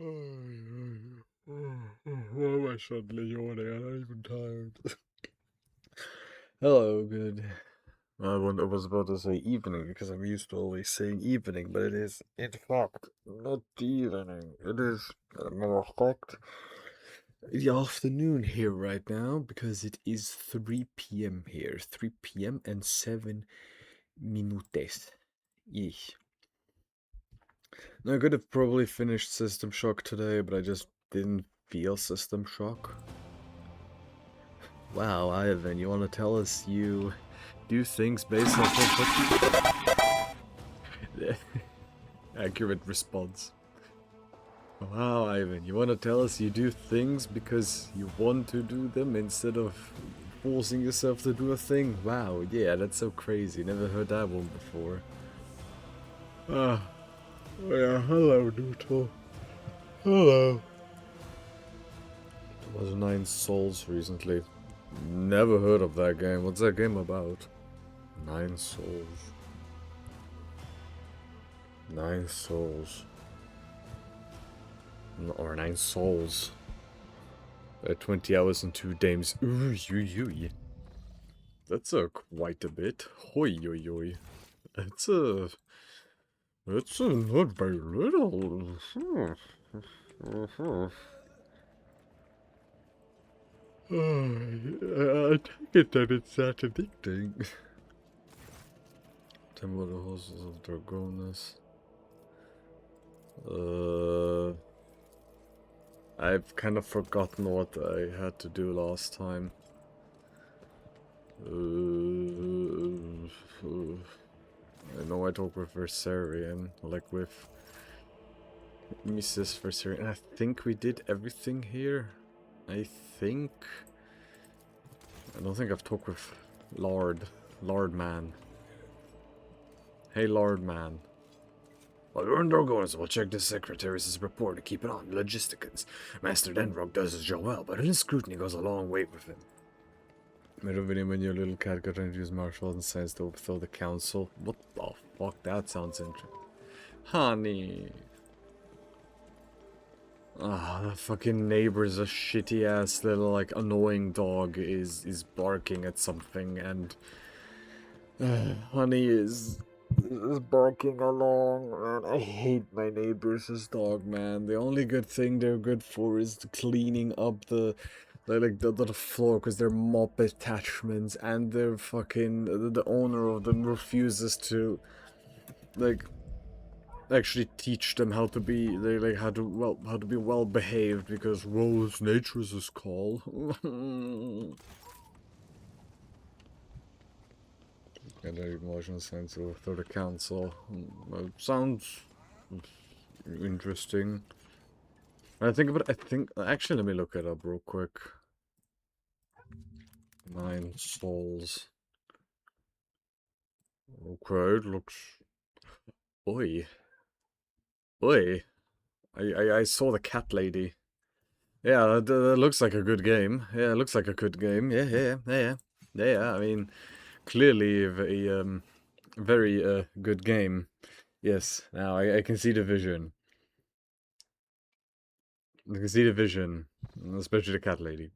Why am I suddenly yawning? I'm not even tired. Hello, good. I was about to say evening because I'm used to always saying evening, but it is, in fact, not evening. It is, as a matter of fact, the afternoon here right now because it is 3 p.m. here. 3 p.m. and 7 minutes. Yeesh. Now, I could have probably finished System Shock today, but I just didn't feel System Shock. Wow, Ivan, you want to tell us you do things based off of what Accurate response. Wow, Ivan, you want to tell us you do things because you want to do them instead of forcing yourself to do a thing? Wow, yeah, that's so crazy. Never heard that one before. Ah, yeah, hello, Noodle. Hello. There was 9 Souls recently. Never heard of that game. What's that game about? 9 Souls. 9 Souls. Or 9 Souls. 20 hours and 2 days. Ooh, that's quite a bit. Hoi, oi, oi. That's not very little. I take it that it's that addicting. Temple of the Horses of Dragonis. I've kind of forgotten what I had to do last time. I know I talked with Versarian, like with Mrs. Versarian. I think we did everything here. I don't think I've talked with Lord Man. Hey, Lord Man. While you're in Dragonis, we'll check the Secretary's report to keep it on logisticals. Master Denrock does his job well, but his scrutiny goes a long way with him. Made a video when your little cat got trying to use martial arts and science to overthrow the council. What the fuck? That sounds interesting. Honey. Ah, that fucking neighbor's a shitty ass little like annoying dog is barking at something and Honey is barking along, man. I hate my neighbors' dog, man. The only good thing they're good for is the cleaning up the floor because they're mop attachments, and they're fucking the owner of them refuses to like actually teach them how to be how to be well behaved because well it's nature's call. And the emotional sense of the council. Sounds interesting. I think about actually let me look it up real quick. 9 souls. Okay, it looks oi. Oi. I saw the cat lady. Yeah, that looks like a good game. Yeah, it looks like a good game. Yeah. I mean, clearly a very good game. Yes, now I can see the vision. I can see the vision, especially the cat lady.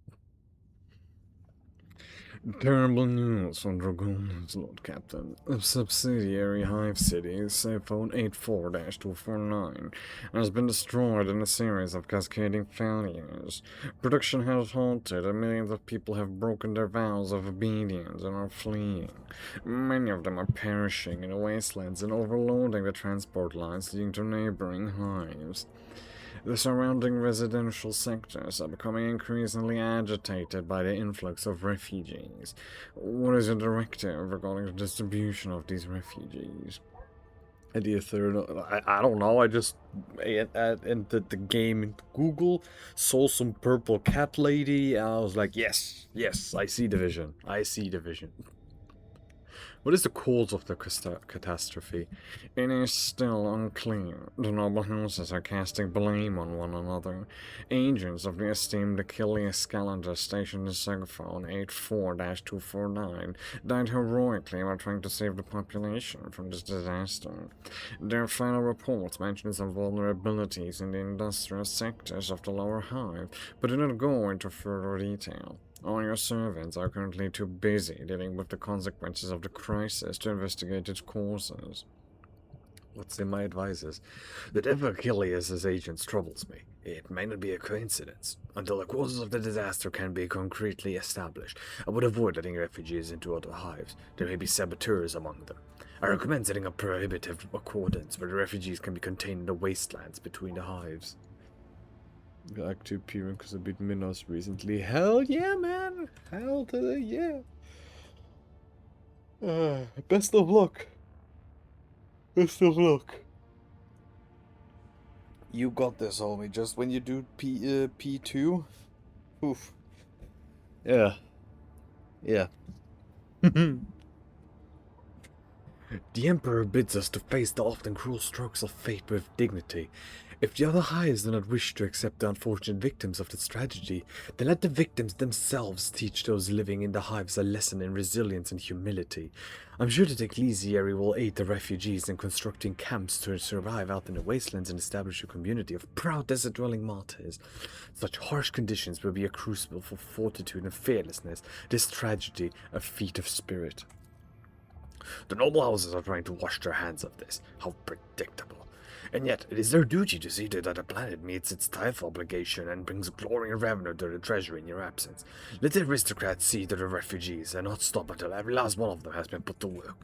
Terrible news on Dragoon's Lord Captain. A subsidiary Hive City, Phone 84-249, has been destroyed in a series of cascading failures. Production has halted, and millions of people have broken their vows of obedience and are fleeing. Many of them are perishing in the wastelands and overloading the transport lines leading to neighboring hives. The surrounding residential sectors are becoming increasingly agitated by the influx of refugees. What is your directive regarding the distribution of these refugees? Idea third, I don't know, I just entered the game into Google, saw some purple cat lady, and I was like, yes, I see the vision. What is the cause of the catastrophe? It is still unclear. The noble houses are casting blame on one another. Agents of the esteemed Achilles Calendar stationed in Segphone 84-249 died heroically while trying to save the population from this disaster. Their final reports mention some vulnerabilities in the industrial sectors of the lower hive, but do not go into further detail. All your servants are currently too busy dealing with the consequences of the crisis to investigate its causes. What's in my advices? The death of Achilles' agents troubles me. It may not be a coincidence. Until the causes of the disaster can be concretely established, I would avoid letting refugees into other hives. There may be saboteurs among them. I recommend setting up prohibitive accordance where the refugees can be contained in the wastelands between the hives. Active appearing because I beat Minos recently. Hell yeah, man! Hell to the yeah! Best of luck. Best of luck. You got this, homie. Just when you do P2. Oof. Yeah. Yeah. The Emperor bids us to face the often cruel strokes of fate with dignity. If the other hives do not wish to accept the unfortunate victims of this tragedy, then let the victims themselves teach those living in the hives a lesson in resilience and humility. I'm sure that the Ecclesiary will aid the refugees in constructing camps to survive out in the wastelands and establish a community of proud desert-dwelling martyrs. Such harsh conditions will be a crucible for fortitude and fearlessness, this tragedy a feat of spirit. The noble houses are trying to wash their hands of this. How predictable. And yet, it is their duty to see that the planet meets its tithe obligation and brings glory and revenue to the treasury in your absence. Let the aristocrats see to the refugees and not stop until every last one of them has been put to work.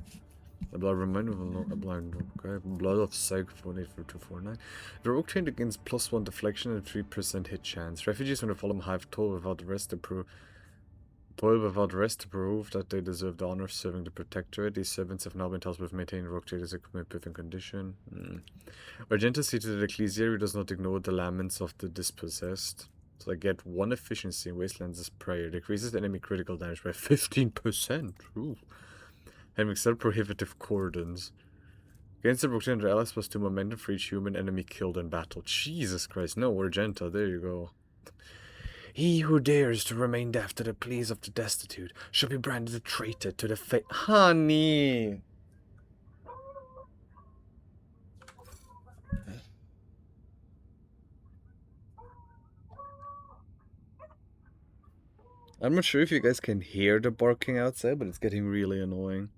The blood reminder of a blind blood of Seg 484249. The rogue trained against +1 deflection and 3% hit chance. Refugees from the Fulham Hive toil without rest to prove that they deserve the honor of serving the Protectorate. These servants have now been tasked with maintaining rogue trade as a commitment condition. Argenta see to the Ecclesiary does not ignore the laments of the dispossessed. So I get 1 efficiency in Wastelands' prayer. Decreases enemy critical damage by 15%. Ooh. Having set prohibitive cordons. Against the Brookhaven allies +2 momentum for each human enemy killed in battle. Jesus Christ, no, Argenta, there you go. He who dares to remain deaf to the pleas of the destitute shall be branded a traitor to the fate. Honey! I'm not sure if you guys can hear the barking outside, but it's getting really annoying.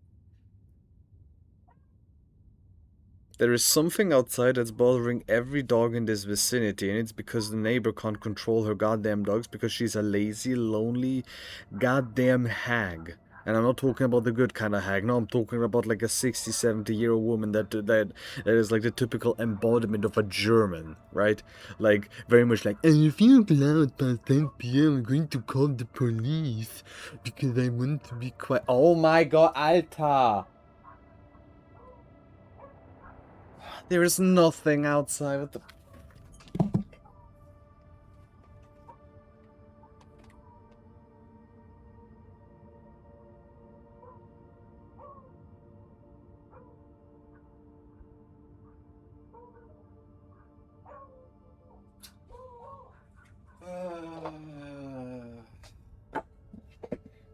There is something outside that's bothering every dog in this vicinity, and it's because the neighbor can't control her goddamn dogs because she's a lazy, lonely, goddamn hag. And I'm not talking about the good kind of hag. No, I'm talking about like a 60, 70-year-old woman that is like the typical embodiment of a German, right? Like, very much like, and if you're loud past 10 p.m., I'm going to call the police because I want to be quiet. Oh my god, Alter! There is nothing outside of the...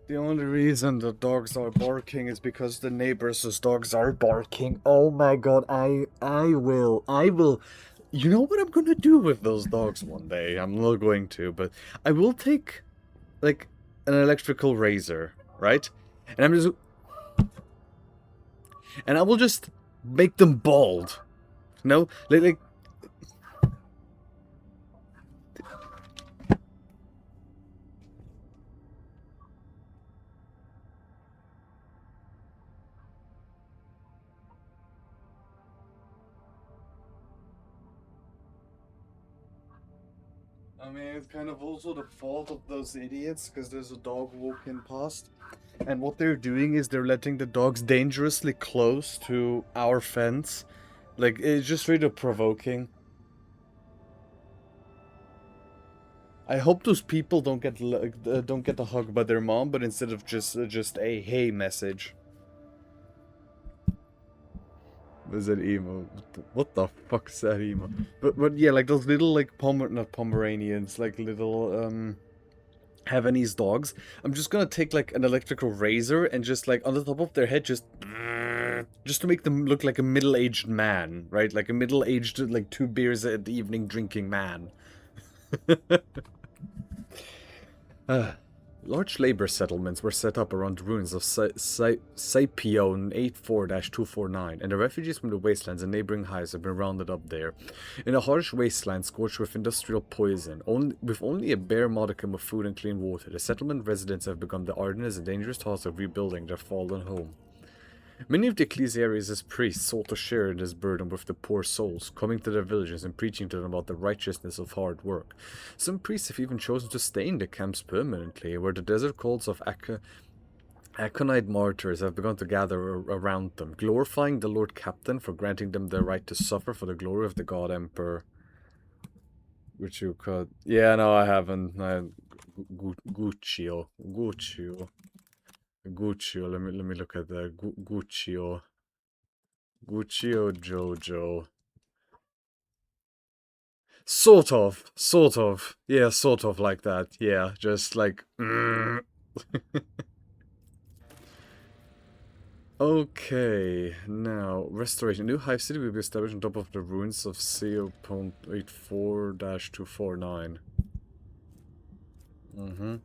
The only reason the dogs are barking is because the neighbors' dogs are barking. Oh my god, I will. You know what I'm gonna do with those dogs one day? I'm not going to, but I will take, like, an electrical razor, right? And I will just make them bald. No? Like I mean, it's kind of also the fault of those idiots, because there's a dog walking past. And what they're doing is they're letting the dogs dangerously close to our fence. Like, it's just really provoking. I hope those people don't get a hug by their mom, but instead of just a hey message. Was that emo? What the fuck is that emo? But yeah, like those little like not Pomeranians, like little Havanese dogs. I'm just gonna take like an electrical razor and just like on the top of their head just to make them look like a middle-aged man, right? Like a middle-aged like 2 beers at the evening drinking man. Large labor settlements were set up around the ruins of Scipione 84-249, and the refugees from the wastelands and neighboring hives have been rounded up there. In a harsh wasteland scorched with industrial poison, with only a bare modicum of food and clean water, the settlement residents have begun the arduous and dangerous task of rebuilding their fallen home. Many of the ecclesiaries' priests sought to share this burden with the poor souls, coming to their villages and preaching to them about the righteousness of hard work. Some priests have even chosen to stay in the camps permanently, where the desert cults of Aconite martyrs have begun to gather around them, glorifying the Lord Captain for granting them the right to suffer for the glory of the God Emperor. Which you could... Yeah, no, I haven't. Guccio. Guccio, let me look at that. Guccio. Guccio Jojo. Sort of. Yeah, sort of like that. Yeah, just like... Okay, now, restoration. A new hive city will be established on top of the ruins of CO.84-249.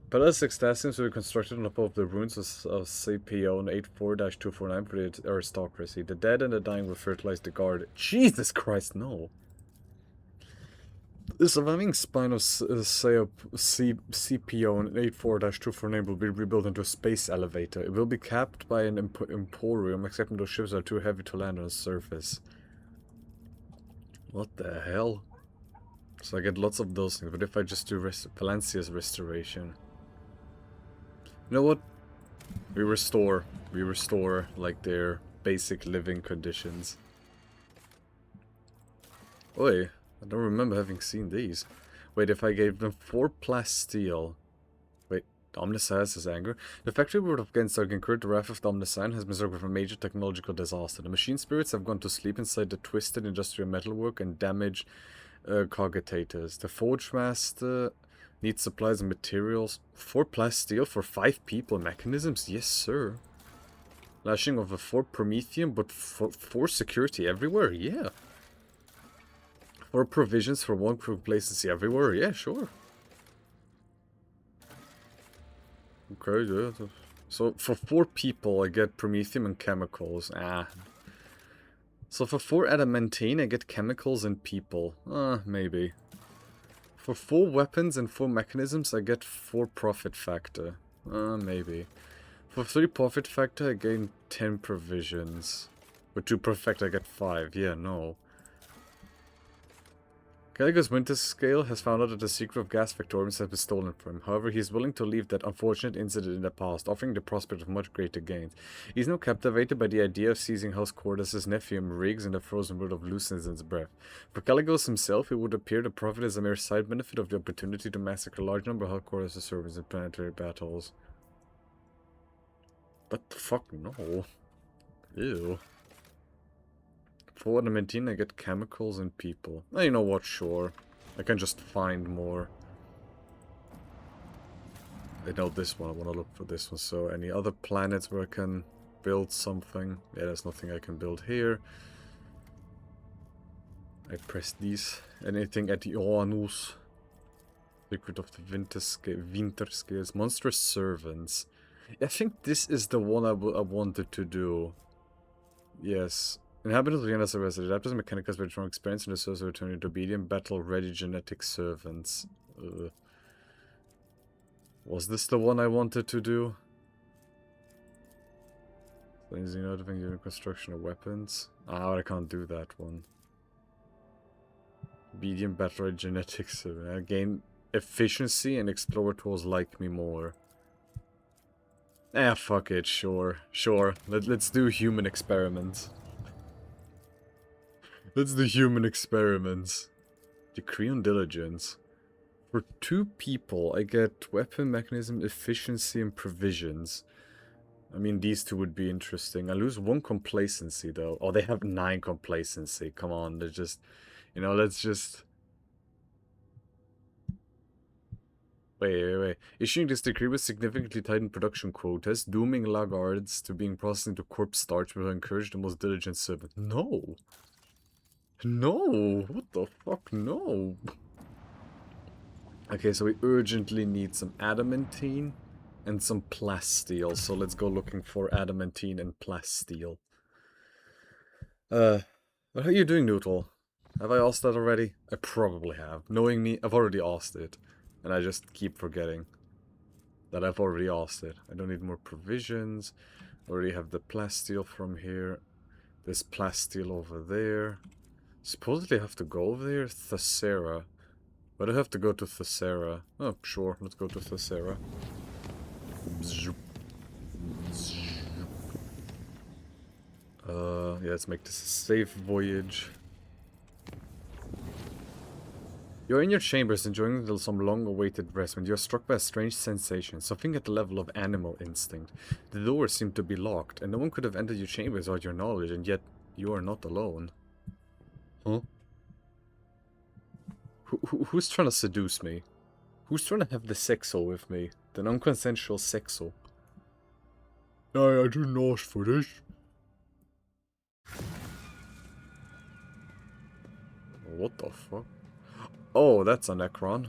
Palace Extasiums will be constructed on top of the ruins of CPO 84-249 for the aristocracy. The dead and the dying will fertilize the garden. Jesus Christ, no. The surviving spine of CPO 84-249 will be rebuilt into a space elevator. It will be capped by an emporium, except those ships are too heavy to land on the surface. What the hell? So I get lots of those things, but if I just do Palencia's restoration... You know what? We restore, like, their basic living conditions. Oi, I don't remember having seen these. Wait, if I gave them 4 plasteel... Wait, Omnissiah's his anger? The factory board of Genstark incurred the wrath of the Omnissiah has been struck with a major technological disaster. The machine spirits have gone to sleep inside the twisted industrial metalwork and damaged cogitators. The Forge Master... needs supplies and materials. 4 plasteel for 5 people mechanisms? Yes, sir. Lashing of a 4 Prometheum, but 4 security everywhere? Yeah. 4 provisions for 1 complacency everywhere? Yeah, sure. Okay, yeah. So for 4 people I get Prometheum and chemicals. So for 4 adamantine I get chemicals and people. Maybe. For 4 weapons and 4 mechanisms, I get 4 profit factor. Maybe. For 3 profit factor, I gain 10 provisions. For 2 profit factor, I get 5. Yeah, no. Gallagher's winter scale has found out that the secret of gas factoriums has been stolen from him. However, he is willing to leave that unfortunate incident in the past, offering the prospect of much greater gains. He is now captivated by the idea of seizing House Cordus' nephew Riggs in the frozen world of Lucian's breath. For Caligos himself, it would appear the profit is a mere side benefit of the opportunity to massacre a large number of House Cordus' servants in planetary battles. What the fuck? No. Ew. For adamantine, I get chemicals and people. You know what, sure. I can just find more. I know this one, I want to look for this one. So, any other planets where I can build something? Yeah, there's nothing I can build here. I press these. Anything at the Oanus. Secret of the Winter Scales. Monstrous Servants. I think this is the one I wanted to do. Yes. Inhabitants of Vienna's arrested. Adapters and mechanicals with strong experience in the source of returning to obedient, battle-ready genetic servants. Was this the one I wanted to do? Cleansing out of unit construction of weapons. I can't do that one. Obedient, battle-ready genetic servant. I gain efficiency and explorer tools like me more. Fuck it, sure. Let's do human experiments. Let's do human experiments. Decree on diligence. For 2 people, I get weapon mechanism, efficiency, and provisions. I mean, these two would be interesting. I lose 1 complacency, though. Oh, they have 9 complacency. Come on, they're just... You know, let's just... Wait. Issuing this decree will significantly tighten production quotas, dooming laggards to being processed into corpse starch will encourage the most diligent servant. No! No! What the fuck? No! Okay, so we urgently need some adamantine and some plasteel. So let's go looking for adamantine and plasteel. What are you doing, Noodle? Have I asked that already? I probably have. Knowing me, I've already asked it. And I just keep forgetting that I've already asked it. I don't need more provisions. Already have the plasteel from here. This plasteel over there. Supposedly I have to go over there? Thessera. But I have to go to Thessera. Oh, sure. Let's go to Thessera. Yeah, let's make this a safe voyage. You're in your chambers enjoying some long-awaited rest when you're struck by a strange sensation, something at the level of animal instinct. The doors seem to be locked, and no one could have entered your chambers without your knowledge, and yet you are not alone. Huh? Who's trying to seduce me? Who's trying to have the sexo with me? The non-consensual sexo? I didn't ask for this. What the fuck? Oh, that's a Necron.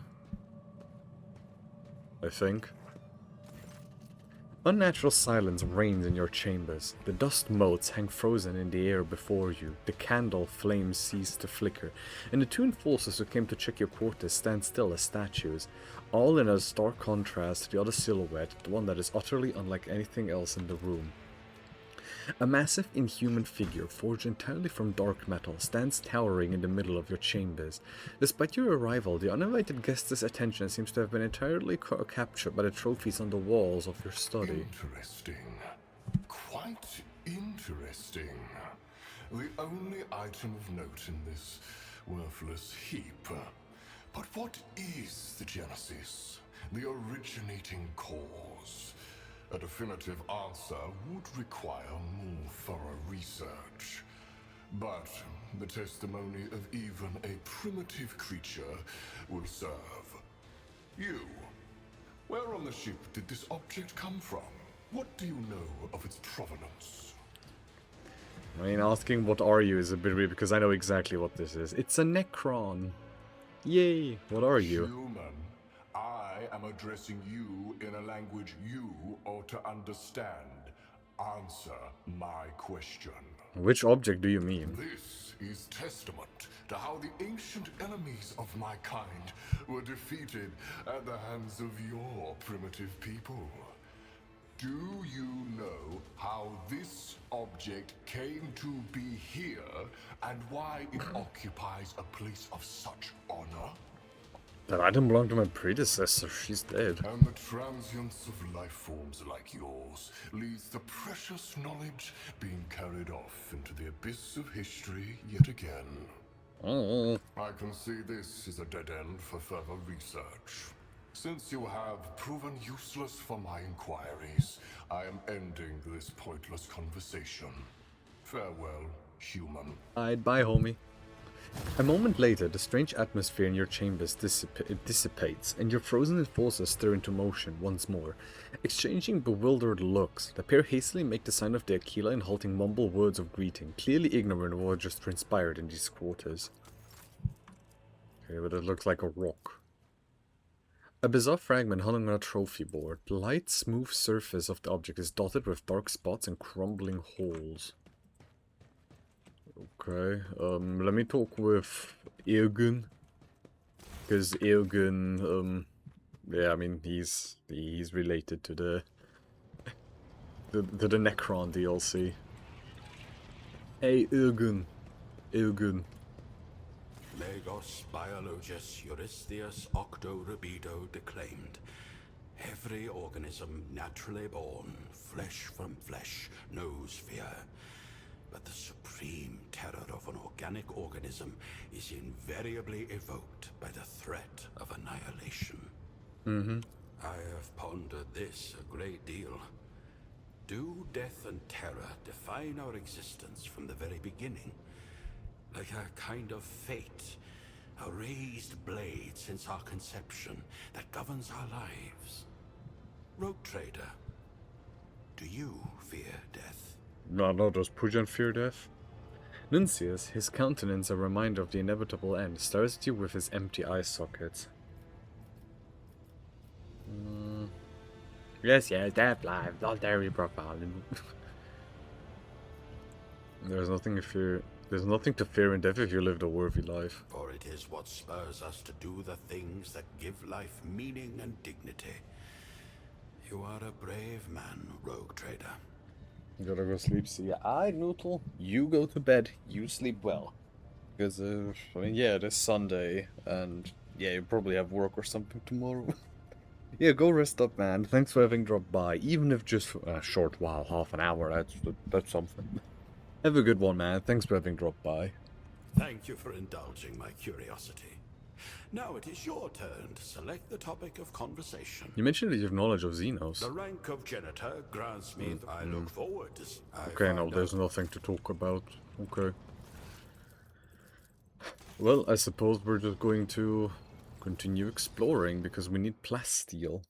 I think. Unnatural silence reigns in your chambers. The dust motes hang frozen in the air before you. The candle flames cease to flicker, and the tuned forces who came to check your quarters stand still as statues, all in a stark contrast to the other silhouette, the one that is utterly unlike anything else in the room. A massive inhuman figure, forged entirely from dark metal, stands towering in the middle of your chambers. Despite your arrival, the uninvited guest's attention seems to have been entirely captured by the trophies on the walls of your study. Interesting. Quite interesting. The only item of note in this worthless heap. But what is the genesis? The originating cause? A definitive answer would require more thorough research. But the testimony of even a primitive creature will serve. You. Where on the ship did this object come from? What do you know of its provenance? I mean, asking what are you is a bit weird because I know exactly what this is. It's a Necron. Yay! What are you? Human. I am addressing you in a language you ought to understand. Answer my question. Which object do you mean? This is testament to how the ancient enemies of my kind were defeated at the hands of your primitive people. Do you know how this object came to be here and why it occupies a place of such honor? That item belonged to my predecessor. She's dead. And the transience of life forms like yours leads to precious knowledge being carried off into the abyss of history yet again. I can see this is a dead end for further research. Since you have proven useless for my inquiries, I am ending this pointless conversation. Farewell, human. Bye, homie. A moment later, the strange atmosphere in your chambers dissipates, and your frozen forces stir into motion once more. Exchanging bewildered looks, the pair hastily make the sign of the Aquila in halting mumble words of greeting, clearly ignorant of what just transpired in these quarters. Okay, but it looks like a rock. A bizarre fragment hung on a trophy board. The light, smooth surface of the object is dotted with dark spots and crumbling holes. Okay, let me talk with Eogun. Because Eogun, yeah, I mean, he's related to the Necron DLC. Hey, Eogun. Legos biologus Eurystheus octo rubido declaimed. Every organism naturally born, flesh from flesh, knows fear. But the supreme terror of an organic organism is invariably evoked by the threat of annihilation. I have pondered this a great deal. Do death and terror define our existence from the very beginning? Like a kind of fate, a raised blade since our conception that governs our lives? Rogue Trader, do you fear death? No, does Pujan fear death? Nuncius, his countenance a reminder of the inevitable end, stares at you with his empty eye sockets. Yes, death life, not very profound. There's nothing to fear. There's nothing to fear in death if you lived a worthy life. For it is what spurs us to do the things that give life meaning and dignity. You are a brave man, Rogue Trader. You gotta go sleep. So yeah, Noodle, you go to bed. You sleep well. Because, I mean, yeah, it is Sunday, and yeah, you probably have work or something tomorrow. Yeah, go rest up, man. Thanks for having dropped by, even if just for a short while, half an hour. That's something. Have a good one, man. Thanks for having dropped by. Thank you for indulging my curiosity. Now it is your turn to select the topic of conversation. You mentioned that you have knowledge of Xenos. The rank of janitor grants me I look forward to... Okay, no, there's nothing to talk about. Okay. Well, I suppose we're just going to continue exploring, because we need plasteel.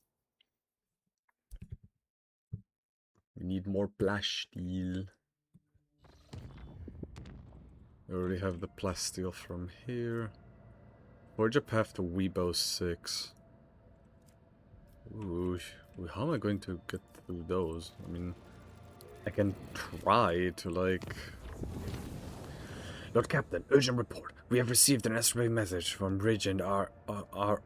We need more plasteel. I already have the plasteel from here. Forge a path to Weibo 6. Ooh, how am I going to get through those? I mean, I can try to, like... Lord Captain, urgent report. We have received an SRA message from Regent Aronto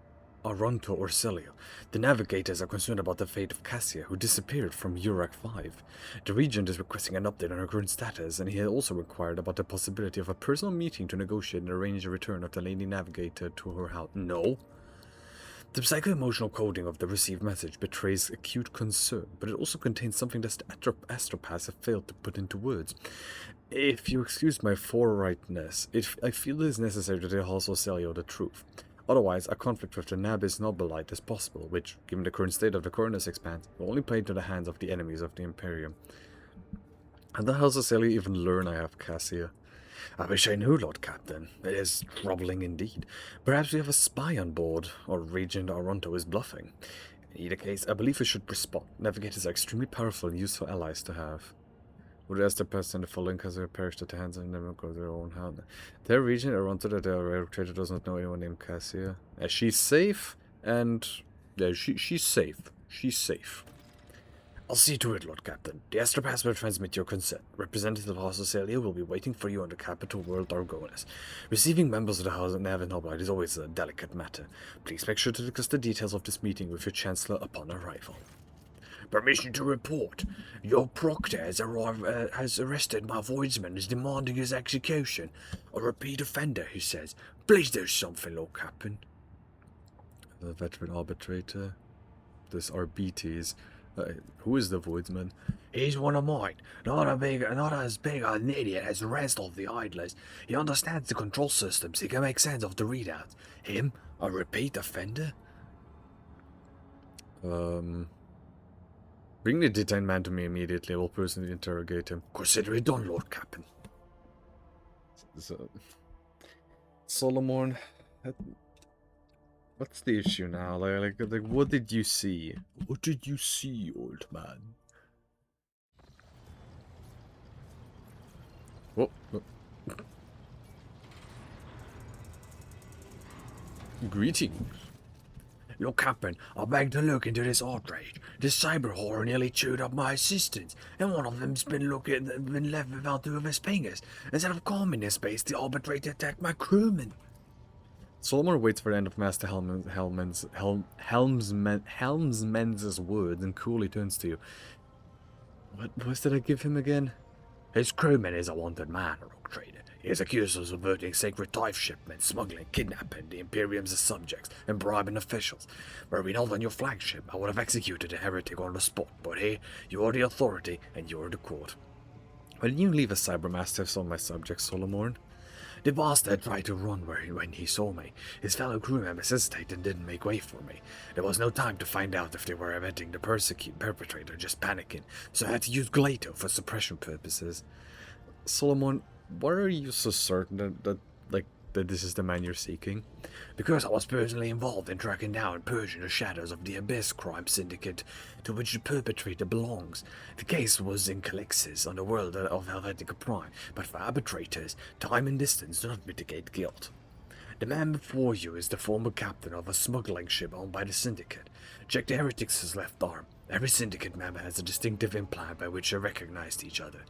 Orcelio. The navigators are concerned about the fate of Cassia, who disappeared from Urak 5. The Regent is requesting an update on her current status, and he has also inquired about the possibility of a personal meeting to negotiate and arrange a return of the Lady Navigator to her house. No? The psycho-emotional coding of the received message betrays acute concern, but it also contains something that the astropaths have failed to put into words. If you excuse my forthrightness, I feel it is necessary to tell Orcelio the truth. Otherwise, a conflict with the Nabis Nobilite is possible, which, given the current state of the Cornus expanse, will only play into the hands of the enemies of the Imperium. How the hell does Orcelio even learn I have Cassia? I wish I knew, Lord Captain. It is troubling indeed. Perhaps we have a spy on board, or Regent Aronto is bluffing. In either case, I believe we should respond. Navigators are extremely powerful and useful allies to have. Would ask the person the following because they perished at the hands and never go to their own house. Their Regent Aronto, that their rare trader does not know anyone named Cassia. She's safe, and yeah, she's safe. She's safe. I'll see to it, Lord Captain. The astropaths will transmit your consent. Representative of House Ocelia will be waiting for you on the capital world Argonis. Receiving members of the House of Navin Noblite is always a delicate matter. Please make sure to discuss the details of this meeting with your Chancellor upon arrival. Permission to report. Your proctor has arrested my voidsman and is demanding his execution. A repeat offender, he says. Please do something, Lord Captain. The veteran arbitrator. This Arbites. Who is the voidsman? He's one of mine. Not as big an idiot as the rest of the idlers. He understands the control systems. He can make sense of the readouts. Him? A repeat offender? Bring the detained man to me immediately. I will personally interrogate him. Consider it done, Lord Captain. So, Solomon, what's the issue now? Like, what did you see? What did you see, old man? Whoa. Greetings. Look, Captain, I beg to look into this outrage. This cyber whore nearly chewed up my assistants, and one of them's been left without 2 of his fingers. Instead of calming their space, the arbitrator attacked my crewman. Solomon waits for the end of Master Helmsman's words and coolly turns to you. What voice did I give him again? His crewman is a wanted man, Rogue Trader. He is accused of subverting sacred tithe shipments, smuggling, kidnapping the Imperium's subjects, and bribing officials. Were we not on your flagship, I would have executed a heretic on the spot, but here, you are the authority, and you are the court. Why didn't you leave a cybermastiffs on my subject, Solomon? The bastard tried to run when he saw me. His fellow crew members hesitated and didn't make way for me. There was no time to find out if they were abetting the perpetrator, just panicking, so I had to use Glato for suppression purposes. Solomon, why are you so certain that this is the man you're seeking? Because I was personally involved in tracking down and purging the shadows of the Abyss crime syndicate to which the perpetrator belongs. The case was in Calixis on the world of Helvetica Prime, but for arbitrators, time and distance do not mitigate guilt. The man before you is the former captain of a smuggling ship owned by the syndicate. Check the heretics' left arm. Every syndicate member has a distinctive implant by which they recognized each other.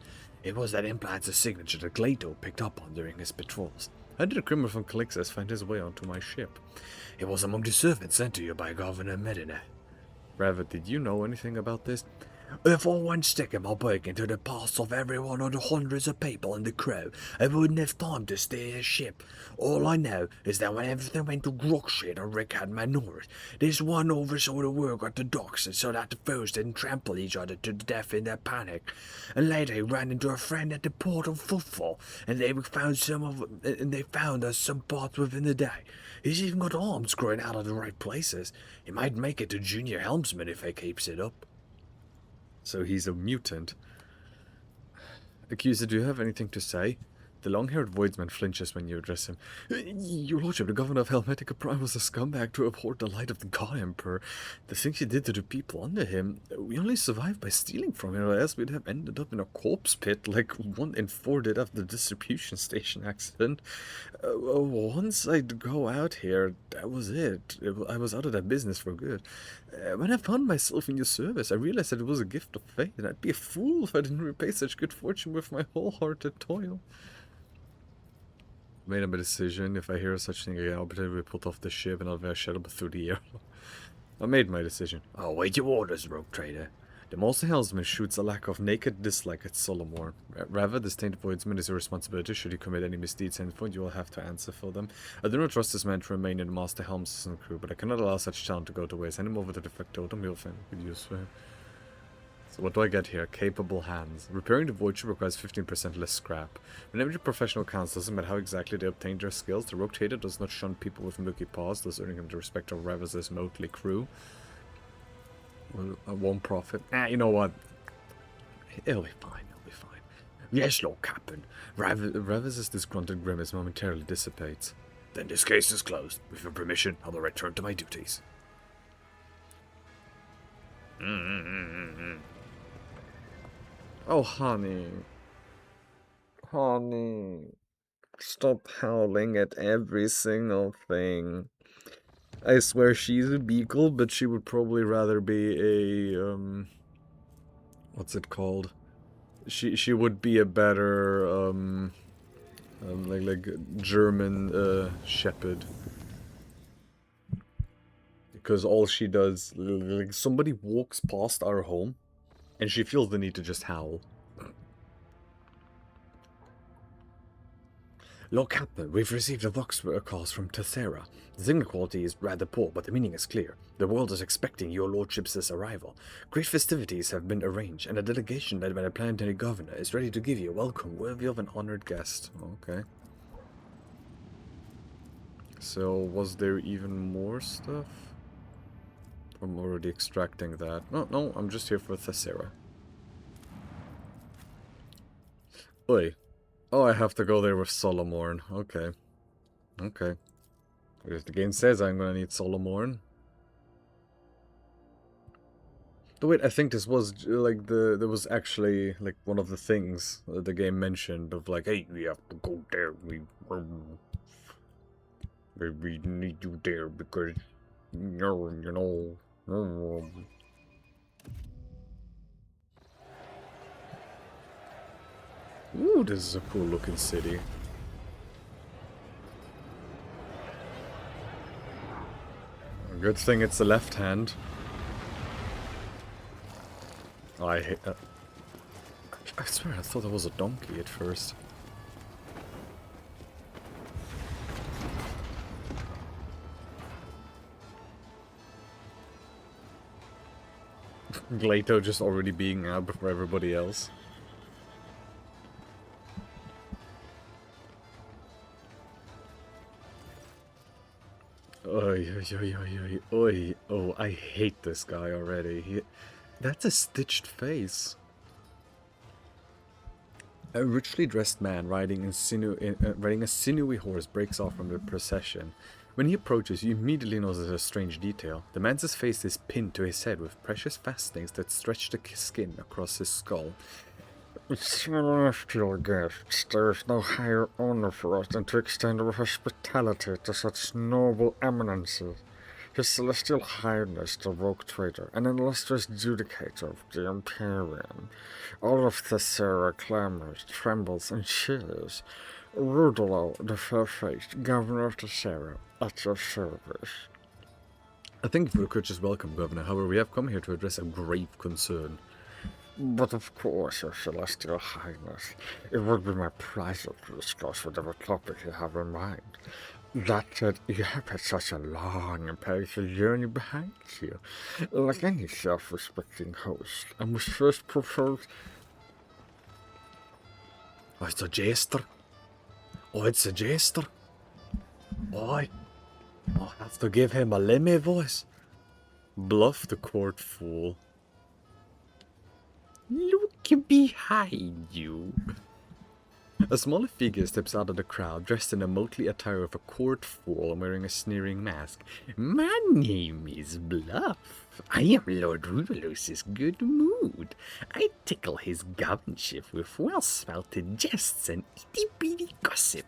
It was that implant's signature that Glato picked up on during his patrols. How did a criminal from Calixis find his way onto my ship? It was among the servants sent to you by Governor Medina. Rabbit, did you know anything about this? If I went sticking my beak into the past of every one of the hundreds of people in the crew, I wouldn't have time to steer a ship. All I know is that when everything went to grog shit and Rick had manures, this one oversaw the work at the docks so that the foes didn't trample each other to death in their panic. And later he ran into a friend at the port of Footfall, and they found us some parts within the day. He's even got arms growing out of the right places. He might make it to junior helmsman if he keeps it up. So he's a mutant. Accuser, do you have anything to say? The long-haired voidsman flinches when you address him. Your lordship, the governor of Helvetica Prime was a scumbag to abhor the light of the God Emperor. The things he did to the people under him, we only survived by stealing from him, or else we'd have ended up in a corpse pit like 1 in 4 did after the distribution station accident. Once I'd go out here, that was it. I was out of that business for good. When I found myself in your service, I realized that it was a gift of fate, and I'd be a fool if I didn't repay such good fortune with my wholehearted toil. Made up a decision. If I hear such thing again, I'll pretend we put off the ship and I'll be shut through the air. I made my decision. I'll wait your orders, rogue trader. The Master Helmsman shoots a lack of naked dislike at Solomon. Rather, the Tainted Voidsman is your responsibility. Should he commit any misdeeds henceforth, you will have to answer for them. I do not trust this man to remain in the Master Helmsman crew, but I cannot allow such talent to go to waste. Send him over to the factotum, you'll find good use for him. So what do I get here? Capable hands. Repairing the void ship requires 15% less scrap. Whenever the professional counts, doesn't matter how exactly they obtain their skills, the rogue trader does not shun people with milky paws, thus earning him the respect of Raviz's motley crew. Well, I won't profit. You know what? It'll be fine, it'll be fine. Yes, Lord Captain. Raviz's disgruntled grimace momentarily dissipates. Then this case is closed. With your permission, I will return to my duties. Oh, honey. Honey. Stop howling at every single thing. I swear she's a beagle, but she would probably rather be a, what's it called? She would be a better, like German, shepherd. Because all she does, like, somebody walks past our home, and she feels the need to just howl. Lord Captain, we've received a vox calls from Tessera. The signal quality is rather poor, but the meaning is clear. The world is expecting your lordship's arrival. Great festivities have been arranged, and a delegation led by the planetary governor is ready to give you a welcome worthy of an honored guest. Okay. So, was there even more stuff? I'm already extracting that. No, I'm just here for Tessera. Oi. Oh, I have to go there with Solomon. Okay. Okay. If the game says I'm gonna need Solomon. But wait, I think this was, like, there was actually, like, one of the things that the game mentioned of, like, hey, we have to go there. We need you there because, you know. Ooh, this is a cool looking city. Good thing it's the left hand. Oh, I hate that. I swear, I thought that was a donkey at first. Glato just already being out before everybody else. Oi, oi, oi, oi, oi, oi. Oh, I hate this guy already. That's a stitched face. A richly dressed man riding a sinewy horse breaks off from the procession. When he approaches, you immediately notice a strange detail. The man's face is pinned to his head with precious fastenings that stretch the skin across his skull. Celestial guests, there is no higher honor for us than to extend our hospitality to such noble eminences. His Celestial Highness, the Rogue Trader, an illustrious judicator of the Imperium. All of Thessera clamors, trembles, and cheers. Rudolo, the fair-faced, Governor of Thessera, at your service. I thank you for the courteous welcome, Governor. However, we have come here to address a grave concern. But of course, Your Celestial Highness, it would be my pleasure to discuss whatever topic you have in mind. That said, you have had such a long and painful journey behind you. Like any self-respecting host, I must first propose... Oh, it's a jester. Oh, it's a jester. Oh, I'll have to give him a Lemmy voice. Bluff the court fool. Look behind you. A smaller figure steps out of the crowd, dressed in a motley attire of a court fool and wearing a sneering mask. My name is Bluff. I am Lord Rudolos's good mood. I tickle his governorship with well-spouted jests and itty-bitty gossip.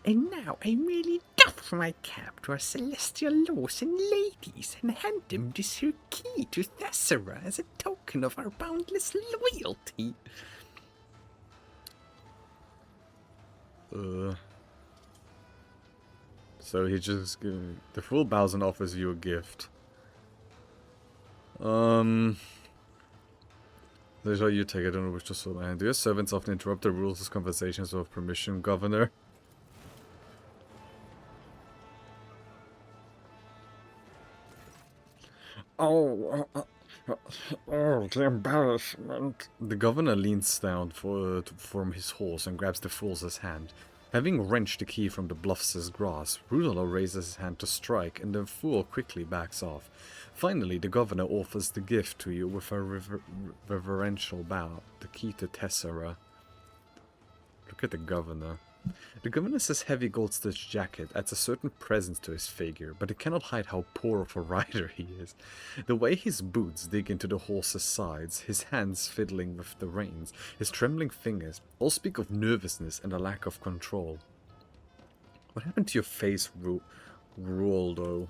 And now I merely doff my cap to our celestial lords and ladies and hand them this here key to Thessera as a token of our boundless loyalty. So he just the fool bows and offers you a gift. There's how you take. I don't know which to sort of hand. Do your servants often interrupt the rules of conversations without permission, Governor? Oh, the embarrassment. The governor leans down from his horse and grabs the fool's hand. Having wrenched the key from the Bluff's grasp, Rudolo raises his hand to strike, and the fool quickly backs off. Finally, the governor offers the gift to you with a reverential bow, the key to Tessera. Look at the governor. The governor's heavy gold-stitched jacket adds a certain presence to his figure, but it cannot hide how poor of a rider he is. The way his boots dig into the horse's sides, his hands fiddling with the reins, his trembling fingers, all speak of nervousness and a lack of control. What happened to your face, Ruoldo?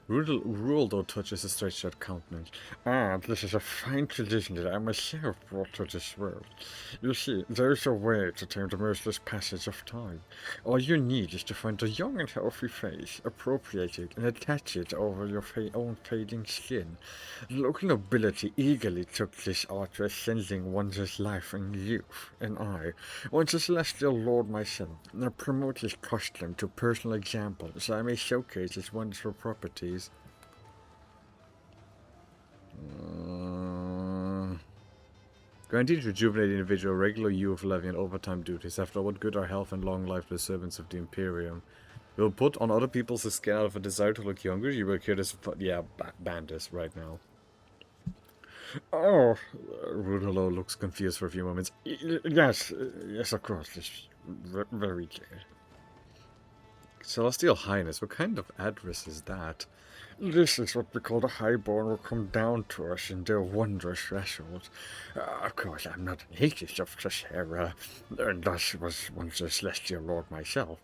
Ruoldo touches his stretched-out countenance. Ah, this is a fine tradition that I myself brought to this world. You see, there is a way to tame the merciless passage of time. All you need is to find a young and healthy face, appropriate it, and attach it over your own fading skin. The local nobility eagerly took this art to ascending one's life and youth, and I, once a celestial lord myself, now promote this custom to personal example so I may showcase its wonderful properties. Guaranteed to rejuvenate the individual, regular youth, levy, and overtime duties. After all, what good are health and long life to the servants of the Imperium? You will put on other people's skin out of a desire to look younger. You will cure this. Yeah, ban this right now. Oh, Rudolo looks confused for a few moments. Yes, of course. It's very clear. Celestial Highness, what kind of address is that? This is what we call the highborn will come down to us in their wondrous thresholds. Of course, I'm not an atheist of Thessera, and thus was once a celestial lord myself.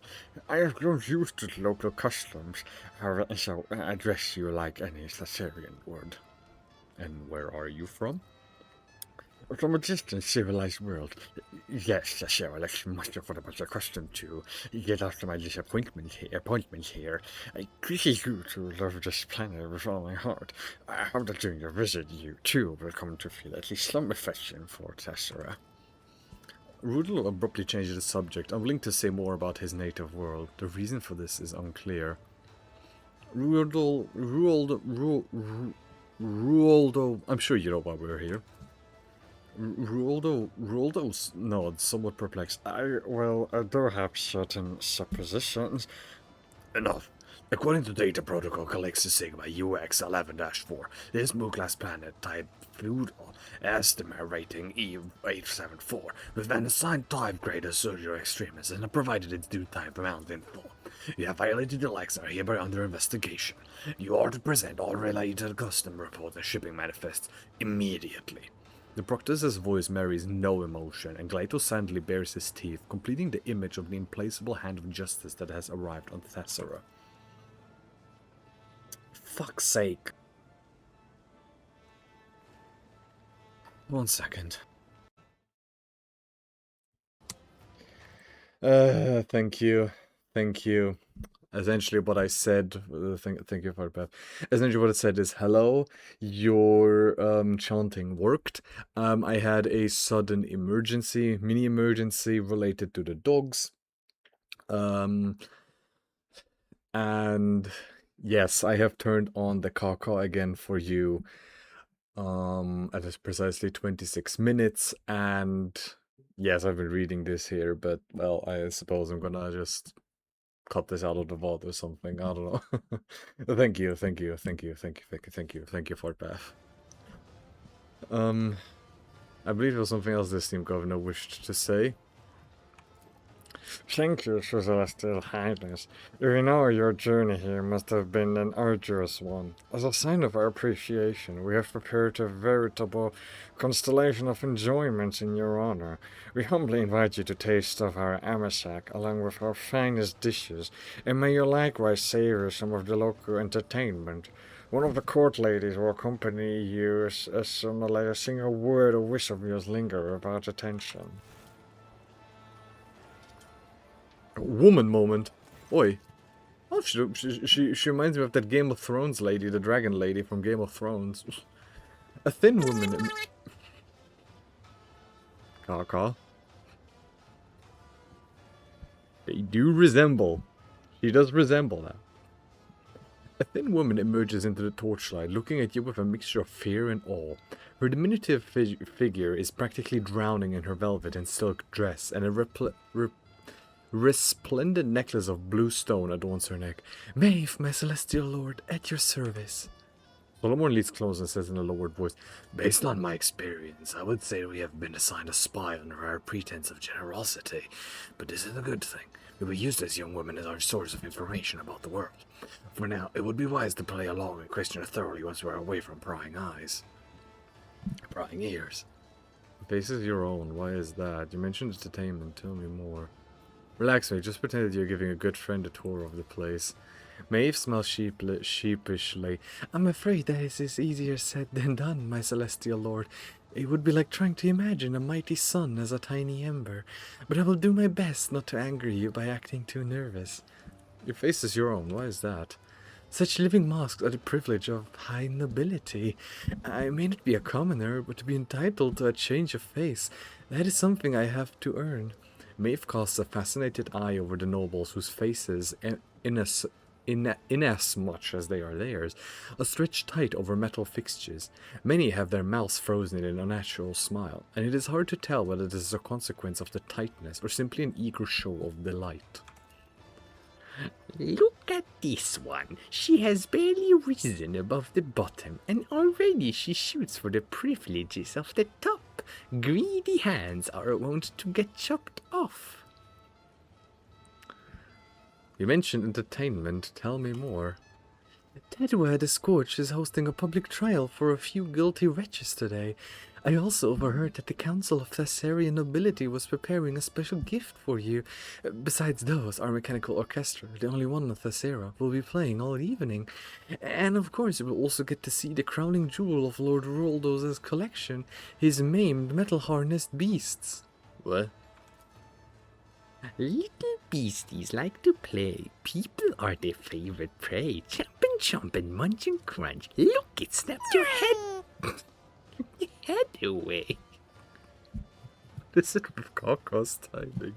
I have grown used to the local customs, so I address you like any Thesserian would. And where are you from? From a distant civilized world. Yes, Thessera looks much of what I was accustomed to. Yet after my appointment here, I greet you to love this planet with all my heart. I hope that during your visit you, too, will come to feel at least some affection for Thessera. Rudel abruptly changes the subject, unwilling to say more about his native world. The reason for this is unclear. Ruoldo, I'm sure you know why we're here. Ruoldo nods, somewhat perplexed. I do have certain suppositions. Enough. According to data protocol Calixus Sigma UX11-4, this Mu-class planet type feudal estimate rating E874 with an assigned type grade as socio-extremist and provided its due time amount in full. You have violated the likes are hereby under investigation. You are to present all related custom reports and shipping manifests immediately. The Proctus's voice marries no emotion, and Glato sadly bares his teeth, completing the image of the implacable hand of justice that has arrived on Thessera. Fuck's sake. 1 second. Thank you. Thank you. Essentially what I said, thank you for that. Essentially what I said is, hello, your chanting worked. I had a sudden emergency, mini emergency related to the dogs. And yes, I have turned on the caca again for you. At precisely 26 minutes, and yes, I've been reading this here, but well, I suppose I'm gonna just cut this out of the vault or something. I don't know. Thank you, thank you, thank you, thank you, thank you, thank you, thank you, Fortpath. I believe there was something else this team governor wished to say. Thank you, Your Celestial Highness. We know your journey here must have been an arduous one. As a sign of our appreciation, we have prepared a veritable constellation of enjoyments in your honor. We humbly invite you to taste of our amasak along with our finest dishes, and may you likewise savor some of the local entertainment. One of the court ladies will accompany you as a single word of wish of yours linger about attention. Woman moment. Oi. Oh, she reminds me of that Game of Thrones lady, the dragon lady from Game of Thrones. A thin woman. Caw. They do resemble. She does resemble that. A thin woman emerges into the torchlight, looking at you with a mixture of fear and awe. Her diminutive figure is practically drowning in her velvet and silk dress, and a resplendent necklace of blue stone adorns her neck. Maeve, my celestial lord, at your service. Solomon leans close and says in a lowered voice, based on my experience, I would say we have been assigned a spy under our pretense of generosity. But this is a good thing. We will use this young woman as our source of information about the world. For now, it would be wise to play along and question her thoroughly once we are away from prying eyes. Prying ears. The face is your own. Why is that? You mentioned entertainment. Tell me more. Relax, mate. Just pretend that you're giving a good friend a tour of the place. Maeve smells sheepishly. I'm afraid that is easier said than done, my celestial lord. It would be like trying to imagine a mighty sun as a tiny ember. But I will do my best not to anger you by acting too nervous. Your face is your own. Why is that? Such living masks are the privilege of high nobility. I may not be a commoner, but to be entitled to a change of face, that is something I have to earn. Maeve casts a fascinated eye over the nobles whose faces, inasmuch as they are theirs, are stretched tight over metal fixtures. Many have their mouths frozen in an unnatural smile, and it is hard to tell whether this is a consequence of the tightness or simply an eager show of delight. Look at this one. She has barely risen above the bottom, and already she shoots for the privileges of the top. Greedy hands are wont to get chopped off. You mentioned entertainment. Tell me more. Tedua the Scorch is hosting a public trial for a few guilty wretches today. I also overheard that the Council of Thessarian Nobility was preparing a special gift for you. Besides those, our mechanical orchestra, the only one on Thessera, will be playing all evening. And of course, you will also get to see the crowning jewel of Lord Roldo's collection, his maimed metal-harnessed beasts. What? Little beasties like to play. People are their favorite prey. Chomp and munch and crunch. Look, it snapped your head. Head away. This is Caca's timing.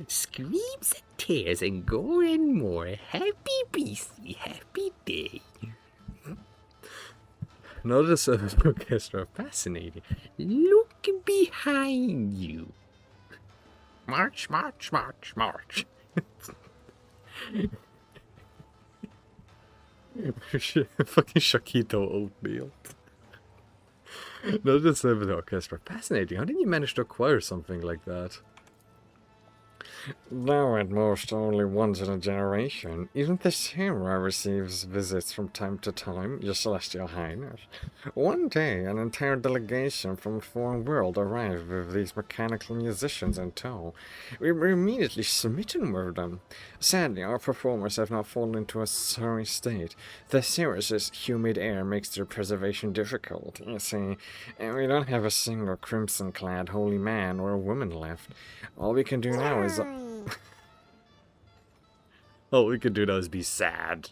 Screams and tears and gore and more. Happy beastie, happy day. Notice the orchestra. Fascinating. Look behind you. March, march, march, march. Fucking Shacito Oatmeal. No, just the orchestra. Fascinating. How did you manage to acquire something like that? Though at most only once in a generation, even the Sarah receives visits from time to time, Your Celestial Highness. One day, an entire delegation from a foreign world arrived with these mechanical musicians in tow. We were immediately smitten with them. Sadly, our performers have now fallen into a sorry state. The Cirrus's humid air makes their preservation difficult, you see, and we don't have a single crimson-clad holy man or woman left. All we can do now is... All we can do now is be sad.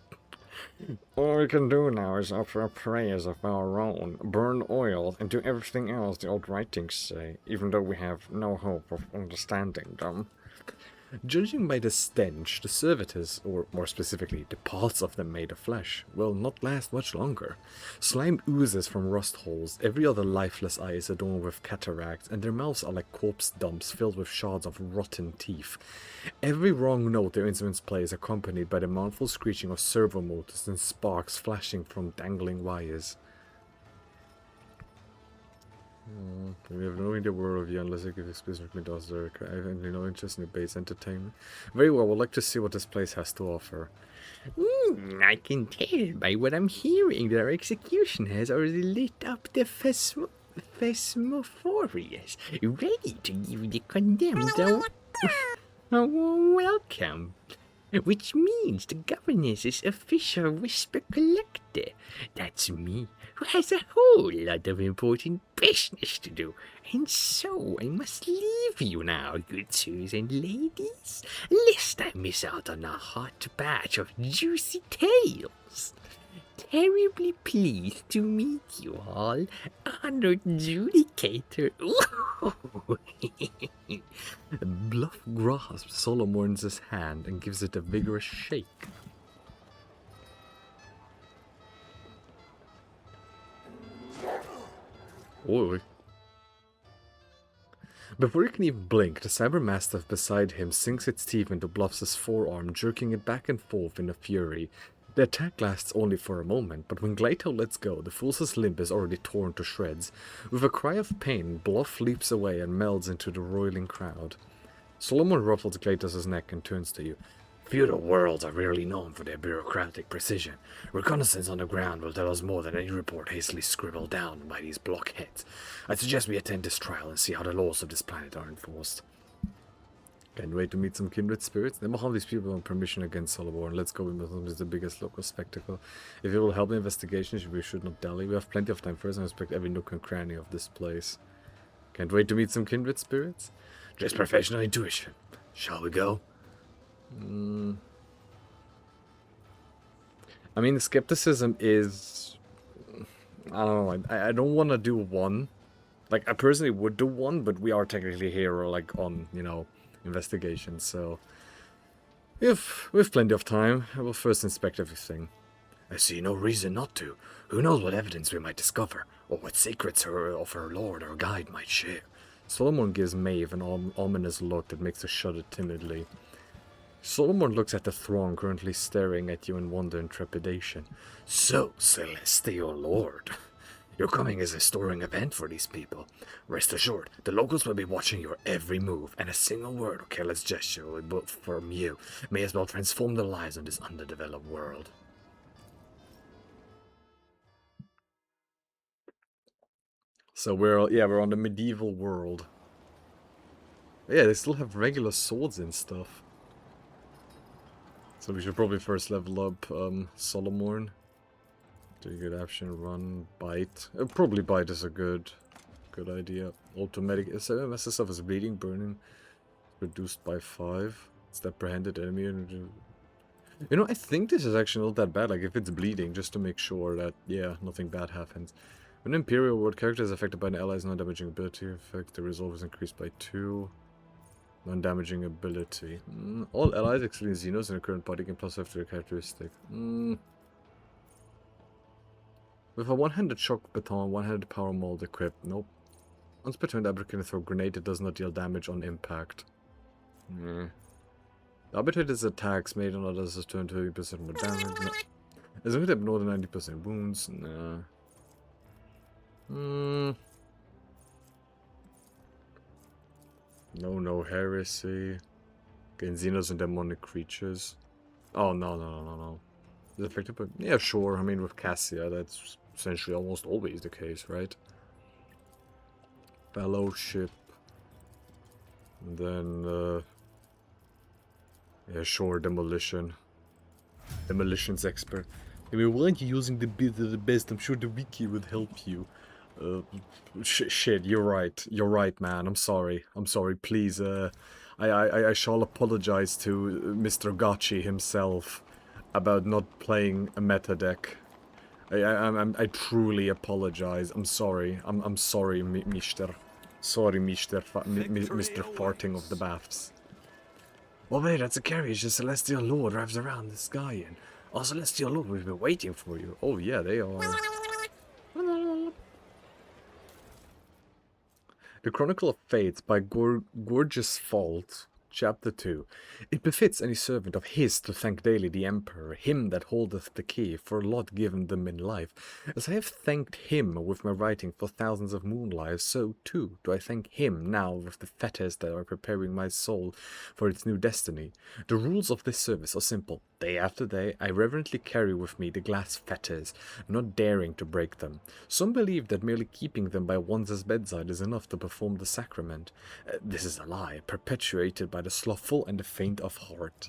All we can do now is offer prayers of our own, burn oil, and do everything else the old writings say, even though we have no hope of understanding them. Judging by the stench, the servitors, or more specifically, the parts of them made of flesh, will not last much longer. Slime oozes from rust holes, every other lifeless eye is adorned with cataracts, and their mouths are like corpse dumps filled with shards of rotten teeth. Every wrong note their instruments play is accompanied by the mournful screeching of servo motors and sparks flashing from dangling wires. We have no idea where of you unless I give you specifically does there. I have no interest in your base entertainment. Very well, we'd like to see what this place has to offer. I can tell by what I'm hearing that our execution has already lit up the Phasmophorius, ready to give the condemned a warm welcome. Which means the governess is official whisper collector. That's me, who has a whole lot of important business to do. And so I must leave you now, good sirs and ladies, lest I miss out on a hot batch of juicy tales. Terribly pleased to meet you all, honored judicator. Bluff grasps Solomon's hand and gives it a vigorous shake. Oi. Before he can even blink, the cyber mastiff beside him sinks its teeth into Bluff's forearm, jerking it back and forth in a fury. The attack lasts only for a moment, but when Gleito lets go, the fool's limb is already torn to shreds. With a cry of pain, Bluff leaps away and melds into the roiling crowd. Solomon ruffles Gleitos' neck and turns to you. Feudal worlds are rarely known for their bureaucratic precision. Reconnaissance on the ground will tell us more than any report hastily scribbled down by these blockheads. I suggest we attend this trial and see how the laws of this planet are enforced. Can't wait to meet some kindred spirits. Never harm these people on permission against Solomon. Let's go with them. It's the biggest local spectacle. If it will help the investigation, we should not dally. We have plenty of time first and respect every nook and cranny of this place. Can't wait to meet some kindred spirits. Just professional intuition. Shall we go? I mean, the skepticism is... I don't know. I don't want to do one. Like, I personally would do one, but we are technically here, like, on, you know, investigation, so... we have plenty of time. I will first inspect everything. I see no reason not to. Who knows what evidence we might discover, or what secrets of her lord or guide might share. Solomon gives Maeve an ominous look that makes her shudder timidly. Solomon looks at the throng currently staring at you in wonder and trepidation. So, Celestial Lord, your coming is a stirring event for these people. Rest assured, the locals will be watching your every move, and a single word or careless gesture from you may as well transform their lives in this underdeveloped world. So we're on the medieval world. Yeah, they still have regular swords and stuff. So we should probably first level up Solomon. Do a good action, run, bite. Probably bite is a good idea. Automatic SMS stuff is bleeding, burning, reduced by 5. It's the apprehended enemy. You know, I think this is actually not that bad. Like, if it's bleeding, just to make sure that, yeah, nothing bad happens. When an Imperial World character is affected by an ally's non-damaging ability effect, the resolve is increased by 2. Non-damaging ability. All allies excluding Xenos in the current party can plus after their characteristic. With a one-handed shock baton, one-handed power mold equipped. Nope. Once per turn, the Abracadabra can throw a grenade that does not deal damage on impact. The arbitrator's attacks made on others is 20% more damage. No. Does it have more than 90% wounds? Nah. No heresy. Genzinos and demonic creatures. Oh, no. Is it effective? But yeah, sure. I mean, with Cassia, that's essentially almost always the case, right? Fellowship. And then, yeah, sure, demolition. Demolitions expert. I mean, weren't you using the best? I'm sure the wiki would help you. Shit, you're right. You're right, man. I'm sorry. Please, I shall apologize to Mr. Gotchi himself about not playing a meta deck. I truly apologize. I'm sorry. I'm sorry, Mister. Sorry, Mr. Farting of the Baths. Oh wait, that's a carriage the Celestial Lord drives around the sky in. Oh, Celestial Lord, we've been waiting for you. Oh yeah, they are. The Chronicle of Fates by Gorgeous Fault, Chapter 2. It befits any servant of his to thank daily the Emperor, him that holdeth the key, for a lot given them in life. As I have thanked him with my writing for thousands of moon lives, so too do I thank him now with the fetters that are preparing my soul for its new destiny. The rules of this service are simple. Day after day, I reverently carry with me the glass fetters, not daring to break them. Some believe that merely keeping them by one's bedside is enough to perform the sacrament. This is a lie, perpetuated by the slothful and the faint of heart.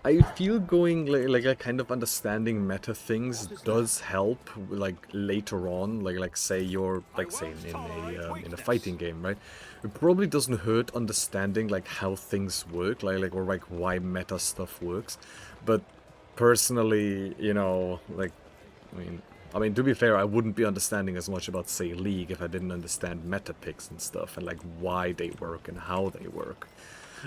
I feel going like kind of understanding meta things does help, like later on, like say you're say in a fighting game, right? It probably doesn't hurt understanding like how things work, or why meta stuff works. But personally, you know, I mean, to be fair, I wouldn't be understanding as much about, say, League if I didn't understand meta picks and stuff, and why they work and how they work.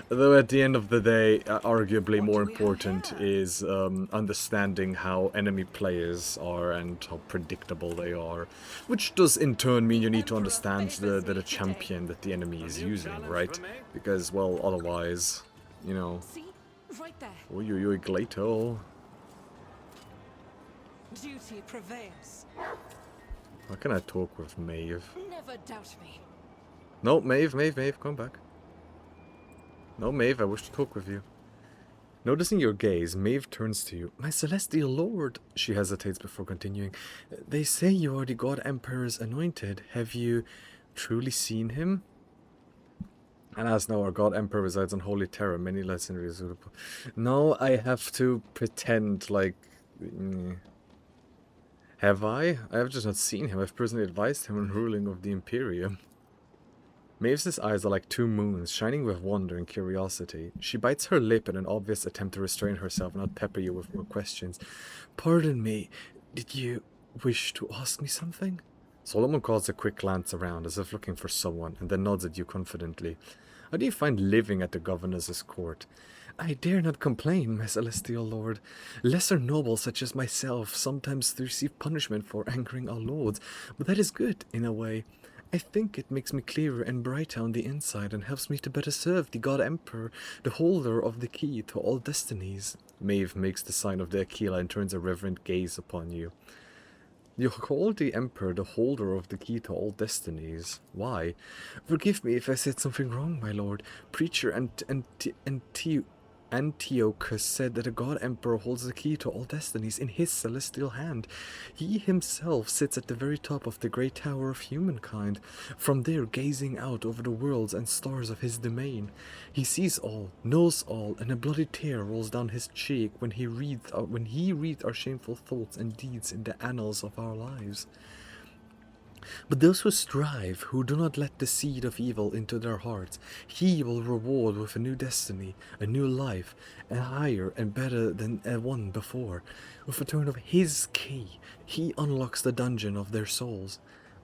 Though at the end of the day, arguably more important is understanding how enemy players are and how predictable they are. Which does in turn mean you need to understand the champion that the enemy is using, right? Because, well, otherwise, you know... See? Right there. Oy, Glato. Duty prevails. How can I talk with Maeve? Never doubt me. No, Maeve, come back. No, Maeve, I wish to talk with you. Noticing your gaze, Maeve turns to you. My celestial lord, she hesitates before continuing. They say you are the God Emperor's anointed. Have you truly seen him? And as now our God Emperor resides on Holy Terror, many legendaries. No, I have to pretend like... Have I? I have just not seen him. I've personally advised him on ruling of the Imperium. Maeve's eyes are like two moons, shining with wonder and curiosity. She bites her lip in an obvious attempt to restrain herself and not pepper you with more questions. Pardon me, did you wish to ask me something? Solomon casts a quick glance around, as if looking for someone, and then nods at you confidently. How do you find living at the governor's court? I dare not complain, my celestial lord. Lesser nobles such as myself sometimes receive punishment for angering our lords, but that is good, in a way. I think it makes me clearer and brighter on the inside and helps me to better serve the God Emperor, the holder of the key to all destinies. Maeve makes the sign of the Aquila and turns a reverent gaze upon you. You call the Emperor the holder of the key to all destinies. Why? Forgive me if I said something wrong, my lord. Preacher Antiochus said that a God Emperor holds the key to all destinies in his celestial hand. He himself sits at the very top of the great tower of humankind, from there gazing out over the worlds and stars of his domain. He sees all, knows all, and a bloody tear rolls down his cheek when he reads our shameful thoughts and deeds in the annals of our lives. But those who strive, who do not let the seed of evil into their hearts, he will reward with a new destiny, a new life, and higher and better than one before. With the turn of his key, he unlocks the dungeon of their souls.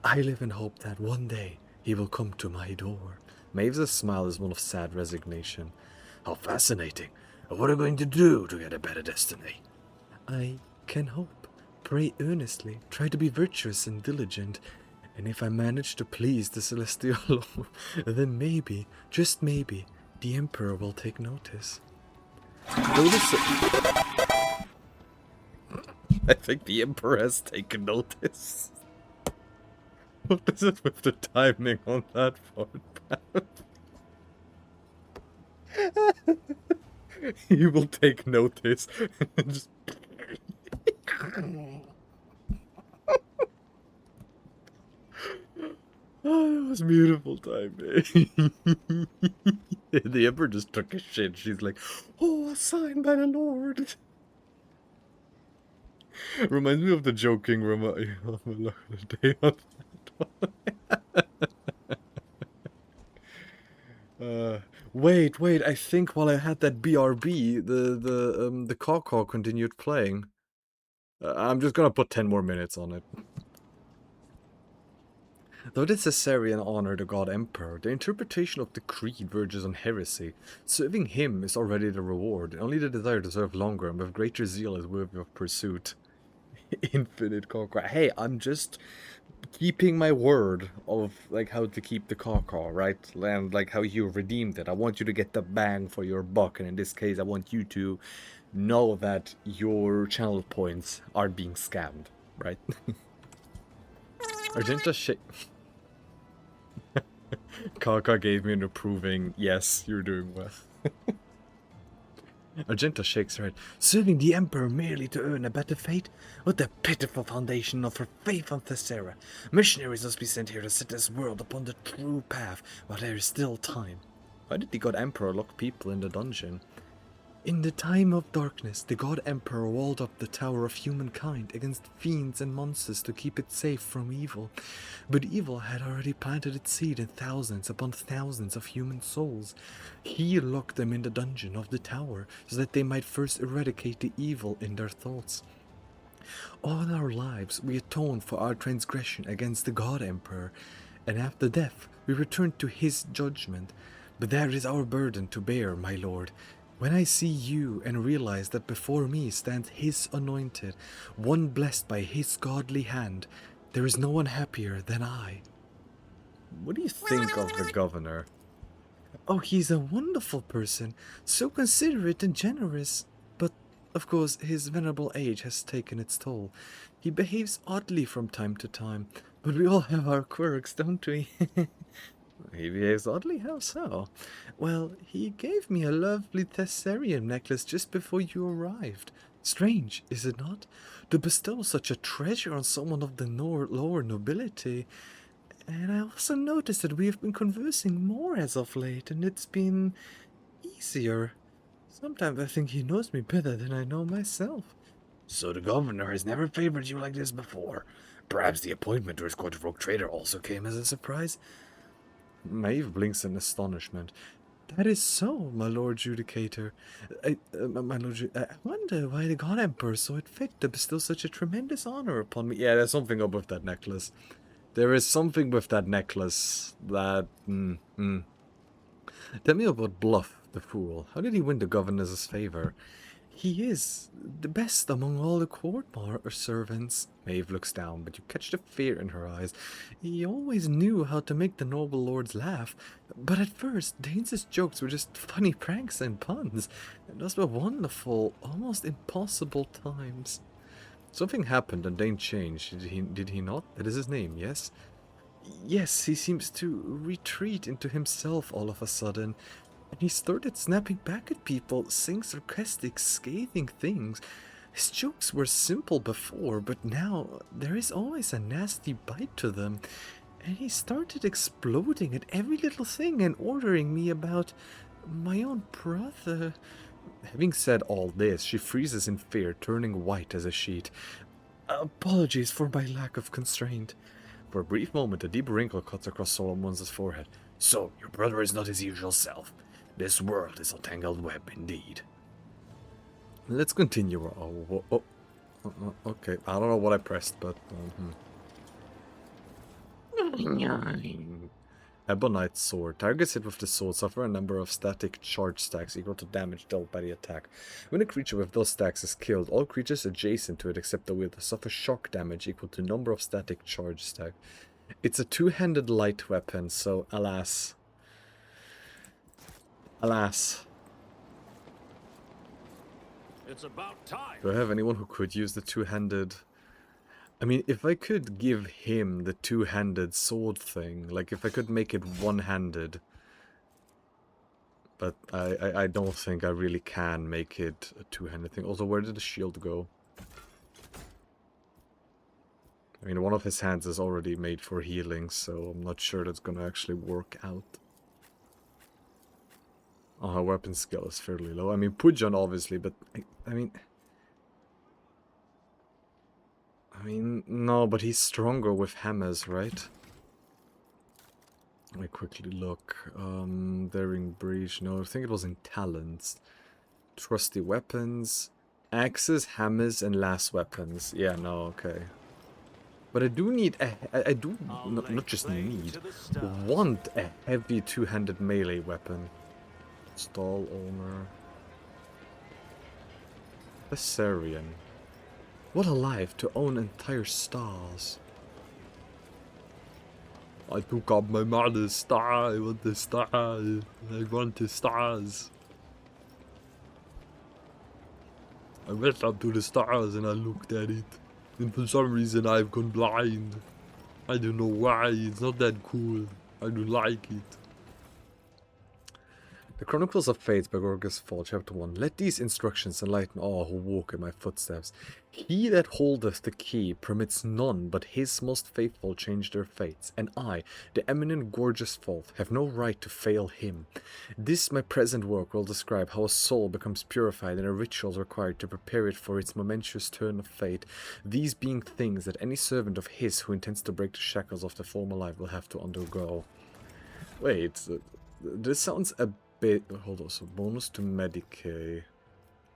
I live in hope that one day he will come to my door. Maeve's smile is one of sad resignation. How fascinating. What are you going to do to get a better destiny? I can hope. Pray earnestly. Try to be virtuous and diligent. And if I manage to please the Celestial Lord, then maybe, just maybe, the Emperor will take notice. I think the Emperor has taken notice. What is it with the timing on that part? He will take notice. Just... Oh, that was beautiful timing. The Emperor just took a shit. She's like, oh, a sign by the Lord. Reminds me of the joking day on wait, I think while I had that BRB, the caw continued playing. I'm just gonna put 10 more minutes on it. Though the Caesarian honor the god emperor, the interpretation of the creed verges on heresy. Serving him is already the reward, and only the desire to serve longer and with greater zeal is worthy of pursuit. Infinite caw. Hey, I'm just keeping my word of like how to keep the caw, right? And like how you redeemed it. I want you to get the bang for your buck, and in this case, I want you to know that your channel points are being scammed, right? Argenta shake. Kaka gave me an approving, yes, you're doing well. Argenta shakes her head. Serving the Emperor merely to earn a better fate? What the pitiful foundation of her faith on Thessera. Missionaries must be sent here to set this world upon the true path while there is still time. Why did the God Emperor lock people in the dungeon? In the time of darkness, the God Emperor walled up the tower of humankind against fiends and monsters to keep it safe from evil. But evil had already planted its seed in thousands upon thousands of human souls. He locked them in the dungeon of the tower so that they might first eradicate the evil in their thoughts. All our lives we atoned for our transgression against the God Emperor, and after death we returned to his judgment. But there is our burden to bear, my lord. When I see you and realize that before me stands his anointed, one blessed by his godly hand, there is no one happier than I. What do you think of the governor? Oh, he's a wonderful person, so considerate and generous. But, of course, his venerable age has taken its toll. He behaves oddly from time to time, but we all have our quirks, don't we? He behaves oddly? How so? Well, he gave me a lovely Thessarian necklace just before you arrived. Strange, is it not? To bestow such a treasure on someone of the lower nobility. And I also noticed that we have been conversing more as of late, and it's been easier. Sometimes I think he knows me better than I know myself. So the governor has never favored you like this before. Perhaps the appointment to his court of rogue trader also came as a surprise. Maeve blinks in astonishment. That is so, my lord Judicator. I wonder why the God Emperor saw it fit to bestow such a tremendous honor upon me. Yeah, there's something up with that necklace. There is something with that necklace that... Tell me about Bluff, the fool. How did he win the governor's favor? He is the best among all the court servants. Maeve looks down, but you catch the fear in her eyes. He always knew how to make the noble lords laugh, but at first, Dane's jokes were just funny pranks and puns. And those were wonderful, almost impossible times. Something happened and Dane changed, did he not? That is his name, yes? Yes, he seems to retreat into himself all of a sudden. And he started snapping back at people, saying sarcastic, scathing things. His jokes were simple before, but now there is always a nasty bite to them. And he started exploding at every little thing and ordering me about my own brother. Having said all this, she freezes in fear, turning white as a sheet. Apologies for my lack of constraint. For a brief moment, a deep wrinkle cuts across Solomon's forehead. So, your brother is not his usual self. This world is a tangled web indeed. Let's continue. Okay, I don't know what I pressed, but... Ebonite Sword. Targets hit with the sword suffer a number of static charge stacks equal to damage dealt by the attack. When a creature with those stacks is killed, all creatures adjacent to it except the wielder suffer shock damage equal to number of static charge stacks. It's a two-handed light weapon, so alas. Alas. It's about time. Do I have anyone who could use the two-handed? I mean, if I could give him the two-handed sword thing, like if I could make it one-handed, but I don't think I really can make it a two-handed thing. Also, where did the shield go? I mean, one of his hands is already made for healing, so I'm not sure that's gonna actually work out. Oh, her weapon skill is fairly low. I mean, Pujan obviously, but I mean, no, but he's stronger with hammers, right? Let me quickly look. Daring Breach, no, I think it was in Talents. Trusty weapons, axes, hammers, and last weapons. Yeah, no, okay. But I do need I do not just need, want a heavy two-handed melee weapon. Stall owner. Thessarian. What a life to own entire stars. I took up my mother's star. I want the star. I want the stars. I went up to the stars and I looked at it. And for some reason I've gone blind. I don't know why. It's not that cool. I don't like it. The Chronicles of Fates by Gorgas Fall, Chapter 1. Let these instructions enlighten all who walk in my footsteps. He that holdeth the key permits none but his most faithful change their fates, and I, the eminent Gorgeous Fault, have no right to fail him. This my present work will describe how a soul becomes purified and a ritual is required to prepare it for its momentous turn of fate, these being things that any servant of his who intends to break the shackles of the former life will have to undergo. Wait, this sounds a hold on, so bonus to Medicaid.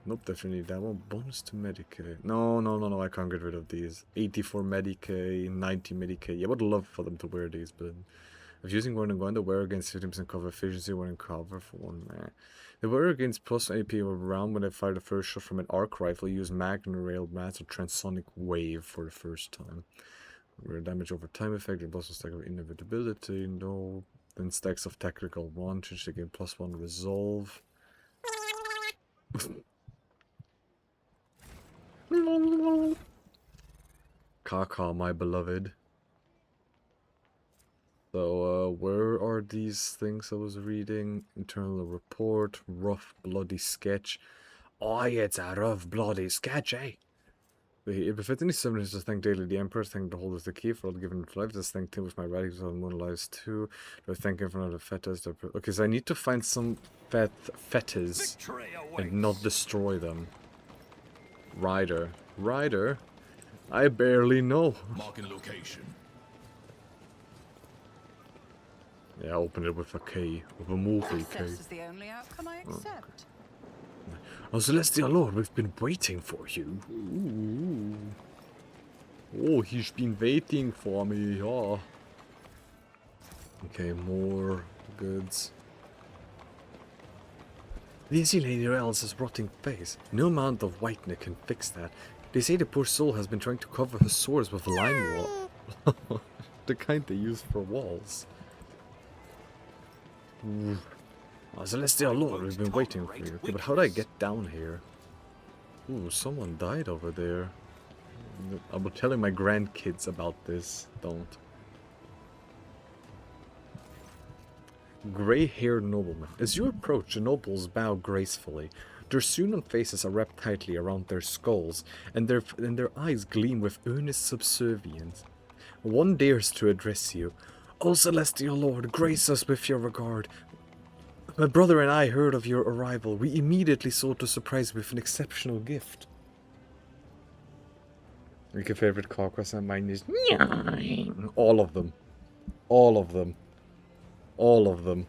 Nope, definitely that one. Bonus to Medicaid. No, I can't get rid of these. 80 for Medicaid, 90 Medicaid. Yeah, I would love for them to wear these, but if using one and going to wear against 15% cover efficiency, wearing cover for one man. The wearer gains plus AP around when they fire the first shot from an arc rifle, use Magna Rail Blast or Transonic Wave for the first time. Rare damage over time effect, and plus a stack of inevitability, no. Then stacks of tactical advantage, they gain +1 resolve. Kaka, my beloved. So, where are these things I was reading? Internal report, rough bloody sketch. Oh, it's a rough bloody sketch, eh? If befits any summoners to thank daily the Emperor, thank the holders the key for all given life. Just thank him with my radicals on Moon Lives too. Do I thank him for another fetters? Okay, so I need to find some fetters and not destroy them. Rider. I barely know. Marking location. Yeah, open it with a key, with a movie key. Success is the only outcome I accept. Oh, Celestial Lord, we've been waiting for you. Ooh. Oh, he's been waiting for me, yeah. Okay, more goods. The easy lady Elsa's rotting face. No amount of whitening can fix that. They say the poor soul has been trying to cover her sores with lime wool. The kind they use for walls. Ooh. Oh, Celestial Lord, we've been waiting for you. Okay, but how do I get down here? Ooh, someone died over there. I will tell my grandkids about this. Don't. Grey-haired nobleman. As you approach, the nobles bow gracefully. Their Sunan faces are wrapped tightly around their skulls, and their eyes gleam with earnest subservience. One dares to address you. O Celestial Lord, grace us with your regard. My brother and I heard of your arrival. We immediately sought to surprise you with an exceptional gift. Like your favorite car croissant? Mine is all of them. All of them. All of them.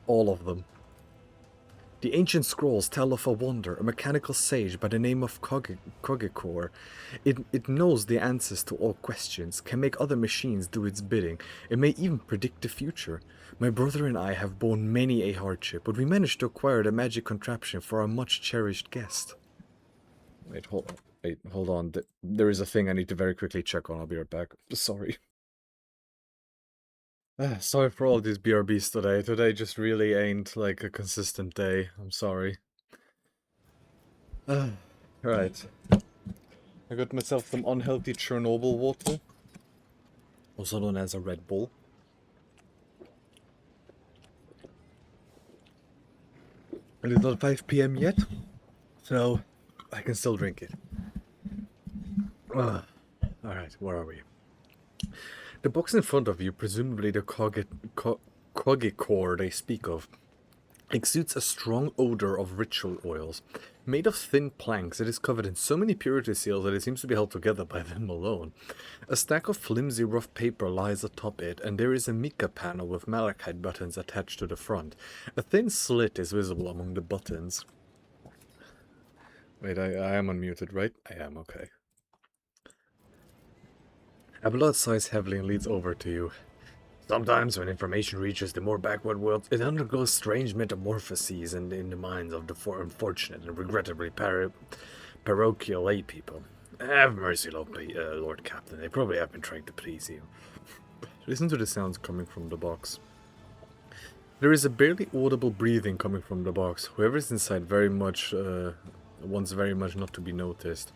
All of them. The ancient scrolls tell of a wonder, a mechanical sage by the name of Kogekor. It knows the answers to all questions, can make other machines do its bidding. It may even predict the future. My brother and I have borne many a hardship, but we managed to acquire the magic contraption for our much-cherished guest. Wait, hold on. There is a thing I need to very quickly check on. I'll be right back. Sorry. Sorry for all these BRBs today. Today just really ain't like a consistent day. I'm sorry. Right. I got myself some unhealthy Chernobyl water, also known as a Red Bull. And it's not 5 p.m. yet, so I can still drink it. Alright, where are we? The box in front of you, presumably the Kogekor they speak of, exudes a strong odor of ritual oils. Made of thin planks, it is covered in so many purity seals that it seems to be held together by them alone. A stack of flimsy rough paper lies atop it, and there is a mica panel with malachite buttons attached to the front. A thin slit is visible among the buttons. Wait, I am unmuted, right? I am, okay. A blood sighs heavily and leads over to you. Sometimes, when information reaches the more backward worlds, it undergoes strange metamorphoses in the minds of the unfortunate and regrettably parochial lay people. Have mercy, Lord Captain. They probably have been trying to please you. Listen to the sounds coming from the box. There is a barely audible breathing coming from the box. Whoever is inside wants very much not to be noticed.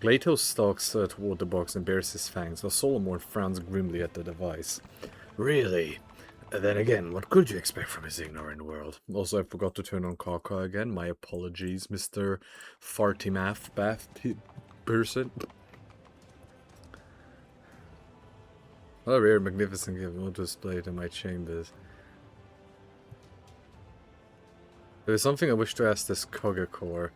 Glato stalks toward the box and bares his fangs, while Solomon frowns grimly at the device. Really? Then again, what could you expect from his ignorant world? Also, I forgot to turn on Kaka again. My apologies, Mr. Farty Bath person. What a rare, magnificent gift not displayed in my chambers. There is something I wish to ask this Kogekor.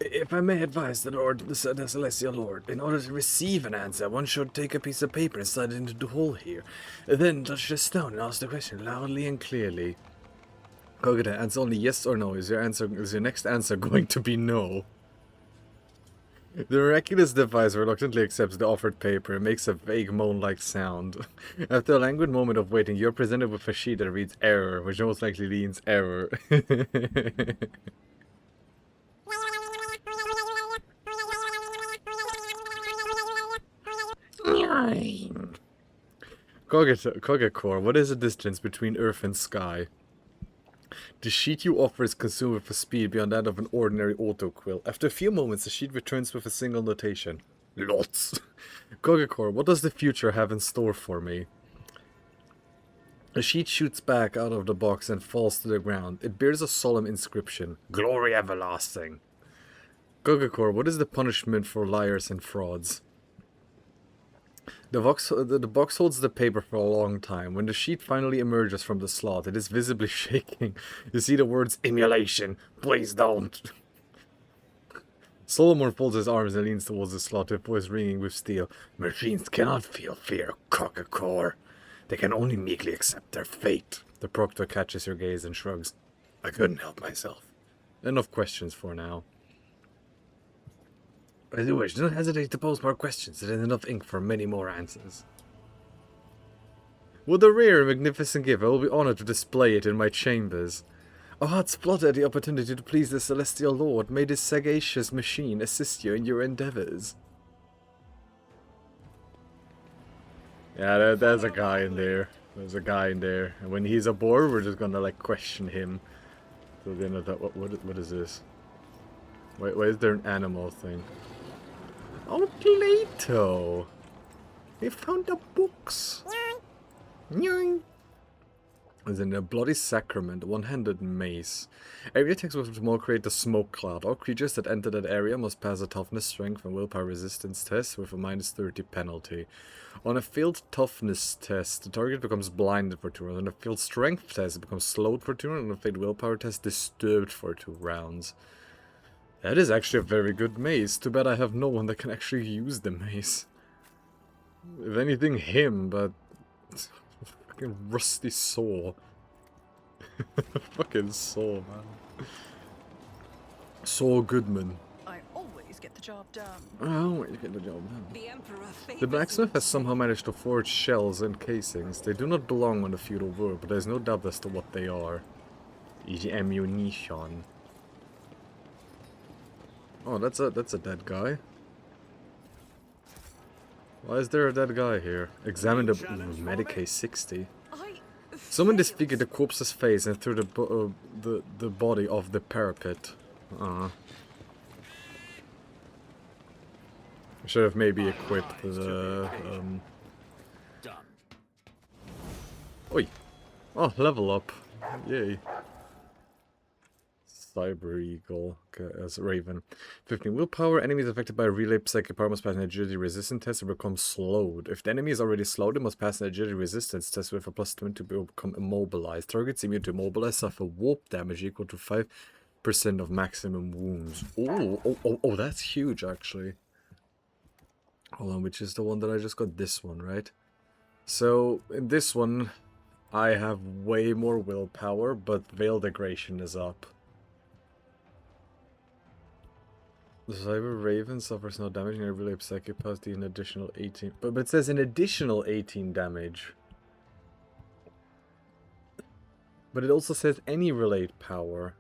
If I may advise the Celestial Lord, in order to receive an answer, one should take a piece of paper and slide it into the hole here. Then touch the stone and ask the question loudly and clearly. Kogeta, answer only yes or no. Is your next answer going to be no? The miraculous device reluctantly accepts the offered paper and makes a vague moan-like sound. After a languid moment of waiting, you're presented with a sheet that reads error, which most likely means error. Kogekor, what is the distance between Earth and sky? The sheet you offer is consumed with a speed beyond that of an ordinary autoquill. After a few moments, the sheet returns with a single notation. Lots. Kogekor, what does the future have in store for me? The sheet shoots back out of the box and falls to the ground. It bears a solemn inscription. Glory everlasting. Kogekor, what is the punishment for liars and frauds? The box holds the paper for a long time. When the sheet finally emerges from the slot, it is visibly shaking. You see the words, emulation. Please don't. Solomon folds his arms and leans towards the slot, his voice ringing with steel. Machines cannot feel fear, Kogekor. They can only meekly accept their fate. The proctor catches your gaze and shrugs. I couldn't help myself. Enough questions for now. As you wish, don't hesitate to pose more questions. There is enough ink for many more answers. What a rare and magnificent gift. I will be honored to display it in my chambers. Our hearts flutter at the opportunity to please the Celestial Lord. May this sagacious machine assist you in your endeavors. Yeah, there's a guy in there. There's a guy in there. And when he's aboard, we're just gonna, like, question him. So then, what is this? Why is there an animal thing? Oh, Plato! They found the books! As in a bloody sacrament, a one-handed mace. Area text will create a smoke cloud. All creatures that enter that area must pass a toughness, strength, and willpower resistance test with a -30 penalty. On a failed toughness test, the target becomes blinded for 2 rounds. On a failed strength test, it becomes slowed for 2 rounds. On a failed willpower test, disturbed for 2 rounds. That is actually a very good mace. Too bad I have no one that can actually use the mace. If anything, him, but... fucking rusty saw. Fucking saw, man. Saw Goodman. I always get the job done. Oh, you get the job done. The Emperor The blacksmith has somehow managed to forge shells and casings. They do not belong on the feudal world, but there's no doubt as to what they are. The ammunition. Oh, that's a dead guy. Why is there a dead guy here? Examine the Medicaid 60. Someone disfigured the corpse's face and threw the body off the parapet. I should have maybe equipped the Done. Oi! Oh, level up. Yay. Cyber Eagle as Raven. 15 willpower. Enemies affected by a relay psychic power must pass an agility resistance test or become slowed. If the enemy is already slowed, it must pass an agility resistance test with a plus 20 to become immobilized. Targets immune to immobilize suffer warp damage equal to 5% of maximum wounds. Oh, that's huge actually. Hold on, which is the one that I just got? This one, right? So, in this one, I have way more willpower, but Veil Degradation is up. The Cyber Raven suffers no damage and a relay psychic pass the an additional 18. But it says an additional 18 damage. But it also says any relayed power.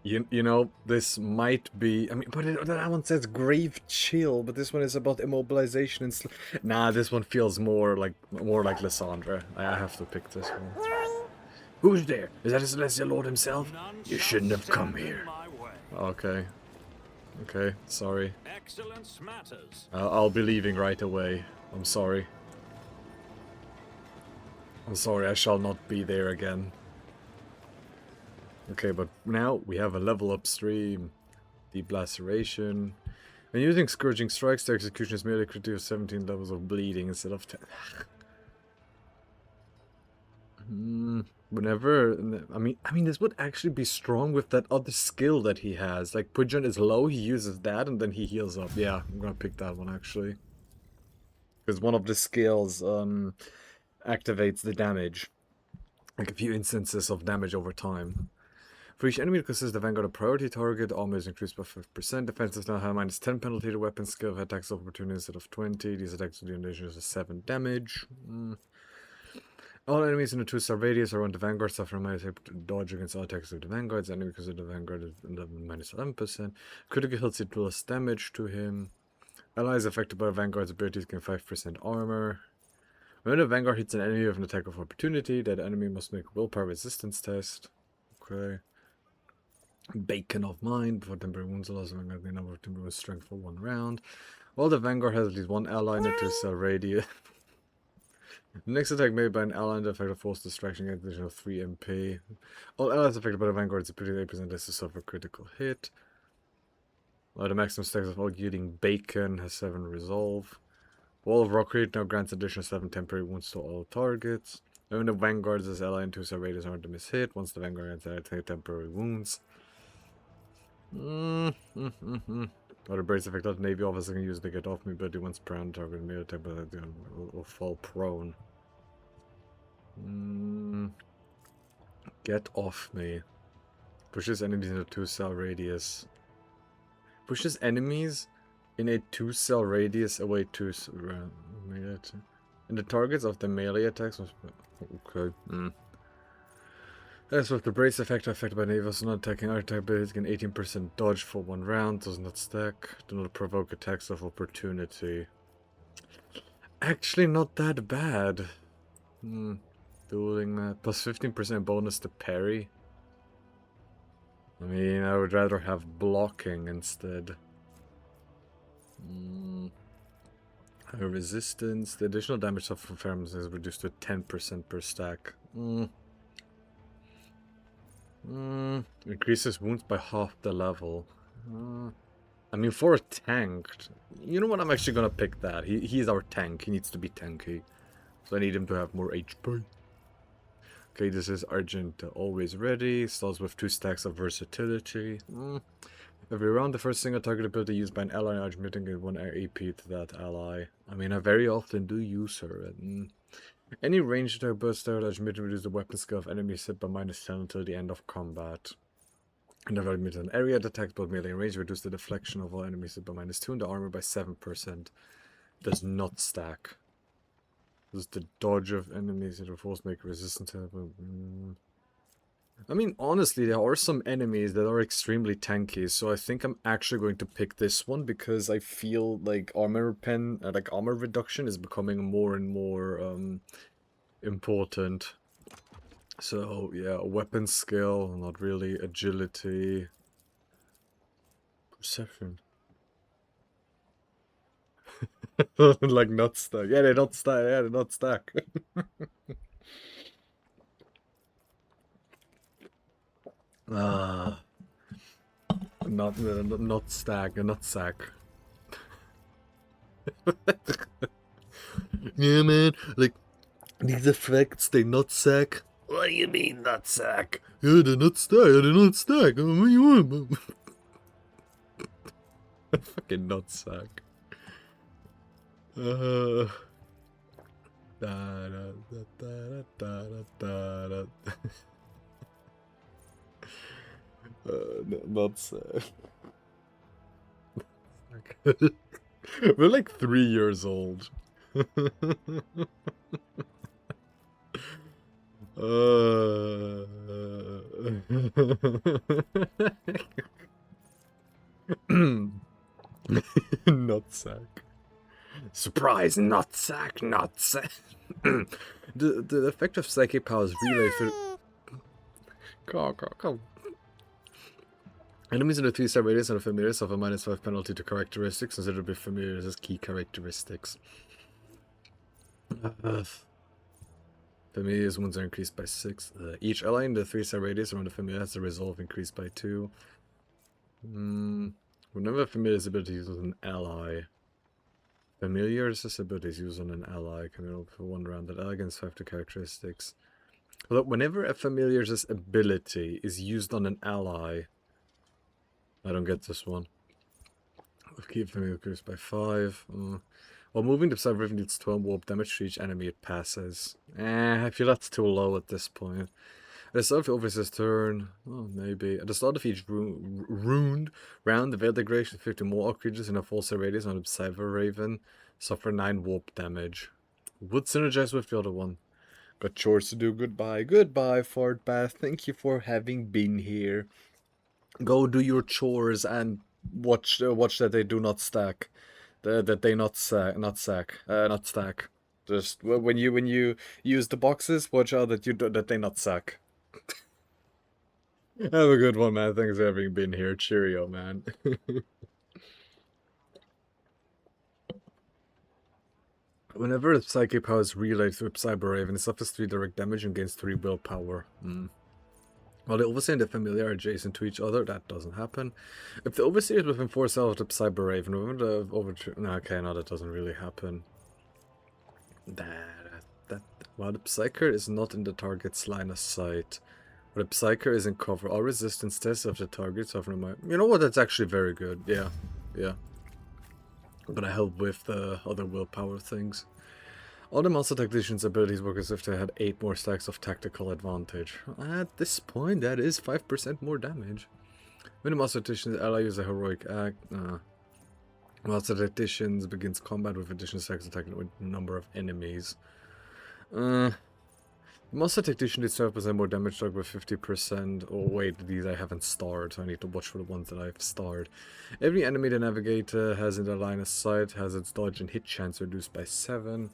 You know, this might be... I mean, but that one says Grave Chill, but this one is about immobilization and... Nah, this one feels more like Lysandra. I have to pick this one. Who's there? Is that a Celestial Lord himself? You shouldn't have come here. Okay. Okay, sorry. Excellence matters. I'll be leaving right away. I'm sorry. I'm sorry, I shall not be there again. Okay, but now we have a level upstream. Deep Laceration. When using Scourging Strikes, the execution is merely critical of 17 levels of bleeding instead of 10. Whenever... I mean, this would actually be strong with that other skill that he has. Like, Pujan is low, he uses that, and then he heals up. Yeah, I'm gonna pick that one, actually. Because one of the skills, activates the damage. Like, a few instances of damage over time. For each enemy that considers the Vanguard a priority target, armor is increased by 5%. Defenses now have -10 penalty to weapon skill, attacks of opportunity instead of 20. These attacks do the addition of 7 damage. All enemies in the 2-star radius around the Vanguard suffer a -8 dodge against all attacks of the Vanguards. The enemy considered the Vanguard is -11%. Critical hits it plus damage to him. Allies affected by Vanguard's abilities gain 5% armor. When the Vanguard hits an enemy with an attack of opportunity, that enemy must make a willpower resistance test. Okay. Bacon of mine. Before temporary wounds allows the Vanguard the number of temporary strength for 1 round. While the Vanguard has at least 1 ally in the 2-star radius. The next attack made by an ally in the effect of force distraction gets additional 3 MP. All allies affected by the Vanguard's ability 8% less to suffer a critical hit. The maximum stacks of all yielding bacon has 7 resolve. Wall of Rockreed now grants additional 7 temporary wounds to all targets. And when the Vanguards as ally in 2-star radius aren't to miss hit, once the Vanguard grants 10 temporary wounds. Other brace effect of the Navy officer can use the get off me ability once per round target melee attack but will fall prone. Get off me. Pushes enemies in a 2-cell radius. Pushes enemies in a 2-cell radius away 2 melee attack. And the targets of the melee attacks must be... Okay. As with the brace effect affected by Navy, so not attacking other attack abilities gain 18% dodge for 1 round, does not stack, do not provoke attacks of opportunity. Actually not that bad. Dueling that. Plus 15% bonus to parry. I mean, I would rather have blocking instead. Higher resistance. The additional damage suffered from pheromones is reduced to 10% per stack. Increases wounds by half the level. I mean, for a tank, you know what? I'm actually gonna pick that. He's our tank. He needs to be tanky, so I need him to have more HP. Okay, this is Argent, always ready. Starts with 2 stacks of versatility. Every round, the first single target ability used by an ally in Argent meeting gives 1 AP to that ally. I mean, I very often do use her. Any ranged attack burst out Argent reduces the weapon skill of enemies hit by -10 until the end of combat. And if Argent an area that attacks both melee and range, reduce the deflection of all enemies hit by -2 and the armor by 7%. Does not stack. Does the dodge of enemies that are forced make resistance? I mean, honestly, there are some enemies that are extremely tanky, so I think I'm actually going to pick this one because I feel like armor reduction is becoming more and more important. So yeah, weapon skill, not really agility. Perception. Like not stuck. Yeah, they're not stuck. Yeah, they're not stuck. Ah, not stack, not sack. Yeah, man. Like these effects, they not sack. What do you mean not sack? Yeah, they're not stack. Yeah, they're not stack. What do you want? Fucking not sack. Da, da, da, da, da, da, da. Not sack. We're like 3 years old. Nutsack. Surprise, nutsack, nutsack. The effect of psychic powers relay through. Go. Enemies in the 3-star radius and the familiars have a -5 penalty to characteristics, considered to be familiars as key characteristics. Familiars wounds are increased by 6. Each ally in the 3-star radius around the familiar has the resolve increased by 2. Whenever a familiar's ability is an ally, familiar's ability is used on an ally. Can roll for 1 round that ally against 5 to characteristics. Look, whenever a familiar's ability is used on an ally, I don't get this one. Keep familiar increased by 5. While moving, the Psy-Riven deals 12 warp damage to each enemy it passes. I feel that's too low at this point. At the start of the officer's turn, maybe. At the start of each round, the Veil Degradation 50 more all creatures in a 4-star radius on the Psy-Raven suffer 9 warp damage. Would synergize with the other one. Got chores to do. Goodbye. Goodbye, Fort Bath. Thank you for having been here. Go do your chores and watch that they do not stack. That they not stack. Just when you use the boxes, watch out that they not sack. Have a good one, man. Thanks for having been here. Cheerio, man. Whenever a psychic power is relayed through Cyber-Raven, it suffers 3 direct damage and gains 3 willpower. While the Overseer and the Familiar are adjacent to each other, that doesn't happen. If the Overseer is within 4 cells of the Cyber-Raven, remember the Overseer... No, okay, no, that doesn't really happen. While the Psyker is not in the target's line of sight, while the Psyker is in cover, all resistance tests of the target suffer no... You know what, that's actually very good. Yeah. Gonna help with the other willpower things. All the Monster Tactician's abilities work as if they had 8 more stacks of tactical advantage. At this point, that is 5% more damage. When the Monster Tactician's ally uses a heroic act, Monster Tacticians begins combat with additional stacks attacking with a number of enemies. The Monster Tactician did 7% more damage dog with 50%. Oh wait, these I haven't starred, so I need to watch for the ones that I've starred. Every enemy the Navigator has in their line of sight has its dodge and hit chance reduced by 7.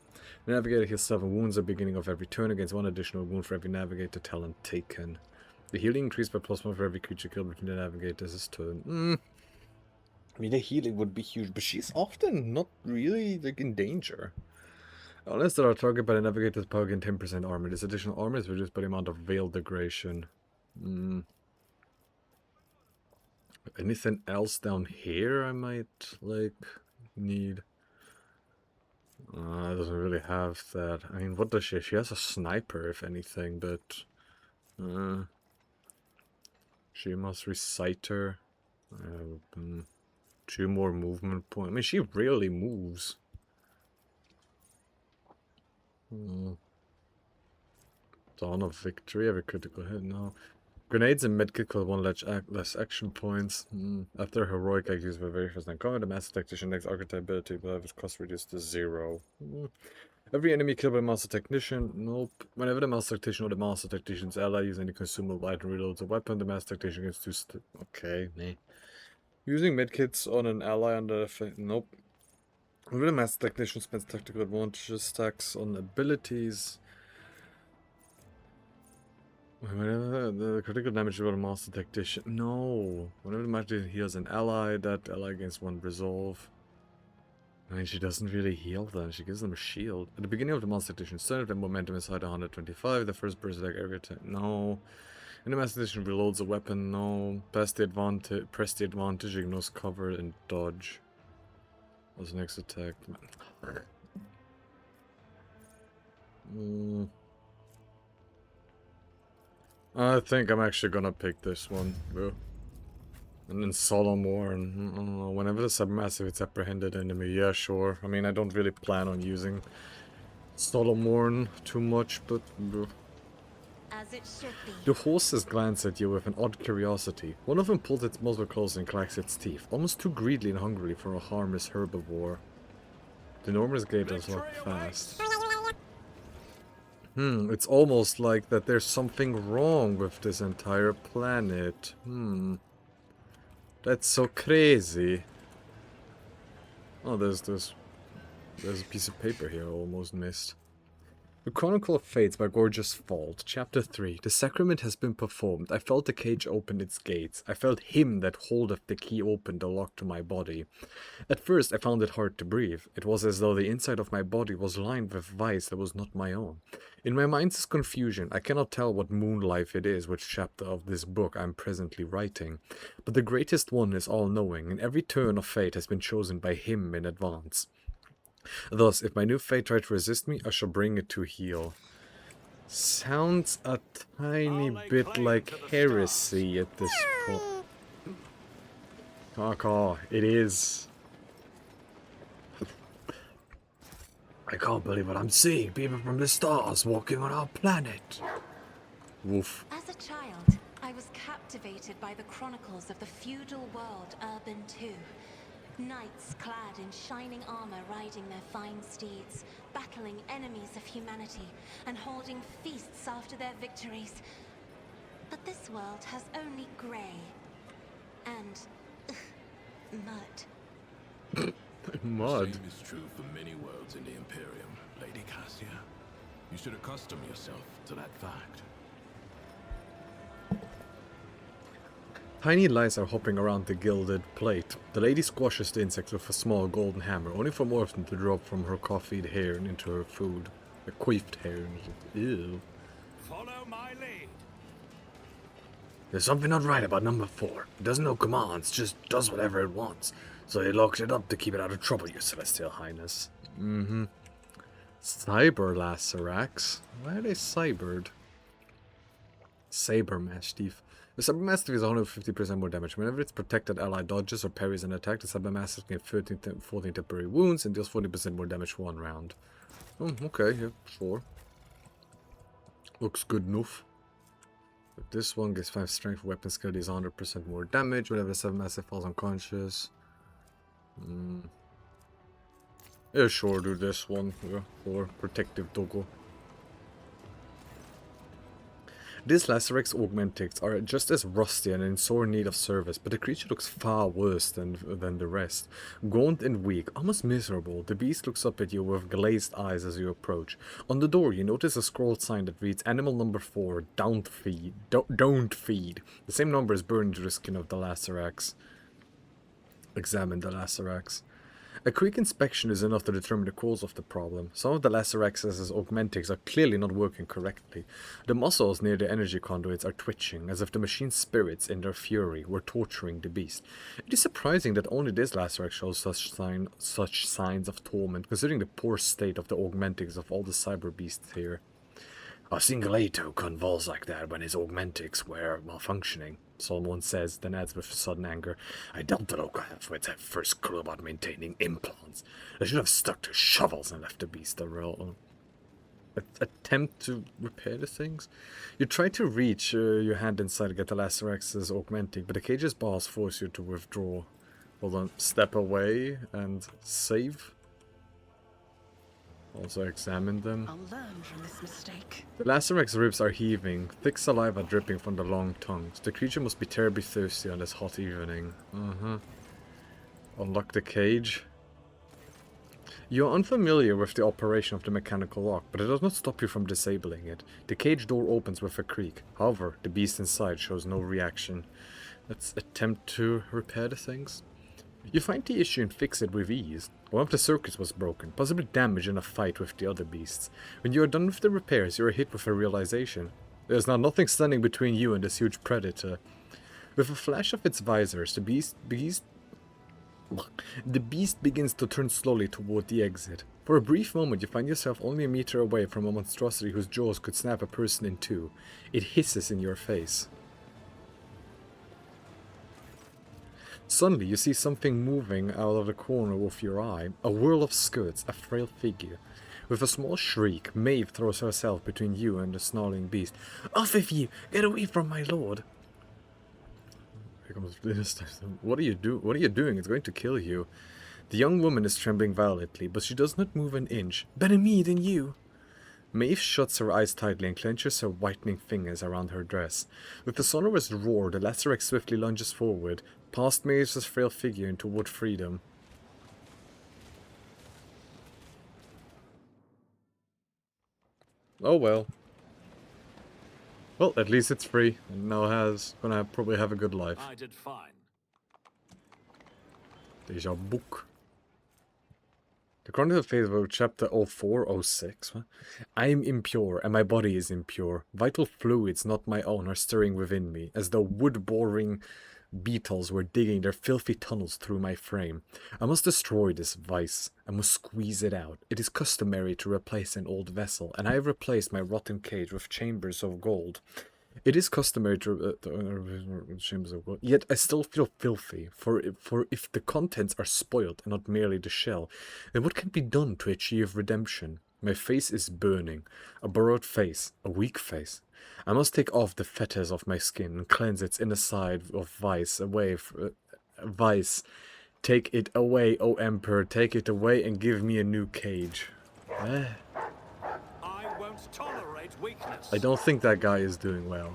The Navigator heals 7 wounds at the beginning of every turn against 1 additional wound for every Navigator talent taken. The healing increased by +1 for every creature killed between the Navigators this turn. I mean, the healing would be huge, but she's often not really like in danger. Unless they are targeted by the Navigator's power gain 10% armor. This additional armor is reduced by the amount of Veil Degradation. Anything else down here I might, like, need? It doesn't really have that. I mean, what does she? She has a sniper, if anything, but... she must Reciter. 2 more movement points. I mean, she rarely moves. Dawn of Victory, every critical hit, no. Grenades and medkit call 1 less action points. After heroic act used by very first time combat, the Master Tactician next archetype ability will have its cost reduced to 0. Every enemy killed by a Master Technician, nope. Whenever the Master Tactician or the Master Tactician's ally use any consumable item reloads a weapon, the Master Tactician gets 2 okay, meh. Using medkits on an ally under effect, nope. Whenever the Master Technician spends tactical advantages stacks on abilities. Whenever the critical damage roll master tactician. No. Whenever the magic heals an ally, that ally gains 1 resolve. I mean, she doesn't really heal them, she gives them a shield. At the beginning of the monster edition, start of the momentum is high to 125, the first burst attack area attack, no. In the master edition, reloads a weapon, no. Press the advantage, ignores cover, and dodge. What's the next attack? I think I'm actually gonna pick this one, bro. And then Solomor, and I don't know, whenever the submassive it's apprehended enemy, yeah, sure. I mean, I don't really plan on using Solomorn too much, but As it should be. the horses glance at you with an odd curiosity. One of them pulls its muzzle close and cracks its teeth, almost too greedily and hungrily for a harmless herbivore. The enormous gators walk fast. It's almost like that there's something wrong with this entire planet. That's so crazy. Oh, there's a piece of paper here I almost missed. The Chronicle of Fates by Gorgeous Fault, Chapter 3. The sacrament has been performed. I felt the cage open its gates. I felt him that holdeth the key open the lock to my body. At first I found it hard to breathe. It was as though the inside of my body was lined with vice that was not my own. In my mind's confusion, I cannot tell what moon life it is which chapter of this book I am presently writing. But the greatest one is all-knowing, and every turn of fate has been chosen by him in advance. Thus, if my new fate try to resist me, I shall bring it to heel. Sounds a tiny bit like heresy at this point. Oh, it is. I can't believe what I'm seeing. People from the stars walking on our planet. Woof. As a child, I was captivated by the chronicles of the feudal world Urban II. Knights clad in shining armor riding their fine steeds, battling enemies of humanity, and holding feasts after their victories. But this world has only grey and mud. Mud. Same is true for many worlds in the Imperium, Lady Cassia. You should accustom yourself to that fact. Tiny lice are hopping around the gilded plate. The lady squashes the insect with a small golden hammer, only for more of them to drop from her coifed hair and into her food. A coiffed hair. Ew. Follow my lead. There's something not right about number 4. It doesn't know commands, just does whatever it wants. So they locked it up to keep it out of trouble, your celestial highness. Cyber Lacerax? Why are they cybered? Saber Mastiff. The Saber Mastiff is 150% more damage. Whenever its protected ally dodges or parries an attack, the Saber Mastiff can get 14 temporary wounds and deals 40% more damage for 1 round. Oh, okay, yeah, sure. Looks good enough. But this one gets 5 strength, weapon skill deals 100% more damage whenever the Saber Mastiff falls unconscious. Yeah, sure, do this one, yeah, for protective doggo. These Lacerax Augmentics are just as rusty and in sore need of service, but the creature looks far worse than the rest. Gaunt and weak, almost miserable, the beast looks up at you with glazed eyes as you approach. On the door, you notice a scrawled sign that reads Animal Number 4, Don't Feed. Don't feed. The same number is burned into the skin of the Lacerax. Examine the Lacerax. A quick inspection is enough to determine the cause of the problem. Some of the Lacerax's augmentics are clearly not working correctly. The muscles near the energy conduits are twitching, as if the machine's spirits, in their fury, were torturing the beast. It is surprising that only this Lacerax shows such signs of torment, considering the poor state of the augmentics of all the cyber beasts here. A single Ato convulsed like that when his augmentics were malfunctioning, Solomon says, then adds with sudden anger, I doubt the local halfwits had first clue about maintaining implants. They should have stuck to shovels and left the beast alone. Attempt to repair the things? You try to reach your hand inside to get the Lacerax's augmenting, but the cage's bars force you to withdraw. Hold on, step away and save. Also examine them. I'll learn from this mistake. The Lacerax ribs are heaving, thick saliva dripping from the long tongues. The creature must be terribly thirsty on this hot evening. Unlock the cage. You're unfamiliar with the operation of the mechanical lock, but it does not stop you from disabling it. The cage door opens with a creak. However, the beast inside shows no reaction. Let's attempt to repair the things. You find the issue and fix it with ease. One of the circuits was broken, possibly damaged in a fight with the other beasts. When you are done with the repairs, you are hit with a realization. There's now nothing standing between you and this huge predator. With a flash of its visors, the beast begins to turn slowly toward the exit. For a brief moment, you find yourself only a meter away from a monstrosity whose jaws could snap a person in two. It hisses in your face. Suddenly, you see something moving out of the corner of your eye. A whirl of skirts, a frail figure. With a small shriek, Maeve throws herself between you and the snarling beast. Off with you! Get away from my lord! Here comes this. What are you doing? It's going to kill you. The young woman is trembling violently, but she does not move an inch. Better me than you! Maeve shuts her eyes tightly and clenches her whitening fingers around her dress. With a sonorous roar, the Lacerec swiftly lunges forward, past Maeve's frail figure and toward freedom. Oh well. Well, at least it's free, and now gonna probably have a good life. I did fine. Deja book. The Chronicles of Faithful, chapter 0406. I am impure, and my body is impure. Vital fluids not my own are stirring within me, as though wood-boring beetles were digging their filthy tunnels through my frame. I must destroy this vice. I must squeeze it out. It is customary to replace an old vessel, and I have replaced my rotten cage with chambers of gold. It is customary to chambers of gold, yet I still feel filthy, for if the contents are spoiled and not merely the shell, then what can be done to achieve redemption? My face is burning, a borrowed face, a weak face. I must take off the fetters of my skin and cleanse its inner side of vice away. Vice, take it away, O Emperor, take it away and give me a new cage. I won't tolerate weakness. I don't think that guy is doing well.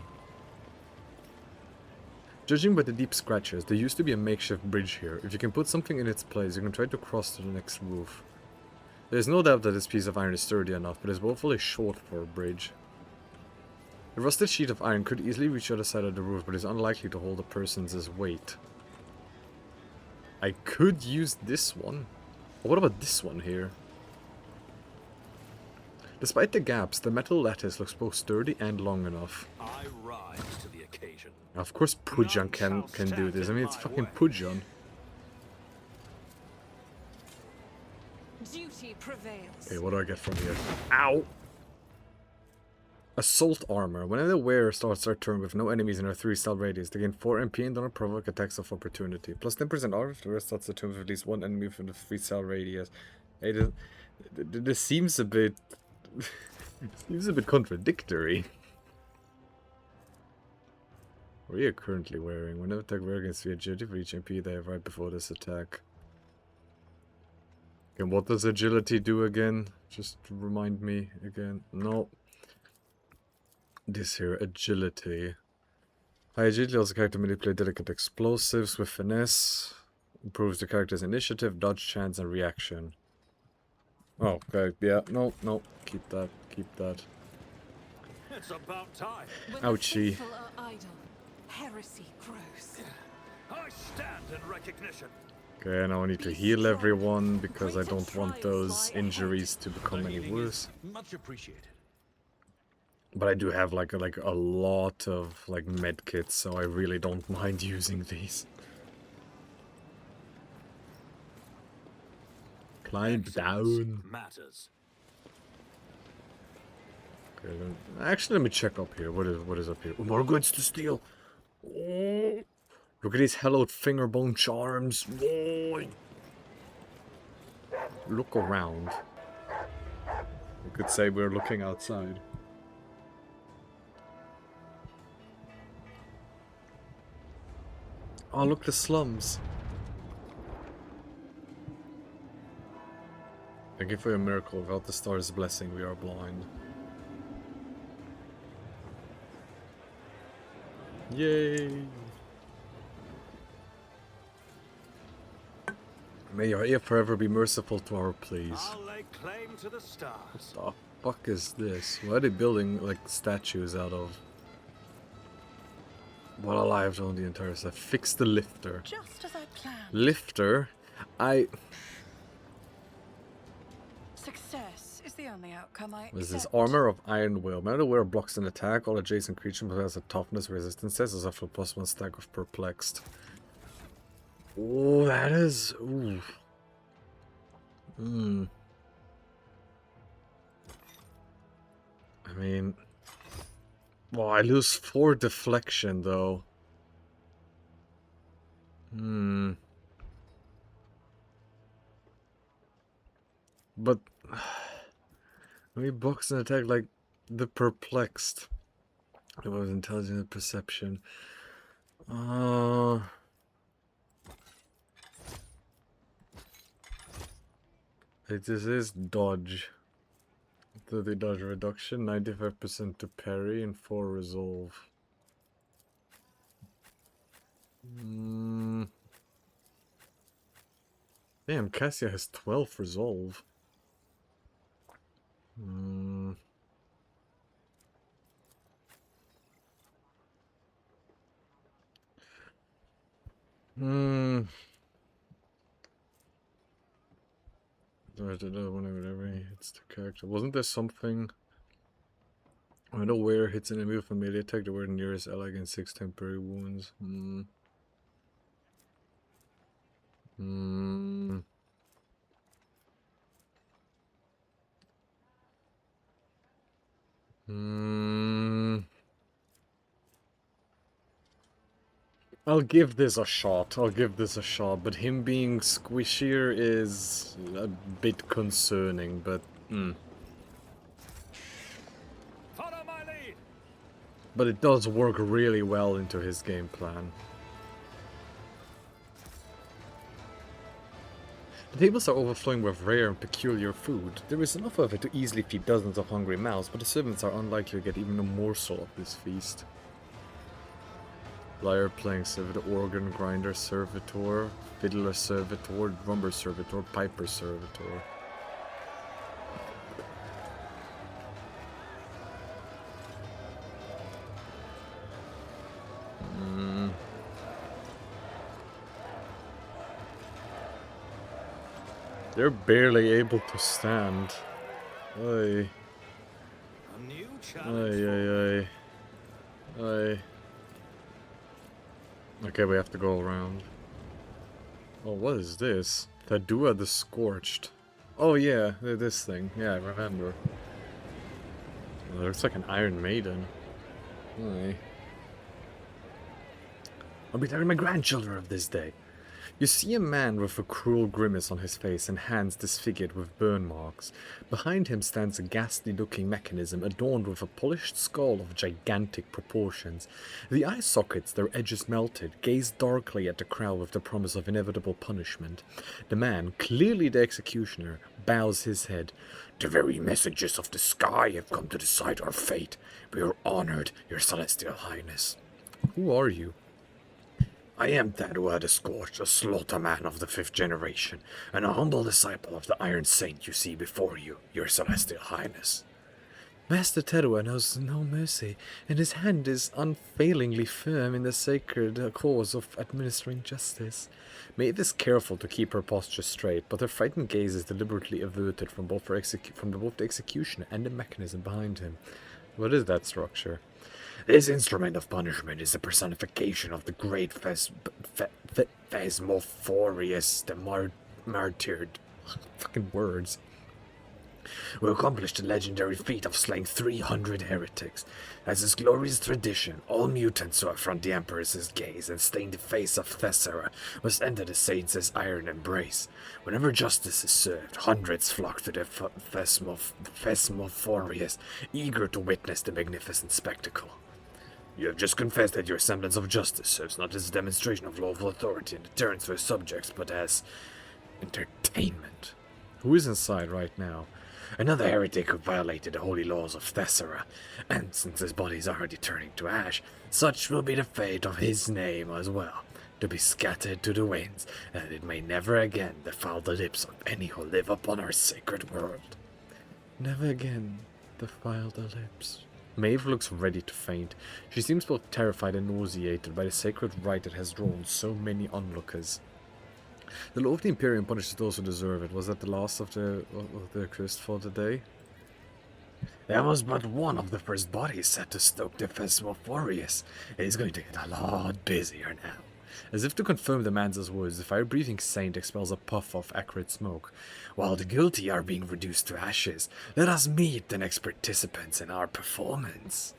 Judging by the deep scratches, there used to be a makeshift bridge here. If you can put something in its place, you can try to cross to the next roof. There is no doubt that this piece of iron is sturdy enough, but it's woefully short for a bridge. The rusted sheet of iron could easily reach the other side of the roof, but is unlikely to hold a person's weight. I could use this one. Or what about this one here? Despite the gaps, the metal lattice looks both sturdy and long enough. I rise to the occasion. Of course Pujan can do this. I mean, it's fucking Pujan. Duty prevails. Okay, what do I get from here? Ow! Assault armor. Whenever the wearer starts their turn with no enemies in a 3-style radius, they gain 4 MP and don't provoke attacks of opportunity. Plus 10% armor if the wearer starts the turn with at least 1 enemy from the 3-style radius. Hey, this seems a bit... seems a bit contradictory. What are you currently wearing? Whenever attack wearer against the agility for each MP they have right before this attack. And what does agility do again? Just remind me again. No. This here, agility. High agility allows the character to manipulate delicate explosives with finesse. Improves the character's initiative, dodge chance, and reaction. Oh, okay, yeah, no, keep that, keep that. It's about time. When Ouchie. the faithful are idle, heresy grows. I stand in recognition. Okay, now I need to heal everyone because I don't want those injuries to become any worse. Much appreciated. But I do have like a lot of like medkits, so I really don't mind using these. Climb down. Matters. Okay, actually, let me check up here. What is up here? More goods to steal. Oh, look at these hallowed fingerbone charms. Oh. Look around. You could say we're looking outside. Oh, look, the slums. Thank you for your miracle. Without the star's blessing, we are blind. Yay! May your ear forever be merciful to our pleas. I'll lay claim to the stars. What the fuck is this? What are they building like statues out of? What a lie, I've done the entire stuff. Fix the lifter. Just as I planned. Lifter? Success is the only outcome I What is this? accept. Armor of Iron Will. Metal wearer blocks an attack. All adjacent creatures possess a toughness resistance test as after +1 stack of perplexed. Oh, that is... Ooh. I mean... Well, I lose 4 deflection, though. But... Let me box an attack like the perplexed. It was intelligent and perception. This is dodge. 30 dodge reduction, 95% to parry, and 4 resolve. Damn, Cassia has 12 resolve. Whenever he hits the character. Wasn't there something? When a wearer hits an enemy with a melee attack, the wearer nearest ally gains 6 temporary wounds. I'll give this a shot. But him being squishier is a bit concerning, but Follow my lead. But it does work really well into his game plan. The tables are overflowing with rare and peculiar food. There is enough of it to easily feed dozens of hungry mouths, but the servants are unlikely to get even a morsel of this feast. Lyre playing servitor, organ grinder servitor, fiddler servitor, drummer servitor, piper servitor. They're barely able to stand. Aye. A new challenge. Aye. Okay, we have to go around. Oh, what is this? Tadua the Scorched. Oh yeah, this thing. Yeah, I remember. It looks like an Iron Maiden. Aye. I'll be telling my grandchildren of this day. You see a man with a cruel grimace on his face and hands disfigured with burn marks. Behind him stands a ghastly-looking mechanism adorned with a polished skull of gigantic proportions. The eye sockets, their edges melted, gaze darkly at the crowd with the promise of inevitable punishment. The man, clearly the executioner, bows his head. The very messages of the sky have come to decide our fate. We are honored, your celestial highness. Who are you? I am Tadua the Scorched, a slaughter man of the 5th generation, and a humble disciple of the Iron Saint you see before you, your celestial highness. Master Tadua knows no mercy, and his hand is unfailingly firm in the sacred cause of administering justice. Maeve is careful to keep her posture straight, but her frightened gaze is deliberately averted from both the executioner and the mechanism behind him. What is that structure? This instrument of punishment is a personification of the great Phasmophorius, the martyred. Fucking words. Who accomplished the legendary feat of slaying 300 heretics. As his glorious tradition, all mutants who affront the Empress's gaze and stain the face of Thessera must enter the Saints' iron embrace. Whenever justice is served, hundreds flock to the Phasmophorius, eager to witness the magnificent spectacle. You have just confessed that your semblance of justice serves not as a demonstration of lawful authority and deterrence for subjects, but as entertainment. Who is inside right now? Another heretic who violated the holy laws of Thessera, and since his body is already turning to ash, such will be the fate of his name as well. to be scattered to the winds, and that it may never again defile the lips of any who live upon our sacred world. Never again defile the lips. Maeve looks ready to faint. She seems both terrified and nauseated by the sacred rite that has drawn so many onlookers. The law of the Imperium punishes those who deserve it. Was that the last of the curse for the day? That was but one of the first bodies set to stoke the festival Furious. It is going to get a lot busier now. As if to confirm the man's words, the fire-breathing saint expels a puff of acrid smoke. While the guilty are being reduced to ashes, let us meet the next participants in our performance.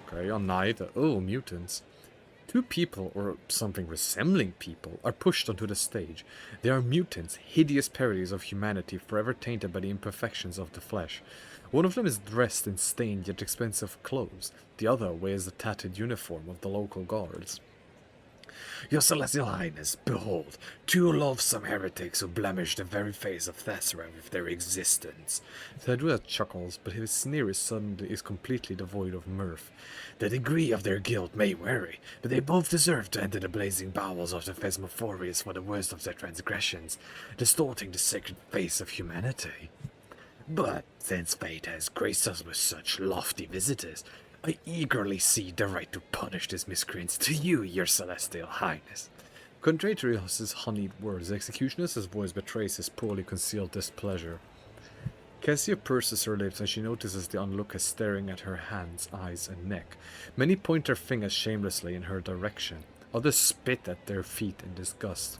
Okay, on night. Oh, mutants. Two people, or something resembling people, are pushed onto the stage. They are mutants, hideous parodies of humanity, forever tainted by the imperfections of the flesh. One of them is dressed in stained yet expensive clothes. The other wears the tattered uniform of the local guards. Your Celestial Highness, behold, two loathsome heretics who blemish the very face of Thessera with their existence. Thedra chuckles, but his sneer is completely devoid of mirth. The degree of their guilt may vary, but they both deserve to enter the blazing bowels of the Phasmophorius for the worst of their transgressions, distorting the sacred face of humanity. But since fate has graced us with such lofty visitors, I eagerly cede the right to punish these miscreants to you, your Celestial Highness. Contrary to Rios's honeyed words, the executioner's voice betrays his poorly concealed displeasure. Cassia purses her lips as she notices the onlookers staring at her hands, eyes, and neck. Many point their fingers shamelessly in her direction. Others spit at their feet in disgust.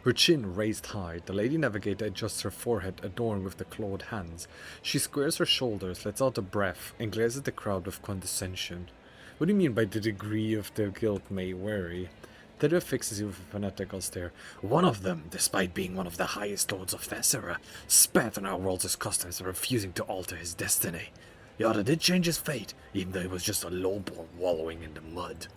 Her chin raised high, the Lady Navigator adjusts her forehead adorned with the clawed hands. She squares her shoulders, lets out a breath, and glares at the crowd with condescension. What do you mean by the degree of their guilt may vary? Thedra fixes you with a fanatical stare. One of them, despite being one of the highest lords of Thessera, spat on our world's customs and refusing to alter his destiny. The other did change his fate, even though he was just a lowborn wallowing in the mud.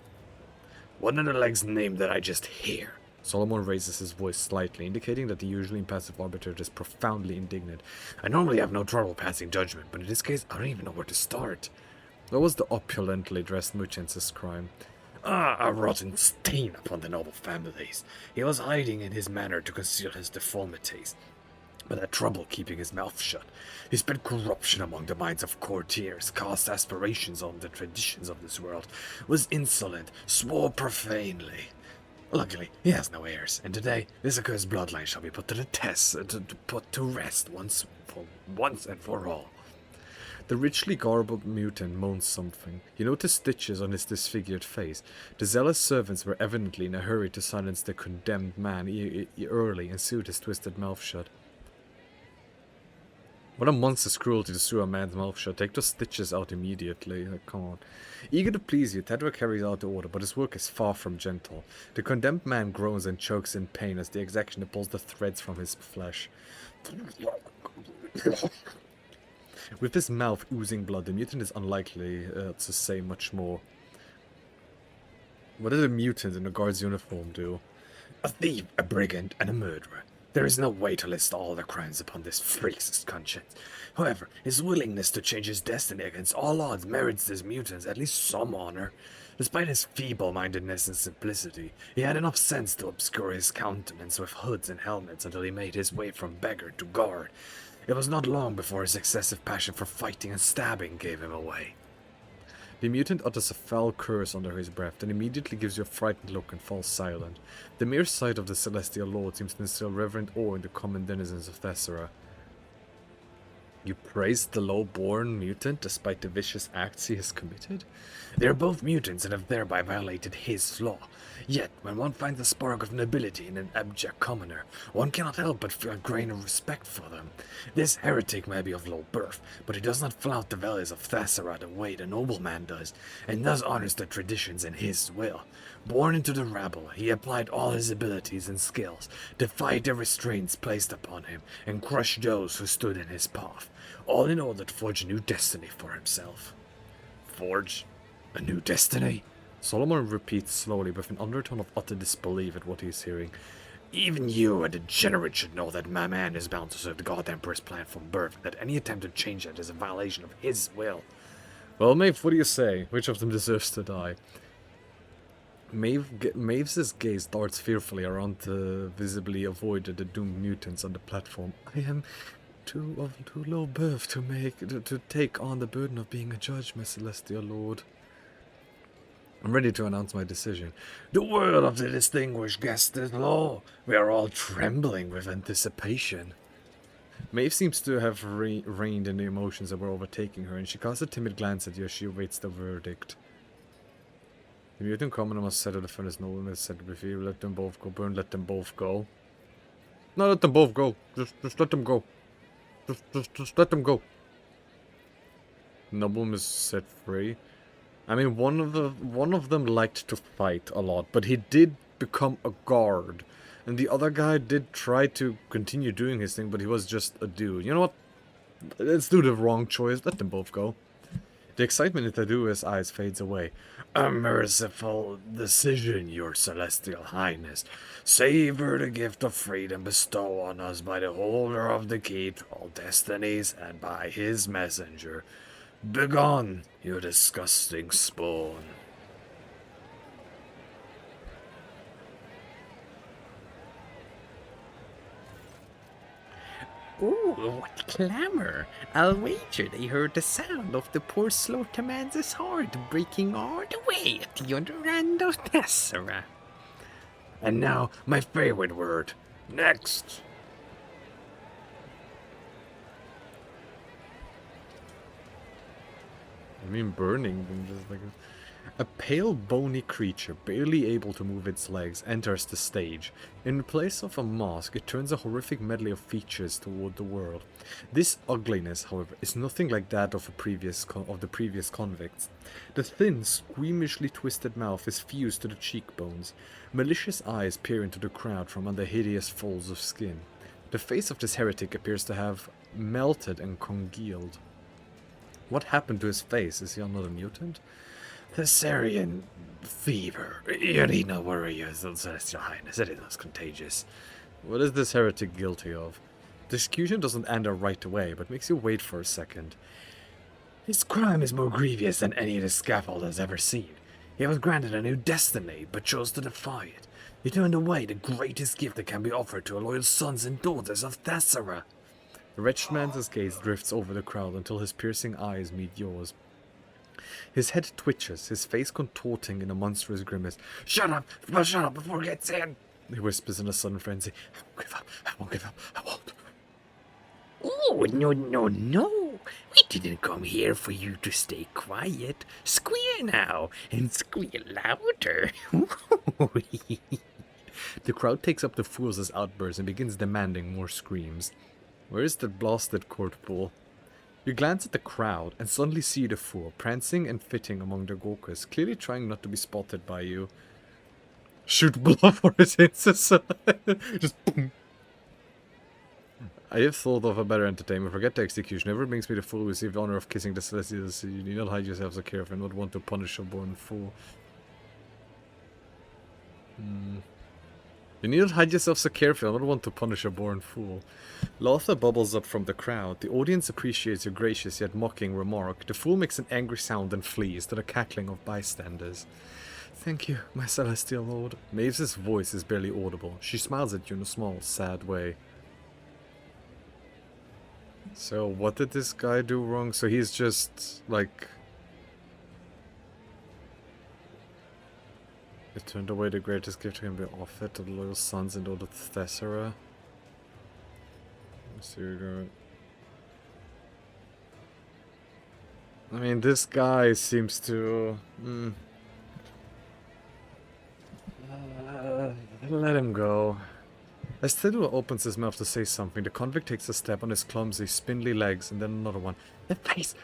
What are the leg's name that I just hear? Solomon raises his voice slightly, indicating that the usually impassive arbiter is profoundly indignant. I normally have no trouble passing judgment, but in this case, I don't even know where to start. That was the opulently dressed merchant's crime. A rotten stain upon the noble families. He was hiding in his manner to conceal his deformities, but had trouble keeping his mouth shut. He spread corruption among the minds of courtiers, cast aspirations on the traditions of this world, was insolent, swore profanely. Luckily, he has no heirs, and today this accursed bloodline shall be put to the test, put to rest once and for all. The richly garbled mutant moans something. You notice stitches on his disfigured face. The zealous servants were evidently in a hurry to silence the condemned man early and sewed his twisted mouth shut. What a monstrous cruelty to sew a man's mouth shut. Take those stitches out immediately. Like, come on. Eager to please you, Thedra carries out the order, but his work is far from gentle. The condemned man groans and chokes in pain as the executioner pulls the threads from his flesh. With his mouth oozing blood, the mutant is unlikely to say much more. What did a mutant in a guard's uniform do? A thief, a brigand, and a murderer. There is no way to list all the crimes upon this freak's conscience. However, his willingness to change his destiny against all odds merits this mutant at least some honor. Despite his feeble-mindedness and simplicity, he had enough sense to obscure his countenance with hoods and helmets until he made his way from beggar to guard. It was not long before his excessive passion for fighting and stabbing gave him away. The mutant utters a foul curse under his breath, then immediately gives you a frightened look and falls silent. The mere sight of the Celestial Lord seems to instill reverent awe in the common denizens of Thessera. You praised the low-born mutant despite the vicious acts he has committed? They are both mutants and have thereby violated his law. Yet, when one finds a spark of nobility in an abject commoner, one cannot help but feel a grain of respect for them. This heretic may be of low birth, but he does not flout the values of Thessera the way the nobleman does, and thus honors the traditions in his will. Born into the rabble, he applied all his abilities and skills, defied the restraints placed upon him, and crushed those who stood in his path, all in order to forge a new destiny for himself. Forge a new destiny? Solomon repeats slowly with an undertone of utter disbelief at what he is hearing. Even you, a degenerate, should know that my man is bound to serve the God Emperor's plan from birth, that any attempt to change that is a violation of his will. Well, Maeve, what do you say? Which of them deserves to die? Maeve's gaze darts fearfully around to visibly avoid the doomed mutants on the platform. I am too low birth to take on the burden of being a judge, my celestial lord. I'm ready to announce my decision. The word of the distinguished guest is law. We are all trembling with anticipation. Maeve seems to have reined in the emotions that were overtaking her, and she casts a timid glance at you as she awaits the verdict. The mutant commoner must settle the furnace. No one has said before. Let them both go. Burn. Let them both go. No, let them both go. Just let them go. Just let them go. Nobleman is set free. I mean, one of them liked to fight a lot, but he did become a guard. And the other guy did try to continue doing his thing, but he was just a dude. You know what? Let's do the wrong choice. Let them both go. The excitement in Tadua's eyes fades away. A merciful decision, your celestial highness. Savor the gift of freedom bestowed on us by the holder of the key to all destinies and by his messenger. Begone, you disgusting spawn. Ooh, what clamor! I'll wager they heard the sound of the poor slaughterman's heart breaking all the way at the other end of Tessera. And now, my favorite word. Next! I mean, burning them just like a pale, bony creature, barely able to move its legs, enters the stage. In place of a mask, it turns a horrific medley of features toward the world. This ugliness, however, is nothing like that of the previous convicts. The thin, squeamishly twisted mouth is fused to the cheekbones. Malicious eyes peer into the crowd from under hideous folds of skin. The face of this heretic appears to have melted and congealed. What happened to his face? Is he another mutant? Thessarian fever. You need not worry, your celestial highness. It is contagious. What is this heretic guilty of? The execution doesn't end right away, but makes you wait for a second. His crime is more grievous than any the scaffold has ever seen. He was granted a new destiny, but chose to defy it. He turned away the greatest gift that can be offered to loyal sons and daughters of Tessera. The wretched man's gaze drifts over the crowd until his piercing eyes meet yours. His head twitches, his face contorting in a monstrous grimace. Shut up before it gets in! He whispers in a sudden frenzy. I won't give up, I won't. Oh, no. We didn't come here for you to stay quiet. Squeal now, and squeal louder. The crowd takes up the fool's outburst and begins demanding more screams. Where is the blasted court fool? You glance at the crowd and suddenly see the fool, prancing and fitting among the Gokas, clearly trying not to be spotted by you. Shoot blood for his instance. Just boom. I have thought of a better entertainment. Forget the execution. Whoever brings me the fool will receive the honor of kissing the celestials. You need not hide yourselves so carefully and not want to punish a born fool. You need not hide yourself so carefully. I don't want to punish a born fool. Laughter bubbles up from the crowd. The audience appreciates your gracious yet mocking remark. The fool makes an angry sound and flees to the cackling of bystanders. Thank you, my celestial lord. Maeve's voice is barely audible. She smiles at you in a small, sad way. So, what did this guy do wrong? So he's just, like... It turned away the greatest gift can be offered to the loyal sons and daughters of Tessera. Let's see what we got. I mean, this guy seems to... let him go. As Thidua opens his mouth to say something, the convict takes a step on his clumsy, spindly legs, and then another one. The face!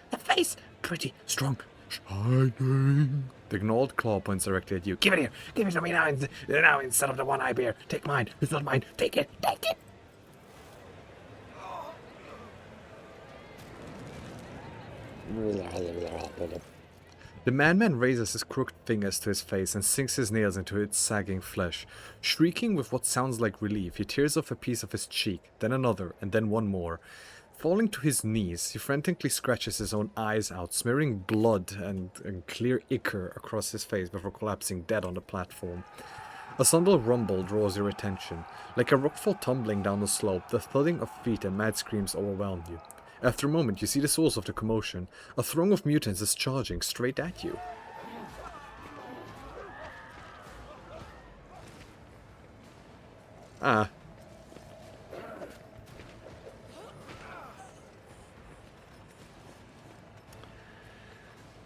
Pretty strong. Shining. The gnawed claw points directly at you. Give it here! Give it to me now instead of the one I bear. Take mine. It's not mine. Take it! The madman raises his crooked fingers to his face and sinks his nails into its sagging flesh. Shrieking with what sounds like relief, he tears off a piece of his cheek, then another, and then one more. Falling to his knees, he frantically scratches his own eyes out, smearing blood and clear ichor across his face before collapsing dead on the platform. A sudden rumble draws your attention. Like a rockfall tumbling down the slope, the thudding of feet and mad screams overwhelm you. After a moment, you see the source of the commotion. A throng of mutants is charging straight at you. Ah.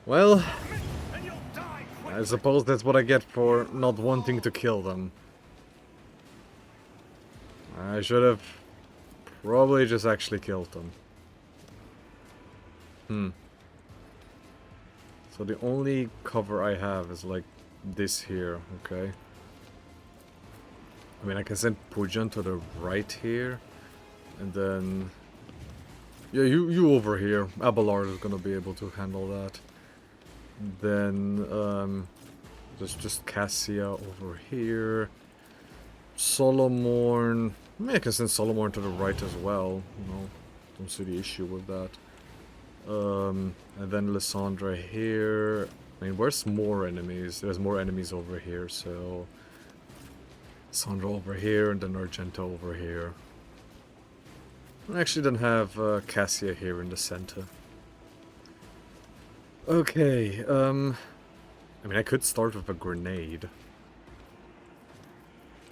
Well, I suppose that's what I get for not wanting to kill them. I should have probably just actually killed them. So the only cover I have is like this here, okay? I mean, I can send Pujan to the right here, and then... Yeah, you over here. Abelard is gonna be able to handle that. Then, there's just Cassia over here. Solomon... I mean, I can send Solomon to the right as well, you know. Don't see the issue with that. And then Lysandra here. I mean, where's more enemies? There's more enemies over here, so... Lysandra over here, and then Argenta over here. I actually don't have Cassia here in the center. Okay, I mean, I could start with a grenade.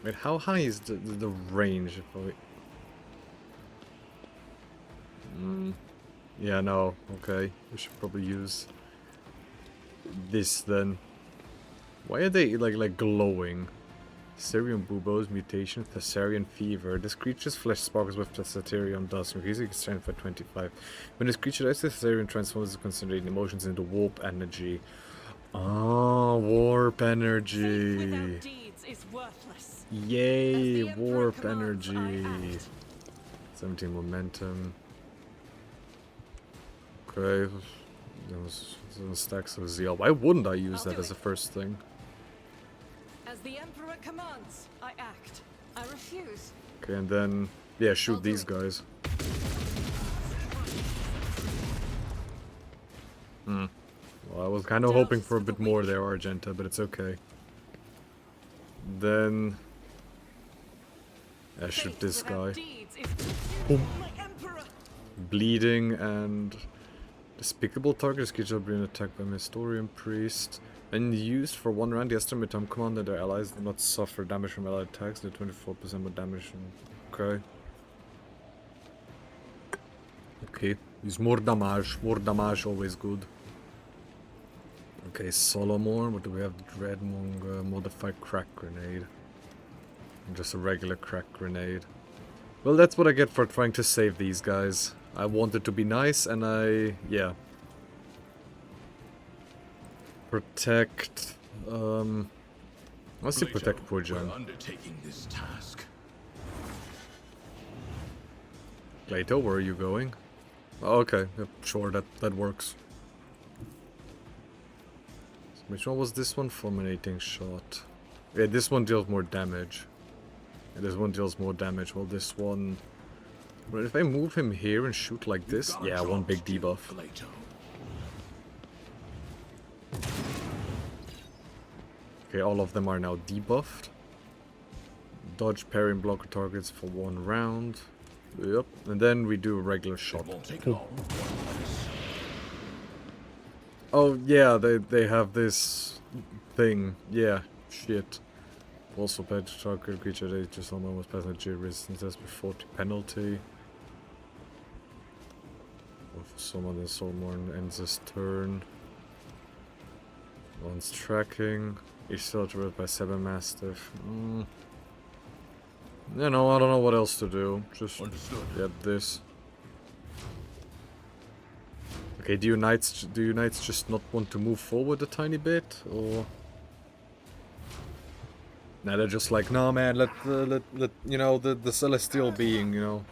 Wait, how high is the range if I... Yeah, no, okay. We should probably use this then. Why are they like glowing? Thessarian buboes, mutation, Thessarian fever. This creature's flesh sparkles with the Thessarian dust, increasing its strength by 25. When this creature dies, the Thessarian transforms its concentrated emotions into warp energy. Ah, warp energy. Yay, warp energy. 17 momentum. Okay, those stacks of zeal. Why wouldn't I use that as a first thing? As the Emperor commands, I act. I refuse. Okay, and then, yeah, shoot these guys. Well, I was kind of hoping for a bit more there, Argenta, but it's okay. Then... I shoot this guy. Boom. Bleeding and... Despicable target is creature being attacked by Mystorian Priest. When used for 1 round, the estimate time command that their allies do not suffer damage from allied attacks. They 24% more damage. Okay. Okay. Use more damage. More damage, always good. Okay, Solomon. What do we have? Dreadmonger, modified crack grenade. Just a regular crack grenade. Well, that's what I get for trying to save these guys. I wanted to be nice, and yeah. Protect, let's see, protect Pujan. We're undertaking this task. Plato, where are you going? Oh, okay, yep, sure, that works. So which one was this one? Fulminating shot. Yeah, this one deals more damage. Yeah, this one deals more damage, while this one... But if I move him here and shoot like this, yeah, one big debuff. Okay, all of them are now debuffed. Dodge, parry, and block targets for 1 round. Yep, and then we do a regular shot. Oh yeah, they have this thing. Yeah, shit. Also pay to target creature that just almost passes resistance has before penalty. If someone in Solomon ends his turn. One's tracking. Each soldier by 7 Mastiff. You know, I don't know what else to do. Just get this. Okay, do you knights just not want to move forward a tiny bit, or? Nah, they're just like, no man, let you know, the celestial being, you know.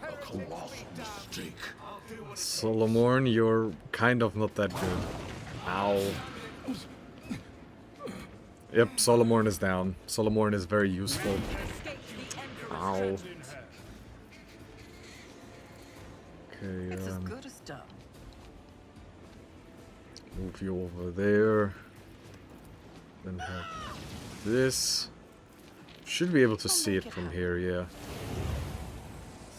Solomon, you're kind of not that good. Ow. Yep, Solomorn is down. Solomorn is very useful. Ow. Okay, It's as good as done. move you over there. Then have this. Should be able to see it from here, yeah.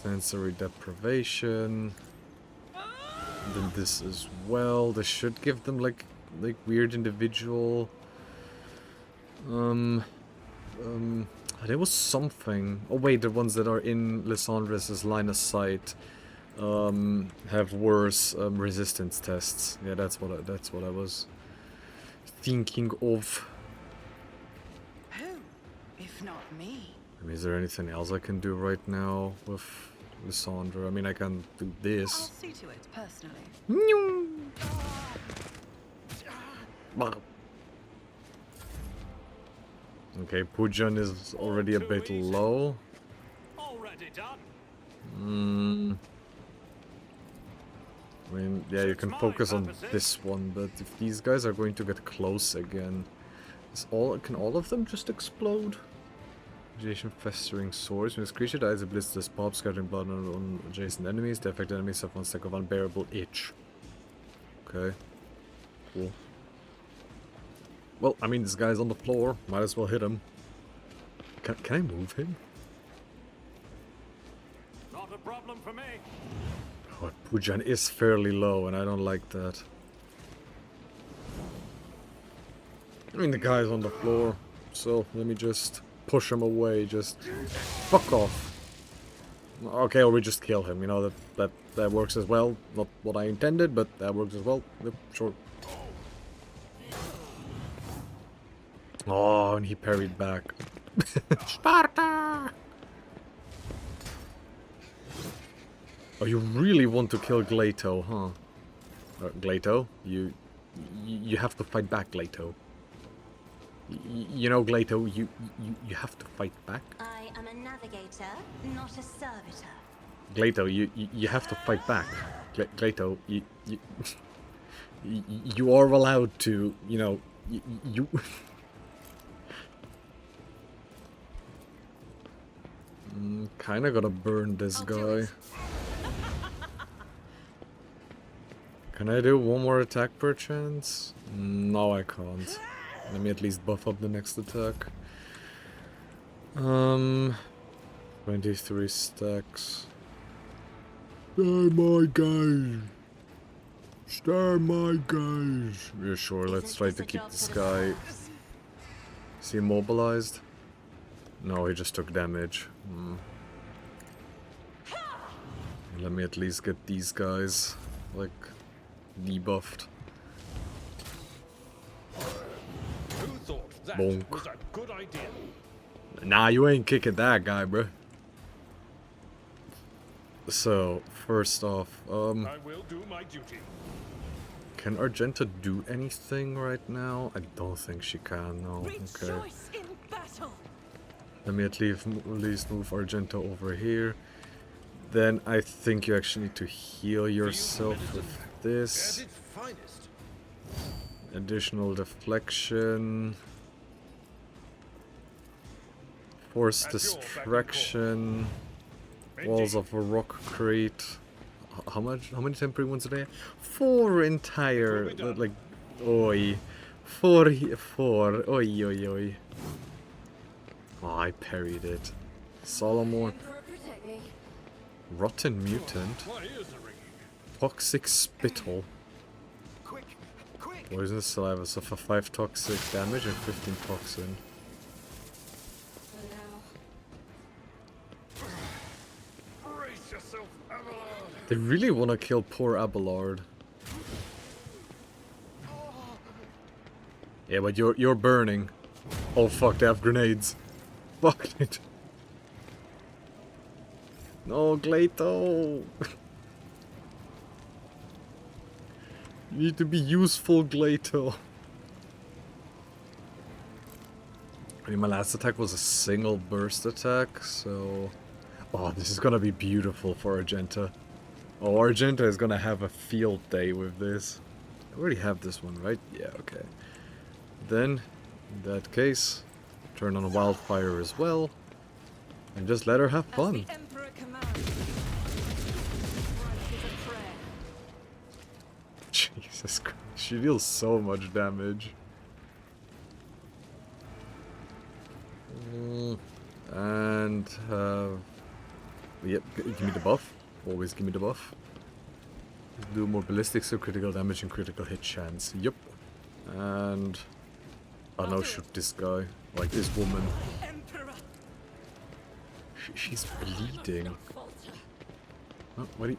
Sensory deprivation. And then this as well. This should give them like weird individual. There was something. Oh wait, the ones that are in Lysandre's line of sight have worse resistance tests. Yeah, that's what I was thinking of. Who, if not me? I mean, is there anything else I can do right now with Lysandra? I mean, I can do I'll this. see to it personally. Okay, Pujan is already a bit low. Already done. I mean, yeah, you can focus on this one, but if these guys are going to get close again, can all of them just explode? Radiation festering sores. When this creature dies, it blisters pop, scattering blood on adjacent enemies. The affected enemies suffer one stack of unbearable itch. Okay. Cool. Well, I mean, this guy's on the floor. Might as well hit him. Can I move him? Not a problem for me. Oh, Pujan is fairly low, and I don't like that. I mean, the guy's on the floor, so let me just push him away. Just fuck off. Okay, or we just kill him. You know, that works as well. Not what I intended, but that works as well. Yep, sure. Oh, and he parried back. Sparta! Oh, you really want to kill Glato, huh? Glato, you have to fight back, Glato. You know, Glato, you have to fight back. I am a navigator, not a servitor. Glato, you have to fight back. Glato, you are allowed to, you know, you kinda gotta burn this guy. Can I do one more attack per chance? No, I can't. Let me at least buff up the next attack. 23 stacks. Stay my guys! Stay my guys! Yeah, sure, let's try to keep this guy. Is he immobilized? No, he just took damage. Let me at least get these guys, like, debuffed. Who thought that Bonk. was a good idea? Nah, you ain't kicking that guy, bruh. So, first off, I will do my duty. can Argenta do anything right now? I don't think she can, no. Okay. Rejoice in battle. Let me at least move Argenta over here. Then I think you actually need to heal yourself with this. At its finest. Additional deflection. Force distraction. Walls of a rock crate. How many temporary ones are there? 4 entire, like, oi. 4, oi, oi, oi. Oh, I parried it. Solomon. Rotten mutant. My ears are ringing. Toxic spittle. Quick, quick. Poisonous saliva. Suffer 5 toxic damage and 15 toxin. Brace yourself, Abelard. They really want to kill poor Abelard. Yeah, but you're burning. Oh fuck, they have grenades. Fuck it. No, Glato. You need to be useful, Glato. I mean, my last attack was a single burst attack, so... Oh, this is gonna be beautiful for Argenta. Oh, Argenta is gonna have a field day with this. I already have this one, right? Yeah, okay. Then, in that case, turn on wildfire as well. And just let her have As fun. the Emperor commands, right is a prayer. Jesus Christ, she deals so much damage. And, yep, give me the buff. Always give me the buff. Do more ballistic, so critical damage and critical hit chance. Yep. And I'll now shoot this guy, like this woman. Emperor, She's bleeding. Oh, what are you...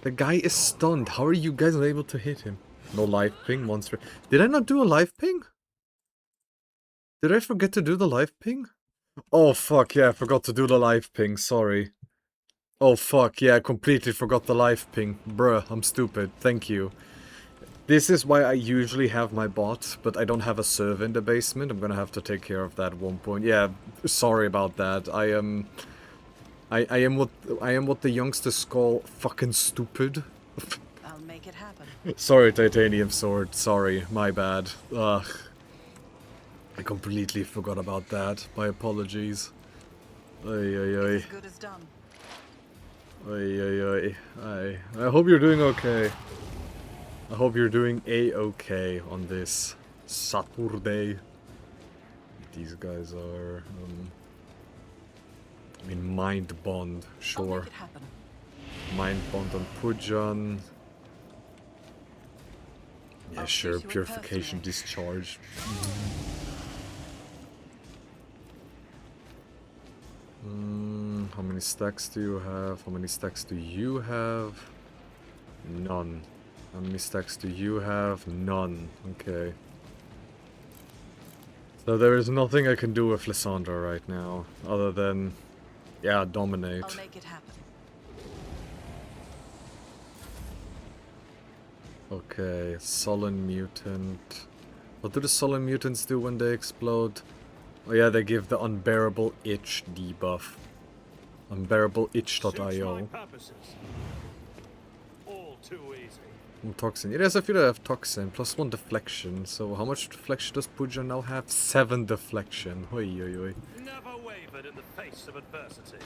The guy is stunned. How are you guys not able to hit him? No life ping, monster. Did I not do a life ping? Did I forget to do the life ping? Oh fuck, yeah, I forgot to do the life ping, sorry. Oh fuck, yeah, I completely forgot the life ping. Bruh, I'm stupid, thank you. This is why I usually have my bot, but I don't have a server in the basement. I'm gonna have to take care of that at one point. Yeah, sorry about that. I am what the youngsters call fucking stupid. I'll make it happen. Sorry, Titanium Sword, sorry, my bad. Ugh. I completely forgot about that. My apologies. Ay, ay, ay. As good as done. Ay, ay, ay. I hope you're doing okay. I hope you're doing a-okay on this Saturday. These guys are, I mean, Mind Bond, I'll sure. make it happen. Mind Bond on Pujan. Yeah, I'll sure, choose you in Purification personally. Discharge. How many stacks do you have? How many stacks do you have? None. How many stacks do you have? None. Okay. So there is nothing I can do with Lysandra right now, other than, yeah, dominate. I'll make it happen. Okay, Sullen Mutant. What do the Sullen Mutants do when they explode? Oh yeah, they give the Unbearable Itch debuff. Unbearableitch.io. All too easy. Toxin. It has a few that have Toxin, plus 1 deflection. So how much deflection does Puja now have? 7 deflection. Oi, oi, oi. Never wavered in the face of adversity.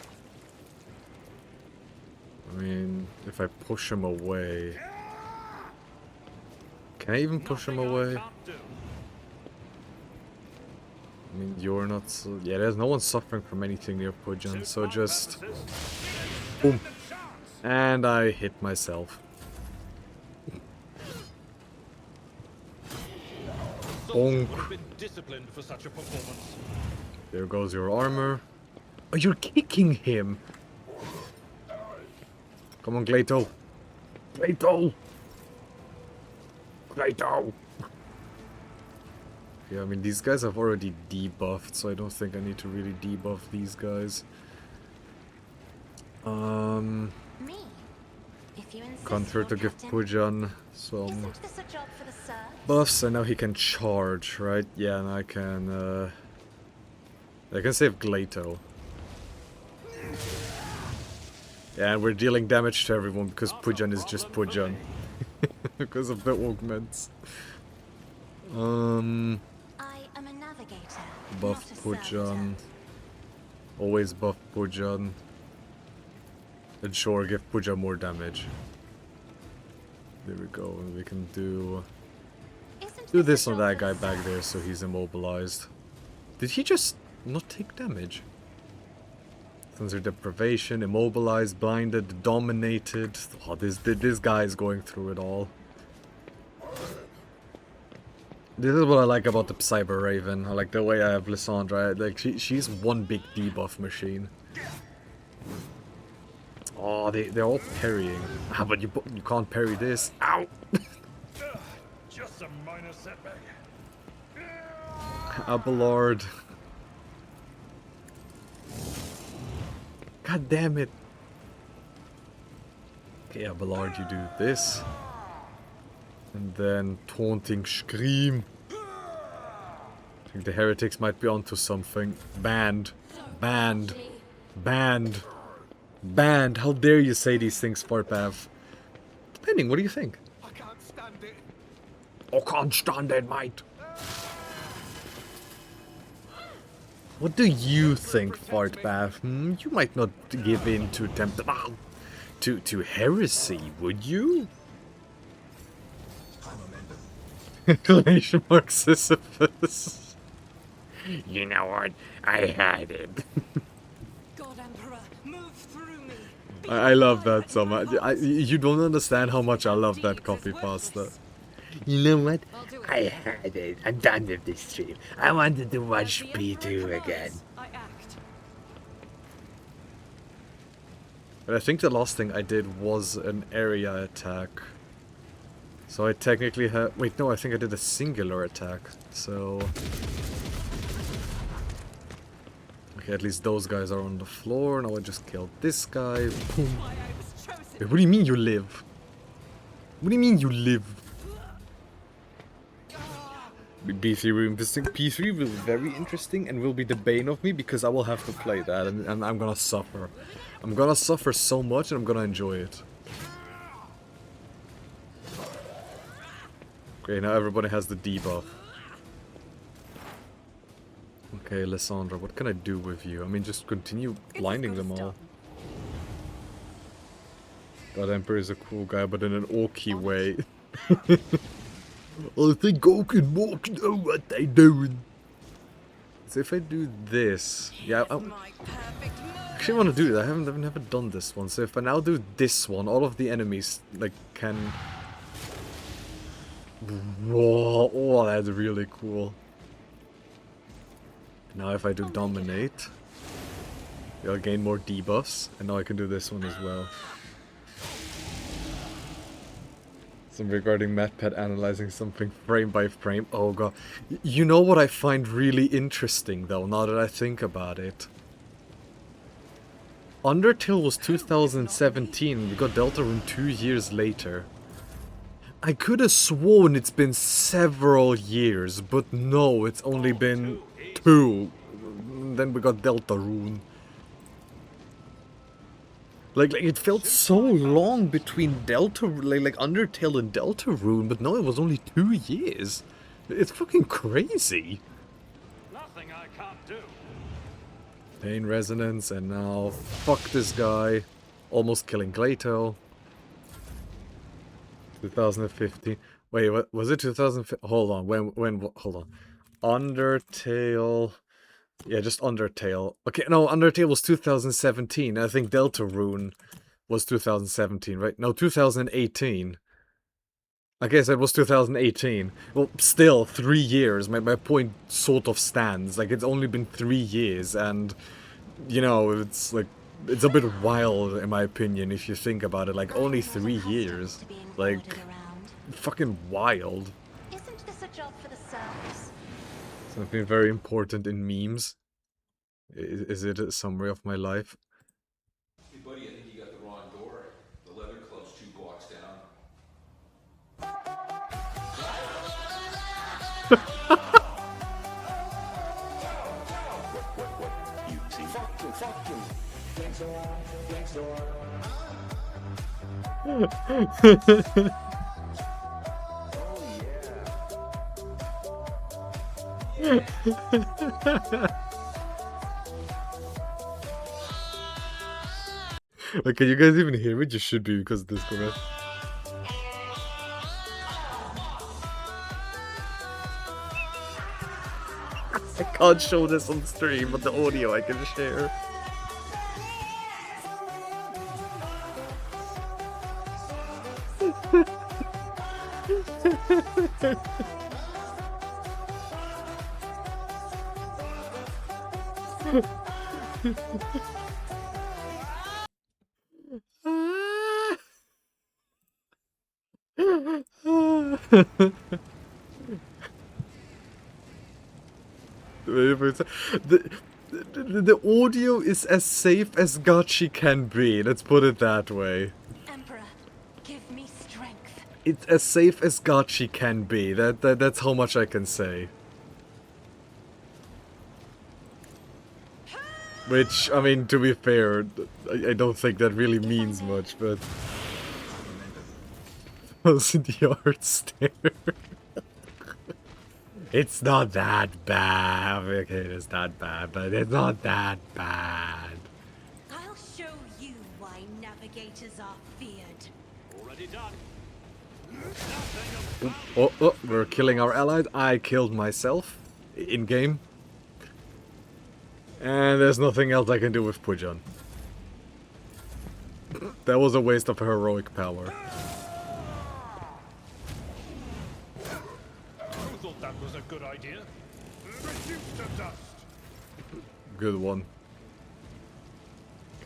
I mean, if I push him away... Can I even push him Nothing I away? can't do. I mean, you're not... So, yeah, there's no one suffering from anything near Pujan, so Suit my just... purposes. Boom. Stand a chance. And I hit myself. Soldiers Bonk. would have been disciplined for such a performance. There goes your armor. Oh, you're kicking him! Come on, Glato. Glato! Glato! Yeah, I mean, these guys have already debuffed, so I don't think I need to really debuff these guys. Me? If you insist, Confer to Lord give Captain. Pujan some Isn't this a job for the serfs? buffs, and now he can charge, right? Yeah, and I can save Glato. Yeah, and we're dealing damage to everyone because Pujan is just Pujan. Because of the augments. I am a navigator, Buff not a servitor. Pujan. Always buff Pujan. And sure, give Pujan more damage. There we go, and we can do Isn't this a on job that for guy the back there serfs? so he's immobilized. Did he just not take damage? Sensor deprivation, immobilized, blinded, dominated. Oh, this guy is going through it all. This is what I like about the Cyber Raven. I like the way I have Lysandra. Like she's one big debuff machine. Oh, they're all parrying. Ah, but you can't parry this. Ow! Just a minor setback. Abelard. God damn it. Okay, Abelard, you do this. And then taunting scream. I think the heretics might be onto something. Banned. Banned. Banned. Banned. How dare you say these things, Farpath. Penning, what do you think? I can't stand it. I can't stand it, mate. What do you think, Fartbath? You might not give in to to heresy, would you? Exclamation mark Sisyphus. You know what? I had it. God Emperor, move through me. I love that so much. You don't understand how much I love that copy pasta. You know what? I'll do it. I had it. I'm done with this stream. I wanted to watch As the Emperor P2 again. commands, I act. But I think the last thing I did was an area attack. So I technically had... Wait, no, I think I did a singular attack. So... Okay, at least those guys are on the floor. Now I just killed this guy. Boom. Why I was chosen. Wait, what do you mean you live? What do you mean you live? B3 room visiting. P3 will be very interesting and will be the bane of me because I will have to play that and I'm gonna suffer. I'm gonna suffer so much and I'm gonna enjoy it. Okay, now everybody has the debuff. Okay, Lysandra, what can I do with you? I mean, just continue blinding them all. God, Emperor is a cool guy, but in an orky way. I think I can walk know what they doing. So if I do this, yeah, I actually want to do that. I've never done this one. So if I now do this one, all of the enemies like can. Whoa! Oh, that's really cool. Now if I do dominate, I'll gain more debuffs, and now I can do this one as well. Regarding MatPat analyzing something frame by frame. Oh god. You know what I find really interesting though, now that I think about it? Undertale was 2017, we got Deltarune 2 years later. I could have sworn it's been several years, but no, it's only been 2. Then we got Deltarune. Like it felt so long between like Undertale and Deltarune, but no, it was only 2 years. It's fucking crazy. Nothing I can't do. Pain Resonance, and now fuck this guy. Almost killing Glato. 2015. Wait, what was it? 2015? Hold on. Hold on. Undertale. Yeah, just Undertale. Okay, no, Undertale was 2017. I think Deltarune was 2017, right? No, 2018. I guess it was 2018. Well, still, 3 years. My point sort of stands. Like, it's only been 3 years, and, you know, it's like, it's a bit wild, in my opinion, if you think about it. Like, only 3 years. Like, fucking wild. Isn't this a job for the serfs? Something very important in memes. Is it a summary of my life? Hey buddy, I think you got the wrong door. The leather club's 2 blocks down. You see? Fuck you. Like, can you guys even hear me? Just should be because of this comment. I can't show this on stream, but the audio I can share. The audio is as safe as Gotchi can be, let's put it that way. Emperor, give me strength. It's as safe as Gotchi can be, that's how much I can say. Which, I mean, to be fair, I don't think that really means much, but... Was the art stare? It's not that bad. Okay, it's not bad, but it's not that bad. I'll show you why navigators are feared. Already done. Oh, we're killing our allies. I killed myself in game. And there's nothing else I can do with Pujan. That was a waste of heroic power. Who thought that was a good idea? Reduced to dust. Good one.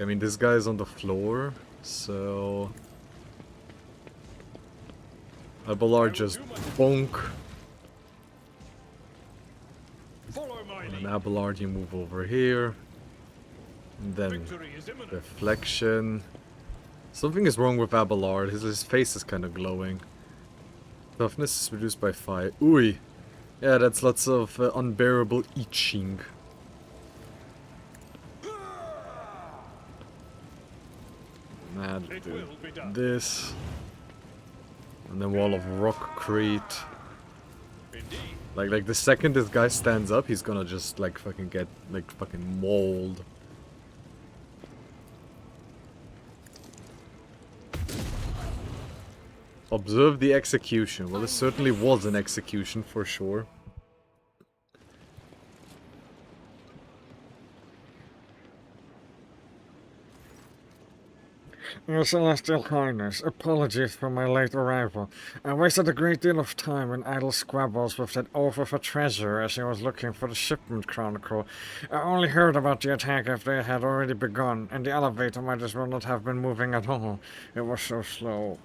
I mean, this guy's on the floor, so... Abelard just bonk. Follow my And lead. Abelard, you move over here. And then Victory is imminent. deflection. Something is wrong with Abelard. His face is kind of glowing. Toughness is reduced by 5. Ooh. Yeah, that's lots of unbearable itching. Mad It do will be done. this. And then Wall of Rockcrete. Indeed. Like the second this guy stands up, he's gonna just like fucking get like fucking mauled. Observe the execution. Well, this certainly was an execution for sure. Your Celestial Highness, apologies for my late arrival. I wasted a great deal of time in idle squabbles with that oaf of a treasure as he was looking for the shipment chronicle. I only heard about the attack after it had already begun, and the elevator might as well not have been moving at all. It was so slow.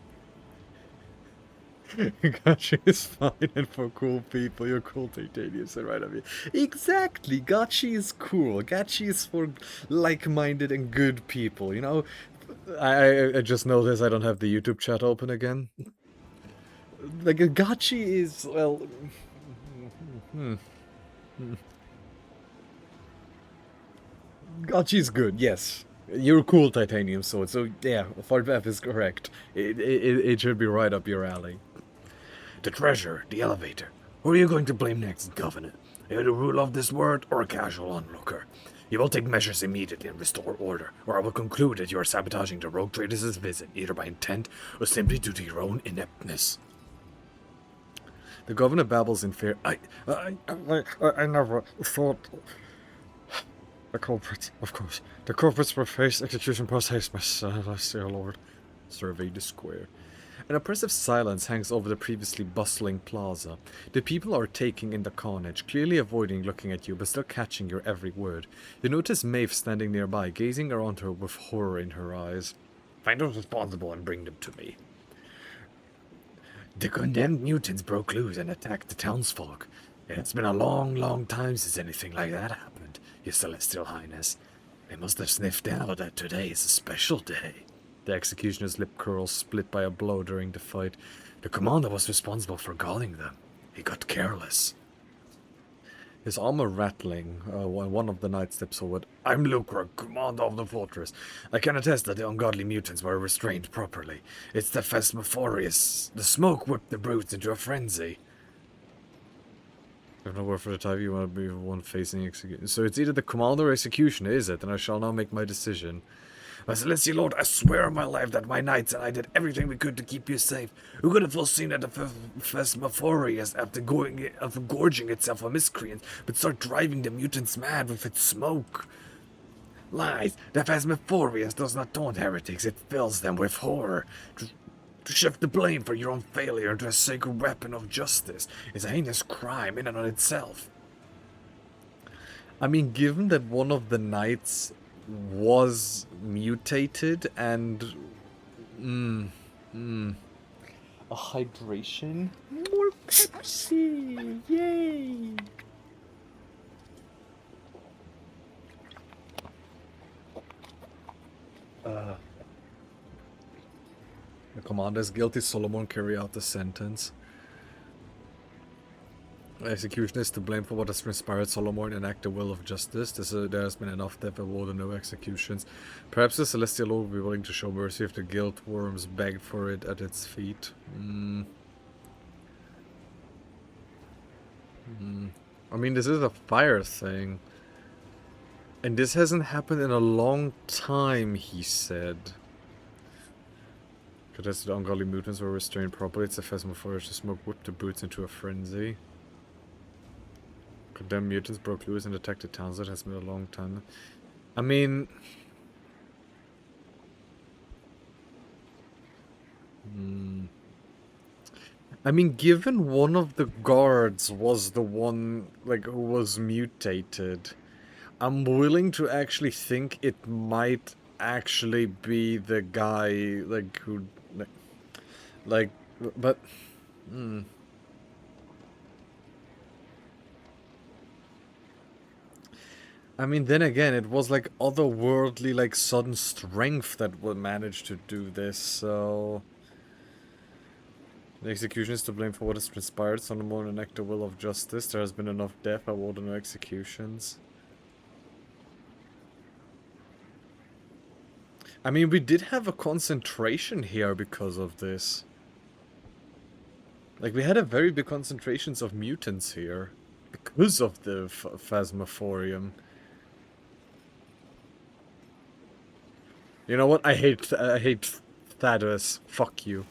Gotcha is fine and for cool people. You're cool, Titanium said right of you. Exactly, Gachi is cool. Gachi is for like-minded and good people, you know? I just noticed I don't have the YouTube chat open again. Like, Gachi is, well... Gachi's good, yes. You're cool, Titanium Sword, so yeah, Fardbeth is correct. It should be right up your alley. The treasure, the elevator. Who are you going to blame next, Governor? Are you the ruler of this world or a casual onlooker? You will take measures immediately and restore order, or I will conclude that you are sabotaging the rogue traders' visit, either by intent or simply due to your own ineptness. The governor babbles in fear. I never thought... The culprits, of course. The culprits will face execution post haste, my celestial lord. Survey the square. An oppressive silence hangs over the previously bustling plaza. The people are taking in the carnage, clearly avoiding looking at you, but still catching your every word. You notice Maeve standing nearby, gazing around her with horror in her eyes. Find those responsible and bring them to me. The condemned mutants broke loose and attacked the townsfolk. It's been a long, long time since anything like that happened, Your Celestial Highness. They must have sniffed out that today is a special day. The executioner's lip curls split by a blow during the fight. The commander was responsible for guarding them. He got careless. His armor rattling, when one of the knights steps forward. I'm Lucra, commander of the fortress. I can attest that the ungodly mutants were restrained properly. It's the Phasmophorius. The smoke whipped the brutes into a frenzy. I have no word for the time. You want to be the one facing execution. So it's either the commander or executioner, is it? And I shall now make my decision. My celestial lord, I swear on my life that my knights and I did everything we could to keep you safe. Who could have foreseen that the Phasmophorius, after gorging itself on miscreants, would start driving the mutants mad with its smoke? Lies. The Phasmophorius does not taunt heretics, it fills them with horror. To shift the blame for your own failure into a sacred weapon of justice is a heinous crime in and of itself. I mean, given that one of the knights was mutated and... A hydration? More Pepsi! Yay! The commander is guilty. Solomon, carry out the sentence. Execution is to blame for what has transpired. Solomon enact the will of justice. There has been enough death award and no executions. Perhaps the Celestial Lord will be willing to show mercy if the guild worms begged for it at its feet. I mean, this is a fire thing. And this hasn't happened in a long time, he said. Contested ungodly mutants were restrained properly. It's a phasmophoric to smoke whipped the brutes into a frenzy. Condemned mutants broke loose and attacked the towns. That has been a long time. I mean... I mean, given one of the guards was the one, like, who was mutated, I'm willing to actually think it might actually be the guy, like, who... Like, but... I mean, then again, it was like otherworldly, like sudden strength that would manage to do this, so... The execution is to blame for what has transpired. Solomon enact the will of justice. There has been enough death. I order no executions. I mean, we did have a concentration here because of this. Like, we had a very big concentrations of mutants here. Because of the Phasmophorium. You know what? I hate Thaddeus. Fuck you.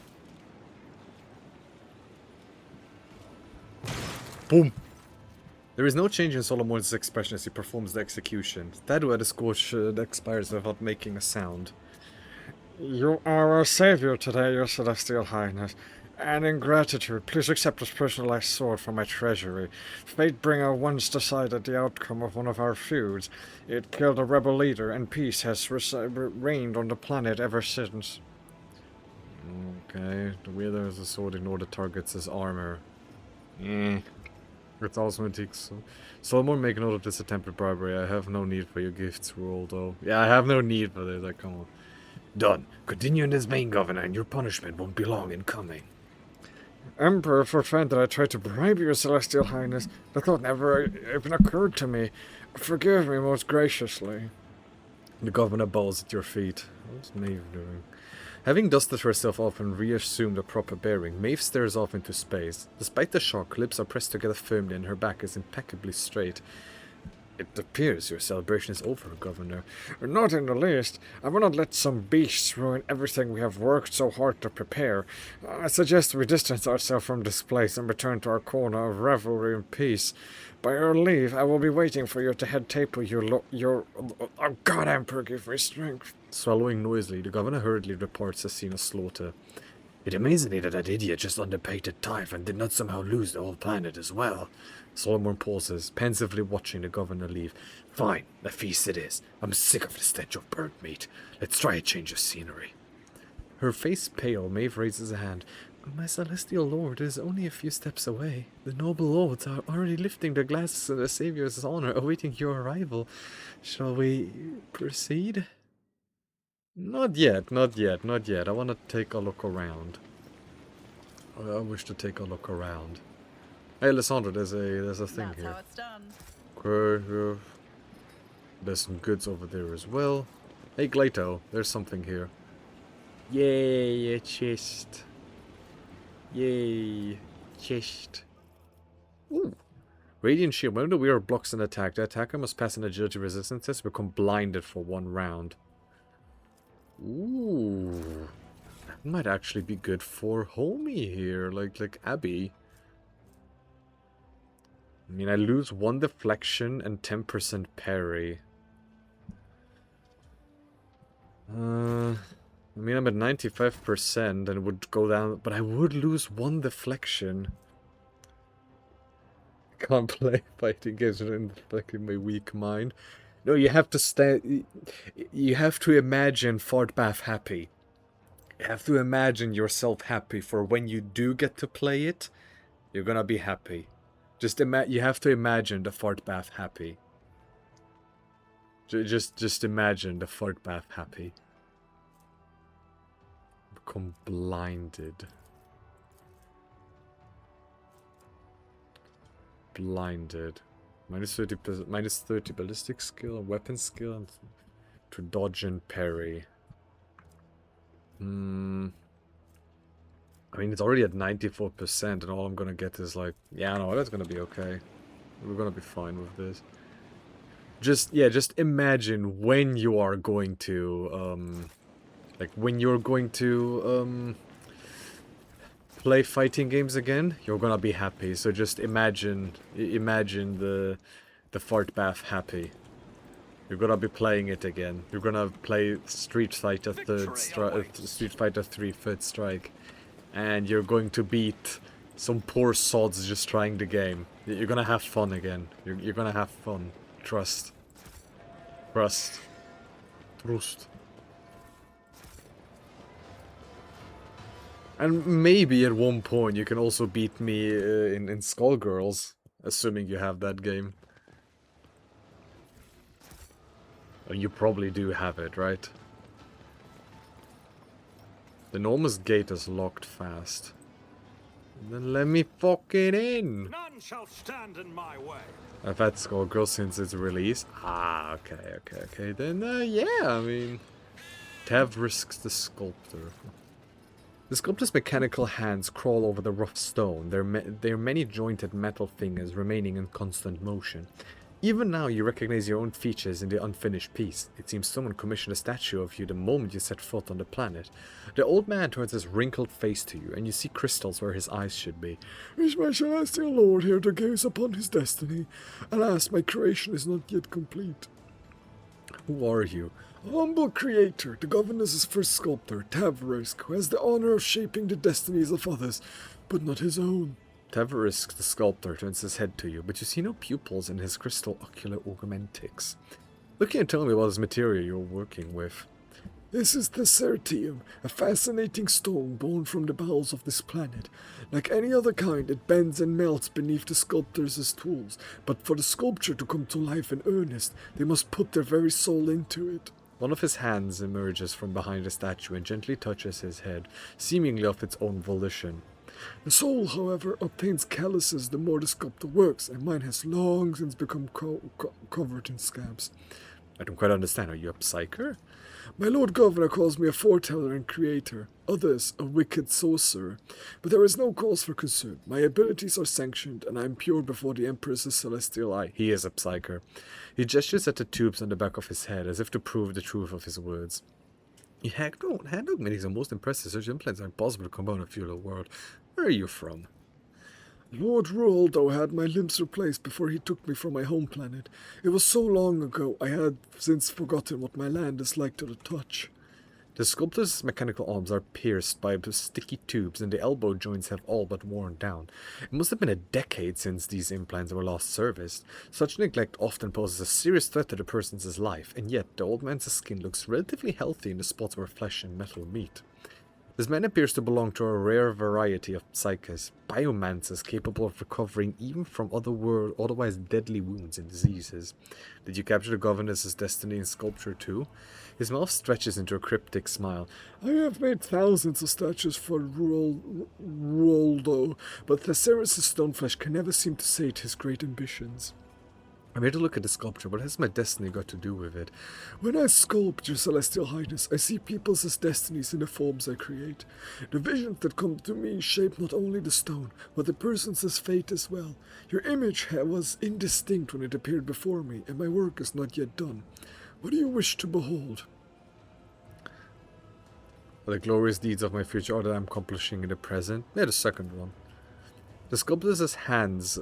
Boom! There is no change in Solomon's expression as he performs the execution. Thaddeus' scorch expires without making a sound. You are our savior today, your celestial highness. And in gratitude, please accept this personalized sword from my treasury. Fatebringer once decided the outcome of one of our feuds. It killed a rebel leader, and peace has reigned on the planet ever since. Okay, the wielder of the sword ignored the target's armor. It's also antique, so... Solomon, make note of this attempted bribery. I have no need for your gifts roll, though. Yeah, I have no need for this, like, come on. Done. Continue in this vein, Governor, and your punishment won't be long in coming. Emperor, forfend that I tried to bribe your celestial highness. The thought never even occurred to me. Forgive me most graciously. The governor bows at your feet. What's Maeve doing? Having dusted herself off and reassumed a proper bearing, Maeve stares off into space. Despite the shock, lips are pressed together firmly and her back is impeccably straight. It appears your celebration is over, Governor. Not in the least. I will not let some beasts ruin everything we have worked so hard to prepare. I suggest we distance ourselves from this place and return to our corner of revelry and peace. By your leave, I will be waiting for you at the head table, Oh God, Emperor, give me strength. Swallowing noisily, the Governor hurriedly reports a scene of slaughter. It amazes me that that idiot just underpaid the tithe and did not somehow lose the whole planet as well. Solomon pauses, pensively watching the Governor leave. Fine, a feast it is. I'm sick of the stench of burnt meat. Let's try a change of scenery. Her face pale, Maeve raises a hand. My celestial lord is only a few steps away. The noble lords are already lifting their glasses in the Savior's honor, awaiting your arrival. Shall we proceed? Not yet, not yet, not yet. I want to take a look around. I wish to take a look around. Hey, Alessandro, there's a thing That's here. how it's done. Okay, there's some goods over there as well. Hey, Glato, there's something here. Yay, a chest. Yay, chest. Ooh. Radiant shield. Whenever we are blocks an attack, the attacker must pass an agility resistance test to become blinded for 1 round. Ooh. That might actually be good for homie here, like Abby. I mean, I lose 1 deflection and 10% parry. I mean, I'm at 95% and would go down, but I would lose 1 deflection. I can't play fighting games in my weak mind. No, you have to stay. You have to imagine Fort Bath happy. You have to imagine yourself happy for when you do get to play it. You're gonna be happy. Just you have to imagine the Fort Bath happy. Just imagine the Fort Bath happy. Become blinded. blinded. Minus 30 ballistic skill, weapon skill, and to dodge and parry. I mean, it's already at 94%, and all I'm gonna get is like, yeah, no, that's gonna be okay. We're gonna be fine with this. Just imagine when you are going to, like, when you're going to, play fighting games again, you're gonna be happy. So just imagine the fart bath happy. You're gonna be playing it again. You're gonna play Street Fighter 3 Third Strike, and you're going to beat some poor sods just trying the game. You're gonna have fun again. You're gonna have fun. Trust. Trust. Trust. And maybe at one point you can also beat me in Skullgirls, assuming you have that game. You probably do have it, right? The enormous gate is locked fast. Then let me fucking in! None shall stand in my way. I've had Skullgirls since its release. Ah, okay. Then, yeah, I mean... Tev risks the sculptor. The sculptor's mechanical hands crawl over the rough stone, their many-jointed metal fingers remaining in constant motion. Even now you recognize your own features in the unfinished piece. It seems someone commissioned a statue of you the moment you set foot on the planet. The old man turns his wrinkled face to you, and you see crystals where his eyes should be. Is my celestial lord here to gaze upon his destiny? Alas, my creation is not yet complete. Who are you? A humble creator, the governess's first sculptor, Tavrisk, who has the honor of shaping the destinies of others, but not his own. Tavrisk, the sculptor, turns his head to you, but you see no pupils in his crystal ocular augmentix. Look here and tell me what is material you're working with. This is the Certium, a fascinating stone born from the bowels of this planet. Like any other kind, it bends and melts beneath the sculptors' tools, but for the sculpture to come to life in earnest, they must put their very soul into it. One of his hands emerges from behind the statue and gently touches his head, seemingly of its own volition. The soul, however, obtains calluses the more the sculptor works, and mine has long since become covered in scabs. I don't quite understand. Are you a psyker? My Lord Governor calls me a foreteller and creator, others a wicked sorcerer. But there is no cause for concern. My abilities are sanctioned, and I am pure before the Empress's celestial eye. He is a psyker. He gestures at the tubes on the back of his head, as if to prove the truth of his words. Heck, no, hand augmenting the most impressive such implants are impossible to combine in a feudal world. Where are you from? Lord Rualdo had my limbs replaced before he took me from my home planet. It was so long ago, I had since forgotten what my land is like to the touch. The sculptor's mechanical arms are pierced by sticky tubes, and the elbow joints have all but worn down. It must have been a decade since these implants were last serviced. Such neglect often poses a serious threat to the person's life, and yet the old man's skin looks relatively healthy in the spots where flesh and metal meet. This man appears to belong to a rare variety of psychers, biomancers capable of recovering even from otherwise deadly wounds and diseases. Did you capture the governess's destiny in sculpture too? His mouth stretches into a cryptic smile. I have made thousands of statues for Rualdo, but Thesaurus' stoneflesh can never seem to sate his great ambitions. I'm here to look at the sculpture. What has my destiny got to do with it? When I sculpt, Your Celestial Highness, I see peoples as destinies in the forms I create. The visions that come to me shape not only the stone, but the person's fate as well. Your image was indistinct when it appeared before me, and my work is not yet done. What do you wish to behold? The glorious deeds of my future or that I'm accomplishing in the present? Yeah, the second one. The sculptor's hands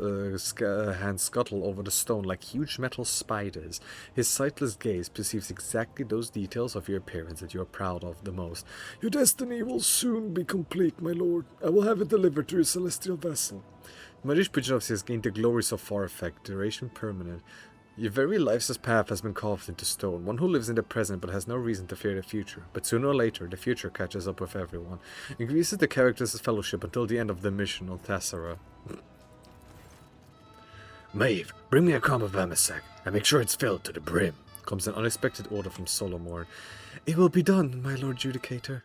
scuttle over the stone like huge metal spiders. His sightless gaze perceives exactly those details of your appearance that you are proud of the most. Your destiny will soon be complete, my lord. I will have it delivered to your celestial vessel. The Madish Pujovsi has gained the glories of far effect, duration permanent. Your very life's path has been carved into stone, one who lives in the present but has no reason to fear the future. But sooner or later, the future catches up with everyone, increases the characters' fellowship until the end of the mission on Thessera. Maeve, bring me a cup of Amasak, and make sure it's filled to the brim. Comes an unexpected order from Solomorn. It will be done, my Lord Judicator.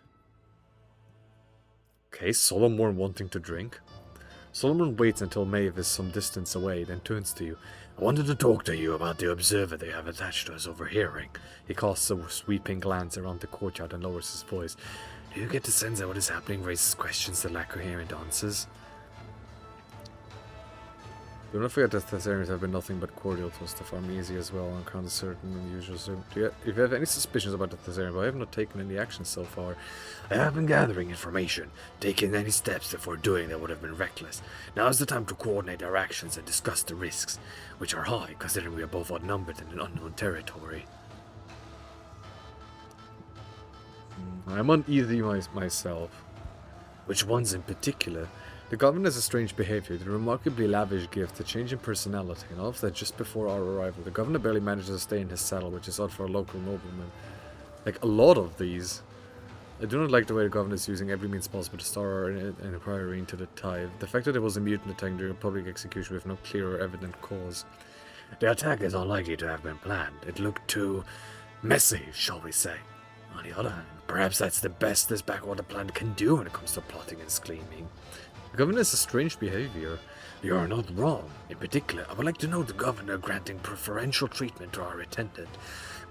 Okay, Solomorn wanting to drink. Solomon waits until Maeve is some distance away, then turns to you. I wanted to talk to you about the observer they have attached to us overhearing. He casts a sweeping glance around the courtyard and lowers his voice. Do you get the sense that what is happening raises questions that lack coherent answers? Do not forget that Thessarians have been nothing but cordial to us to farm easy as well on account of certain unusual. If you have any suspicions about the Thessarian, but I have not taken any action so far. I have been gathering information. Taking any steps before doing that would have been reckless. Now is the time to coordinate our actions and discuss the risks, which are high considering we are both outnumbered in an unknown territory. I'm uneasy myself. Which ones in particular? The governor has a strange behavior, the remarkably lavish gift, the change in personality, and all of that just before our arrival. The governor barely manages to stay in his saddle, which is odd for a local nobleman. Like, a lot of these. I do not like the way the governor is using every means possible to star an inquiry into the tithe. The fact that it was a mutant attack during a public execution with no clear or evident cause. The attack is unlikely to have been planned. It looked too messy, shall we say. On the other hand, perhaps that's the best this backwater plant can do when it comes to plotting and scheming. The governor has a strange behavior. You are not wrong. In particular, I would like to know the governor granting preferential treatment to our attendant.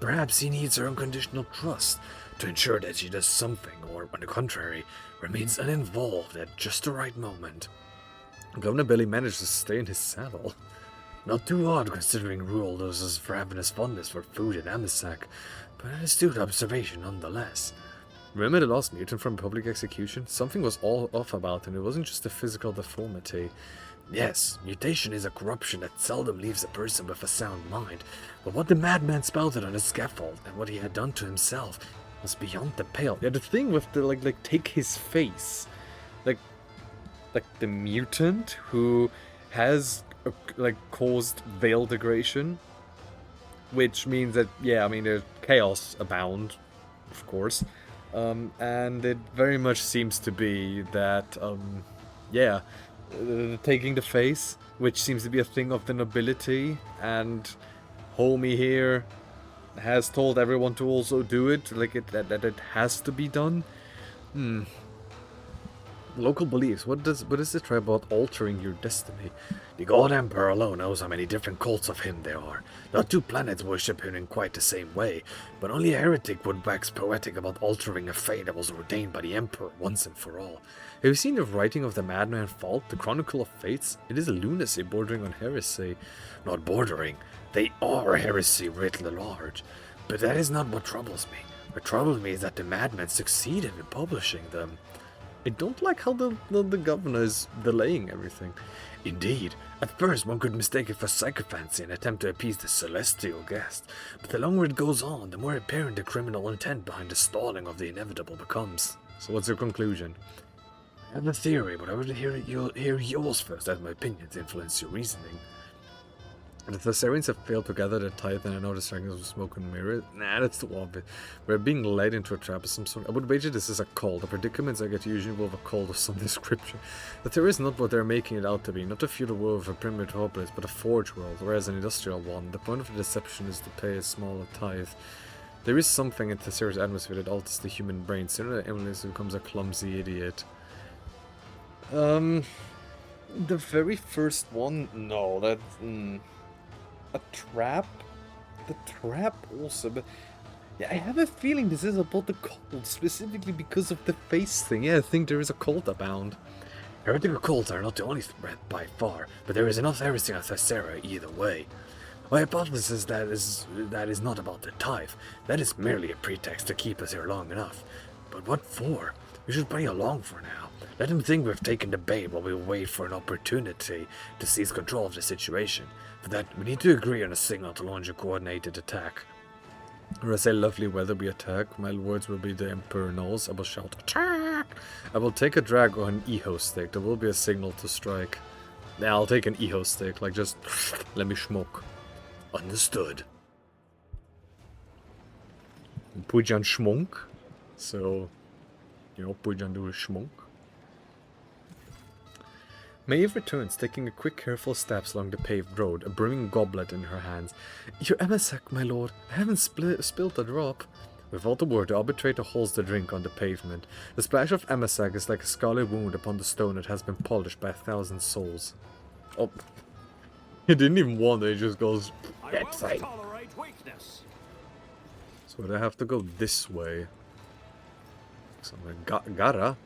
Perhaps he needs her unconditional trust to ensure that she does something, or, on the contrary, remains uninvolved at just the right moment. Governor barely manages to stay in his saddle. Not too odd considering Rule loses ravenous fondness for food and Amisak, but an astute observation nonetheless. Remember the last mutant from public execution? Something was all off about him, it wasn't just a physical deformity. Yes, mutation is a corruption that seldom leaves a person with a sound mind, but what the madman spouted on the scaffold, and what he had done to himself, was beyond the pale. Yeah, the thing with the, take his face. Like the mutant who has, caused veil degradation, which means that, yeah, I mean, there's chaos abound, of course. And it very much seems to be that, taking the face, which seems to be a thing of the nobility, and Homie here has told everyone to also do it, that it has to be done. Local beliefs. What is this try about altering your destiny? The God Emperor alone knows how many different cults of him there are. Not two planets worship him in quite the same way, but only a heretic would wax poetic about altering a fate that was ordained by the Emperor once and for all. Have you seen the writing of the Madman Fault, the Chronicle of Fates? It is a lunacy bordering on heresy. Not bordering. They are heresy writ large. But that is not what troubles me. What troubles me is that the madman succeeded in publishing them. I don't like how the governor is delaying everything. Indeed, at first one could mistake it for sycophancy and attempt to appease the celestial guest, but the longer it goes on, the more apparent the criminal intent behind the stalling of the inevitable becomes. So what's your conclusion? I have a theory, but I would hear yours first, as my opinions influence your reasoning. The Thessarians have failed to gather their tithe, and I know the strangers of smoke and mirror. Nah, that's too obvious. We're being led into a trap of some sort. I would wager this is a cult. The predicaments I get usually involve a cult of some description. The theory is not what they're making it out to be, not a feudal world of a primitive populace, but a forge world, whereas an industrial one. The point of the deception is to pay a smaller tithe. There is something in Thessaria's atmosphere that alters the human brain. Sooner than Emily becomes a clumsy idiot. The very first one? No, that's... A trap? The trap also, but... Yeah, I have a feeling this is about the cult, specifically because of the face thing. Yeah, I think there is a cult abound. Heretical cults are not the only threat by far, but there is enough heresy on Thessaria either way. My hypothesis is that is not about the tithe. That is merely a pretext to keep us here long enough. But what for? We should play along for now. Let him think we've taken the bait while we wait for an opportunity to seize control of the situation. For that, we need to agree on a signal to launch a coordinated attack. When I say lovely weather we attack, my words will be the Emperor knows. I will shout, attack! I will take a drag or an Eho stick. There will be a signal to strike. Yeah, I'll take an Eho stick, just let me smoke. Understood. Pujan schmunk. So, Pujan do a schmunk. Maeve returns, taking a quick, careful steps along the paved road, a brimming goblet in her hands. Your Amisak, my lord. I haven't spilled a drop. Without a word, the arbitrator holds the drink on the pavement. The splash of Amasak is like a scarlet wound upon the stone that has been polished by 1,000 souls. Oh. He didn't even want it, he just goes, "That's fine." Tolerate weakness. So I have to go this way. So gotta.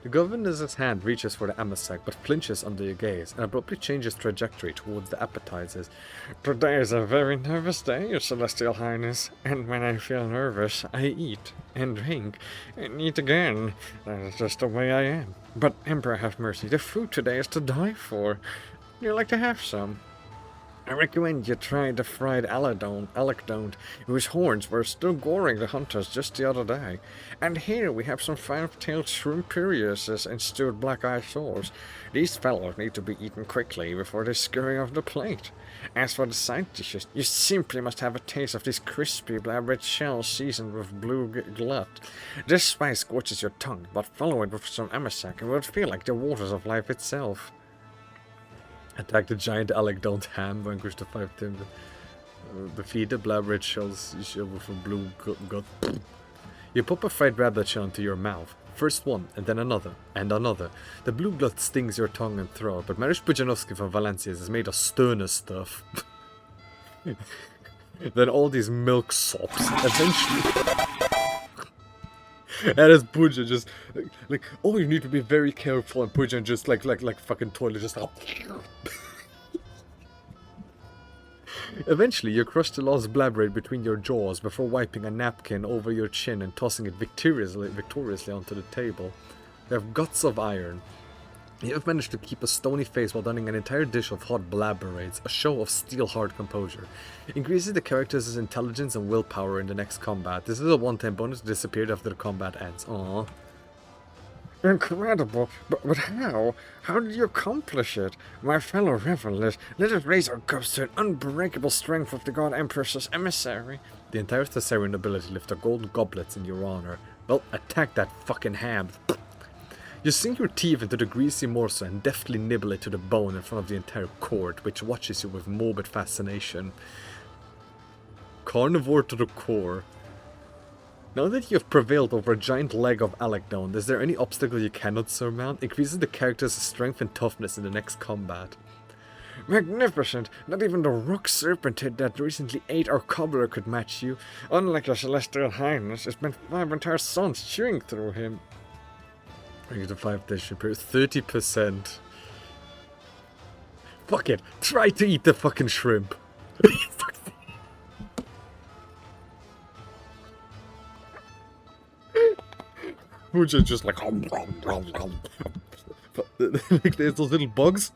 The governor's hand reaches for the amasak, but flinches under your gaze, and abruptly changes trajectory towards the appetizers. Today is a very nervous day, Your Celestial Highness, and when I feel nervous, I eat, and drink, and eat again. That is just the way I am. But, Emperor have mercy, the food today is to die for. You'd like to have some? I recommend you try the fried alecdone, whose horns were still goring the hunters just the other day. And here we have some five-tailed shrimperiuses and stewed black-eyed sores. These fellows need to be eaten quickly before they scurry off the plate. As for the side dishes, you simply must have a taste of these crispy blabbered shells seasoned with blue glut. This spice scorches your tongue, but follow it with some amasak and it will feel like the waters of life itself. Attack the giant alecdone ham, vanquish the 5 timber. Defeat the blabbered shells with a blue gut. You pop a fried rabbit shell into your mouth. First one, and then another, and another. The blue glut stings your tongue and throat, but Mariusz Pudzianowski from Valencia is made of sterner stuff. Then all these milk sops, eventually... And as Puja just, like, oh, you need to be very careful, and Puja just, like fucking toilet, just, Eventually, you crush the last blabberate between your jaws before wiping a napkin over your chin and tossing it victoriously onto the table. You have guts of iron. You have managed to keep a stony face while donning an entire dish of hot blabberates, a show of steel-hard composure. Increases the character's intelligence and willpower in the next combat. This is a one-time bonus disappeared after the combat ends. Aww. Incredible, but how? How did you accomplish it? My fellow revelers, let us raise our cups to an unbreakable strength of the God Empress's emissary. The entire Thessarian nobility lift their golden goblets in your honor. Well, attack that fucking ham. You sink your teeth into the greasy morsel and deftly nibble it to the bone in front of the entire court, which watches you with morbid fascination. Carnivore to the core. Now that you have prevailed over a giant leg of alecdone, is there any obstacle you cannot surmount? Increases the character's strength and toughness in the next combat. Magnificent! Not even the rock serpent head that recently ate our cobbler could match you. Unlike your Celestial Highness, it's been 5 entire suns chewing through him. I get a 5-day shrimp. 30%. Fuck it. Try to eat the fucking shrimp. Which is just like... like there's those little bugs.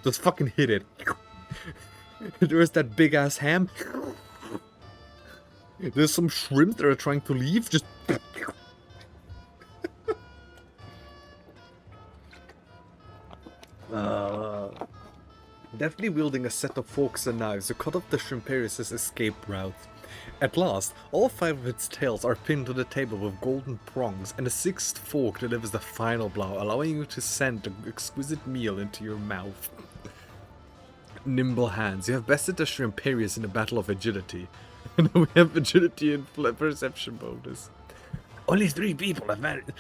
Just fucking hit it. There's that big ass ham. There's some shrimp that are trying to leave. Just... Deftly wielding a set of forks and knives, you cut off the Shrimperius's escape route. At last, all 5 of its tails are pinned to the table with golden prongs, and the 6th fork delivers the final blow, allowing you to send the exquisite meal into your mouth. Nimble hands. You have bested the Shrimperius in the battle of agility. And we have agility and perception bonus. Only 3 people have managed.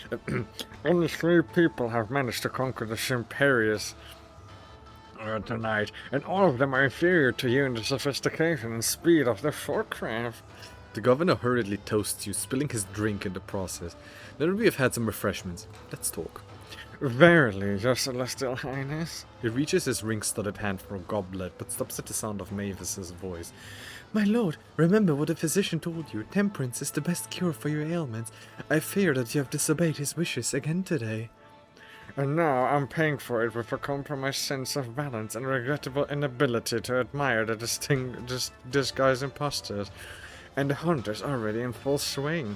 Only 3 people have managed to conquer the Shrimperius tonight, and all of them are inferior to you in the sophistication and speed of their forkcraft. The governor hurriedly toasts you, spilling his drink in the process. Now that we have had some refreshments, let's talk. Verily, Your Celestial Highness. He reaches his ring-studded hand for a goblet, but stops at the sound of Mavis's voice. My lord, remember what the physician told you. Temperance is the best cure for your ailments. I fear that you have disobeyed his wishes again today. And now I'm paying for it with a compromised sense of balance and regrettable inability to admire the disguised imposters. And the hunt is already in full swing.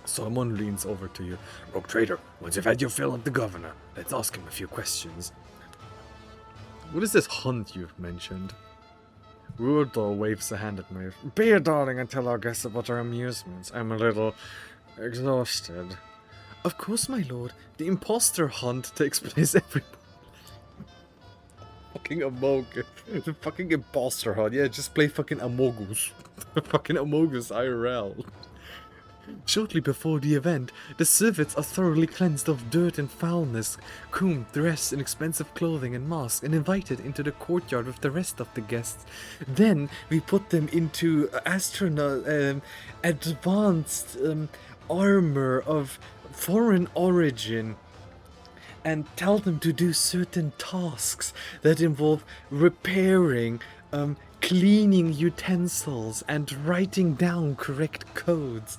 Someone leans over to you. Rogue trader, once you've had your fill of the governor, let's ask him a few questions. What is this hunt you've mentioned? Rudol waves a hand at me. Be a darling and tell our guests about our amusements. I'm a little exhausted. Of course, my lord. The imposter hunt takes place every... fucking Amogus. The fucking imposter hunt. Yeah, just play fucking Amogus. Fucking Amogus IRL. Shortly before the event, the servants are thoroughly cleansed of dirt and foulness, combed, dressed in expensive clothing and masks, and invited into the courtyard with the rest of the guests. Then we put them into advanced armor of foreign origin and tell them to do certain tasks that involve repairing, cleaning utensils, and writing down correct codes.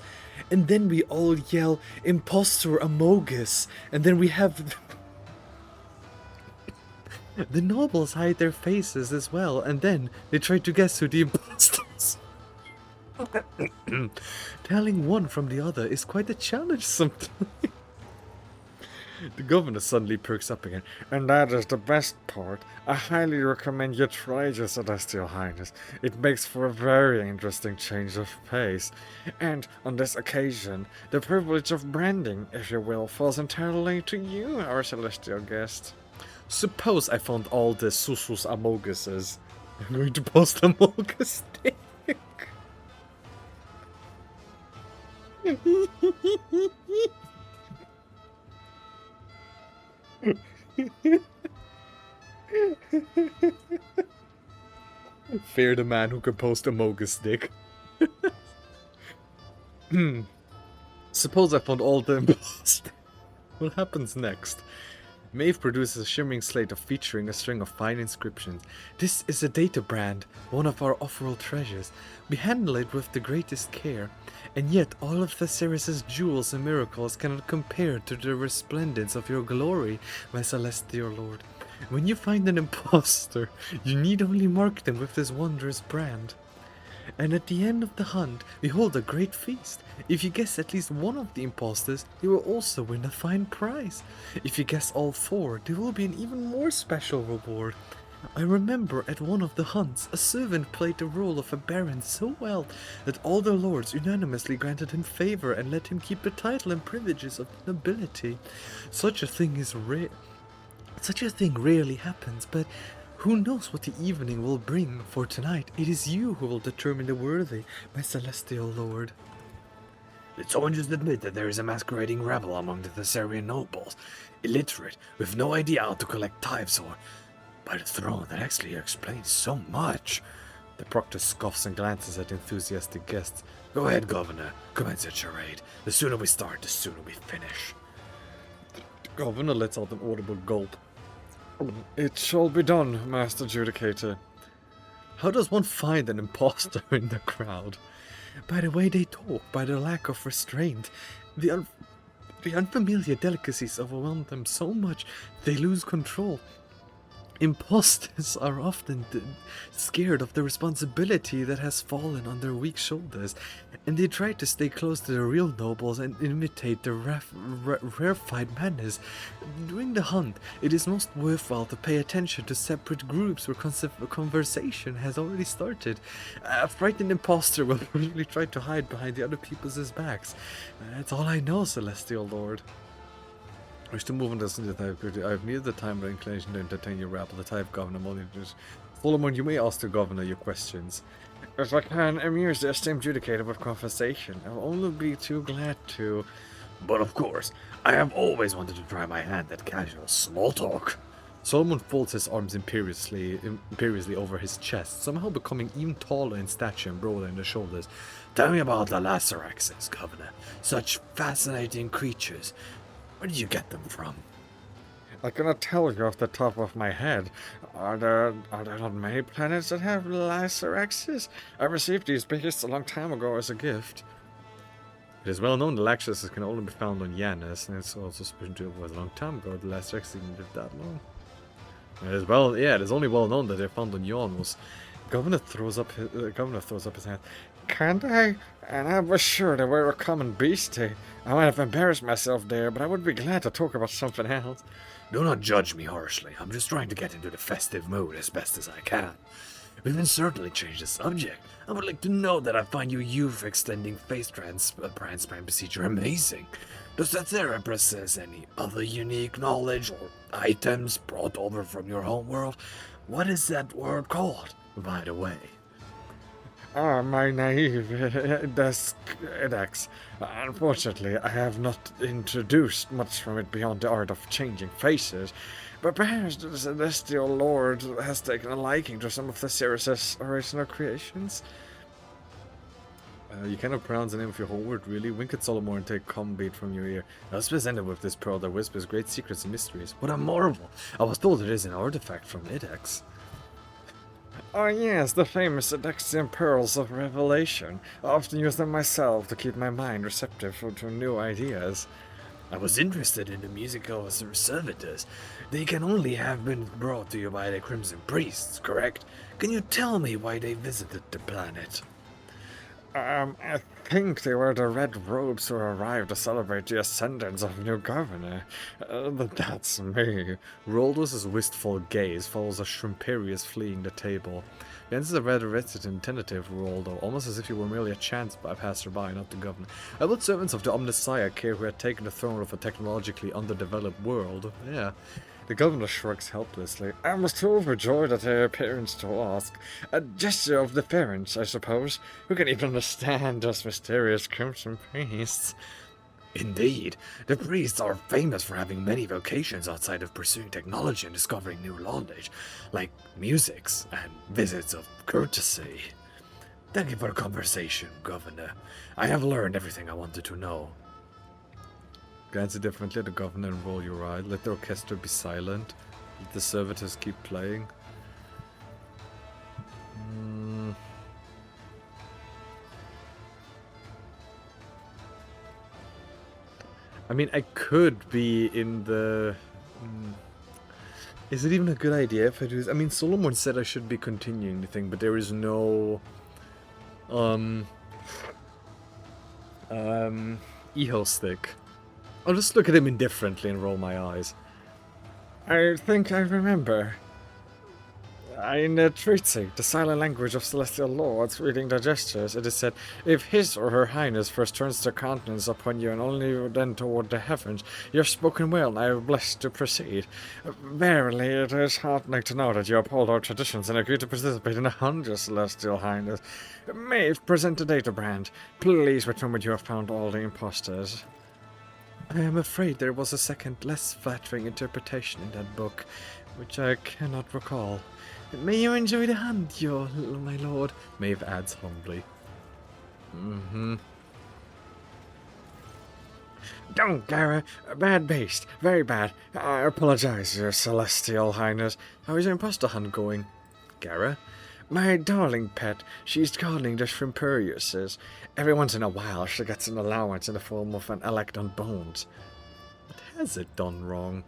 And then we all yell, "Impostor Amogus!" And then we have the nobles hide their faces as well, and then they try to guess who the impostors. Telling one from the other is quite a challenge sometimes. The governor suddenly perks up again. And that is the best part. I highly recommend you try, Your Celestial Highness. It makes for a very interesting change of pace. And on this occasion, the privilege of branding, if you will, falls entirely to you, our celestial guest. Suppose I found all the Susus Amoguses. I'm going to post Amogus stick. Fear the man who can post a Mogus dick. Suppose I found all the imposters. What happens next? Maeve produces a shimmering slate featuring a string of fine inscriptions. This is a data brand, one of our off-world treasures. We handle it with the greatest care, and yet all of Thesaurus' jewels and miracles cannot compare to the resplendence of your glory, my celestial lord. When you find an impostor, you need only mark them with this wondrous brand. And at the end of the hunt, we hold a great feast. If you guess at least one of the imposters, you will also win a fine prize. If you guess all four, there will be an even more special reward. I remember at one of the hunts, a servant played the role of a baron so well that all the lords unanimously granted him favor and let him keep the title and privileges of the nobility. Such a thing rarely happens, but who knows what the evening will bring, for tonight it is you who will determine the worthy, my celestial lord. Did someone just admit that there is a masquerading rebel among the Thessarian nobles, illiterate, with no idea how to collect tithes, or, by the throne, that actually explains so much? The proctor scoffs and glances at enthusiastic guests. Go ahead, Governor, commence your charade. The sooner we start, the sooner we finish. The governor lets out an audible gulp. It shall be done, Master Judicator. How does one find an impostor in the crowd? By the way they talk, by their lack of restraint. The unfamiliar delicacies overwhelm them so much they lose control. Imposters are often scared of the responsibility that has fallen on their weak shoulders, and they try to stay close to the real nobles and imitate their rarefied manners. During the hunt, it is most worthwhile to pay attention to separate groups where conversation has already started. A frightened imposter will usually try to hide behind the other people's backs. That's all I know, Celestial Lord. I wish to move on this into the type. I have neither the time or inclination to entertain your rabble. The type governor monitors. Solomon, you may ask the governor your questions. If I can amuse the esteemed Judicator with conversation, I'll only be too glad to. But of course, I have always wanted to try my hand at casual small talk. Solomon folds his arms imperiously over his chest, somehow becoming even taller in stature and broader in the shoulders. Tell me about the Laceraxes, Governor. Such fascinating creatures. Where did you get them from? I cannot tell you off the top of my head. Are there not many planets that have Laceraxes? I received these beasts a long time ago as a gift. It is well known the Laceraxes can only be found on Janus, and it's also spoken was a long time ago. The Laceraxes didn't live that long. It is only well known that they're found on Janus. Governor throws up his hand. Can't I? And I was sure they were a common beastie. I might have embarrassed myself there, but I would be glad to talk about something else. Do not judge me harshly. I'm just trying to get into the festive mood as best as I can. We can certainly change the subject. I would like to know that I find your youth-extending face transplant procedure amazing. Does that there possess any other unique knowledge or items brought over from your homeworld? What is that word called, by the way? Ah, my naive Edex. Unfortunately, I have not introduced much from it beyond the art of changing faces, but perhaps the Celestial Lord has taken a liking to some of the series' original creations. You cannot pronounce the name of your whole word, really. Wink at Solomon and take calm beat from your ear. I was presented with this pearl that whispers great secrets and mysteries. What a marvel! I was told it is an artifact from Edex. Oh yes, the famous Edexian Pearls of Revelation. I often use them myself to keep my mind receptive to new ideas. I was interested in the musical servitors. They can only have been brought to you by the Crimson Priests, correct? Can you tell me why they visited the planet? I think they were the Red Robes who arrived to celebrate the ascendance of new governor. That's me. Roldos's wistful gaze follows a Shrimperius fleeing the table. He answers a rather wretched and tentative Roldo, almost as if he were merely a chance passerby, not the governor. I would servants of the Omnissiah care who had taken the throne of a technologically underdeveloped world. Yeah. The governor shrugs helplessly. I was too overjoyed at their appearance to ask. A gesture of deference, I suppose. Who can even understand those mysterious Crimson Priests? Indeed, the priests are famous for having many vocations outside of pursuing technology and discovering new knowledge, like musics and visits of courtesy. Thank you for the conversation, Governor. I have learned everything I wanted to know. Glance indifferently at the governor and roll your eye. Let the orchestra be silent. Let the servitors keep playing. I mean, I could be in the... Is it even a good idea if I do this? I mean, Solomon said I should be continuing the thing, but there is no... Eho stick. I'll just look at him indifferently and roll my eyes. I think I remember. In the treaty, the silent language of celestial lords, reading their gestures, it is said, if his or her highness first turns their countenance upon you and only then toward the heavens, you have spoken well and I am blessed to proceed. Verily, it is heartening to know that you uphold our traditions and agree to participate in the hunt, your celestial highness. May it present the data brand. Please return when you have found all the impostors. I am afraid there was a second, less flattering interpretation in that book, which I cannot recall. May you enjoy the hunt, my lord, Maeve adds humbly. Don't, Gara. Bad beast. Very bad. I apologize, your celestial highness. How is your imposter hunt going? Gara? My darling pet, she's guarding the Shrimperiuses. Every once in a while she gets an allowance in the form of an elect on bones. What has it done wrong?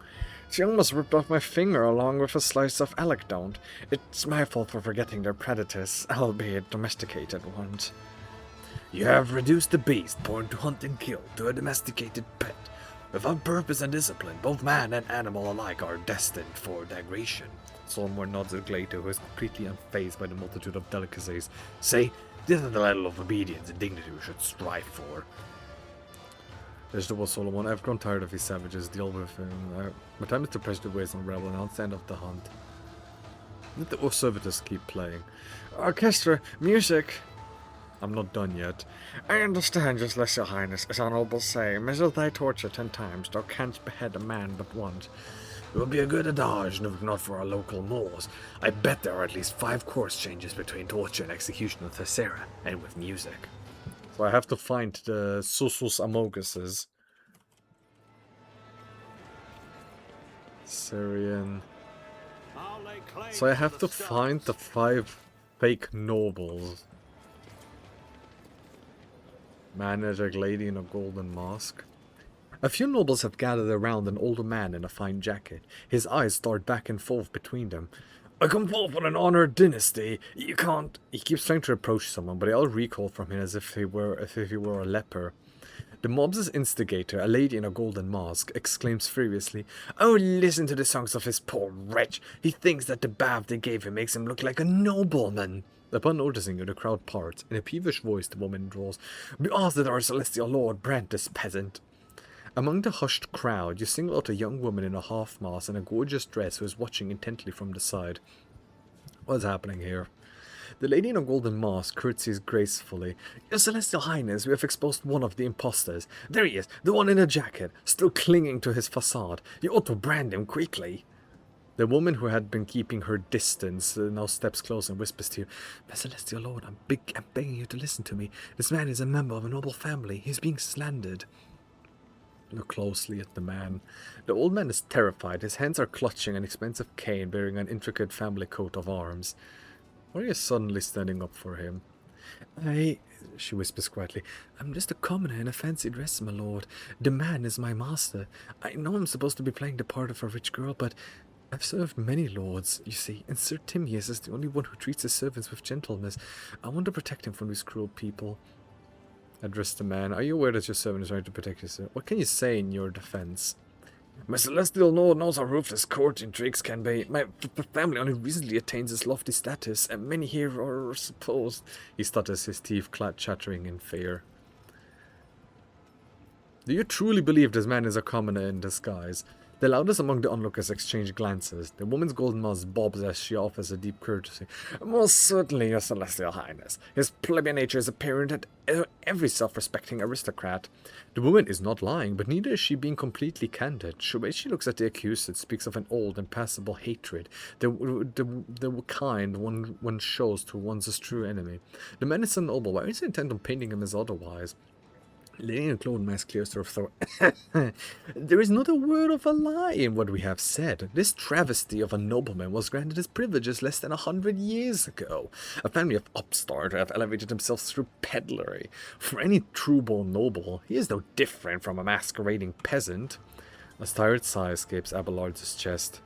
She almost ripped off my finger along with a slice of electone. It's my fault for forgetting their predators, albeit domesticated ones. You have reduced the beast born to hunt and kill to a domesticated pet. Without purpose and discipline, both man and animal alike are destined for degradation. Solomon nods at Glato, who is completely unfazed by the multitude of delicacies. Say, this is the level of obedience and dignity we should strive for. Vegetable Solomon, I've grown tired of these savages. Deal with him. My time is to press the ways on rebel and I'll stand off the hunt. Let the servitors keep playing. Orchestra, music! I'm not done yet. I understand, your celestial highness, as honorable say, measure thy torture 10 times, thou canst behead a man but once. It would be a good adage, if not for our local Moors. I bet there are at least 5 course changes between torture and execution of Thessera, and with music. So I have to find the Susus Amoguses. Syrian. So I have to find the 5 fake nobles. Man and a lady in a golden mask. A few nobles have gathered around an older man in a fine jacket. His eyes start back and forth between them. I come forth from an honored dynasty. You can't... He keeps trying to approach someone, but they all recoil from him as if he were a leper. The mob's instigator, a lady in a golden mask, exclaims furiously, "Oh, listen to the songs of this poor wretch. He thinks that the bath they gave him makes him look like a nobleman." Upon noticing her, the crowd parts. In a peevish voice, the woman draws, "Be asked that our celestial lord brand this peasant." Among the hushed crowd, you single out a young woman in a half-mask and a gorgeous dress who is watching intently from the side. What's happening here? The lady in a golden mask curtsies gracefully. Your Celestial Highness, we have exposed one of the imposters. There he is, the one in a jacket, still clinging to his facade. You ought to brand him quickly. The woman who had been keeping her distance now steps close and whispers to you, My Celestial Lord, I'm begging you to listen to me. This man is a member of a noble family. He's being slandered. Look closely at the man. The old man is terrified. His hands are clutching an expensive cane bearing an intricate family coat of arms. Why are you suddenly standing up for him? She whispers quietly, I'm just a commoner in a fancy dress, my lord. The man is my master. I know I'm supposed to be playing the part of a rich girl, but I've served many lords, you see, and Sir Timius is the only one who treats his servants with gentleness. I want to protect him from these cruel people. Address the man. Are you aware that your servant is trying to protect your servant? What can you say in your defense? My celestial lord knows how ruthless court intrigues can be. My family only recently attained this lofty status, and many here are supposed... He stutters, his teeth chattering in fear. Do you truly believe this man is a commoner in disguise? The loudest among the onlookers exchange glances. The woman's golden mouth bobs as she offers a deep courtesy. Most certainly, your celestial highness. His plebeian nature is apparent at every self-respecting aristocrat. The woman is not lying, but neither is she being completely candid. The way she looks at the accused, it speaks of an old, impassable hatred, the kind one shows to one's true enemy. The man is so noble. Why is he intent on painting him as otherwise? Lady in a clown mask clears her throat. There is not a word of a lie in what we have said. This travesty of a nobleman was granted his privileges less than 100 years ago. A family of upstarts have elevated themselves through peddlery. For any true-born noble, he is no different from a masquerading peasant. A tired sigh escapes Abelard's chest.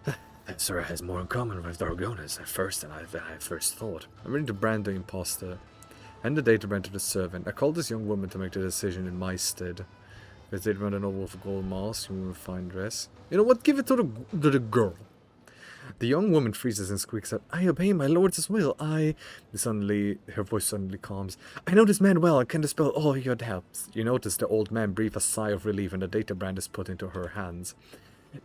That sir has more in common with Dargonis at first than I first thought. I'm ready to brand the impostor. Hand the data brand to the servant. I called this young woman to make the decision in my stead. This data brand a noble with a gold mask, you in a fine dress. You know what? Give it to the girl. The young woman freezes and squeaks out, I obey my lord's will. Her voice suddenly calms. I know this man well and can dispel all your doubts. You notice the old man breathe a sigh of relief when the data brand is put into her hands.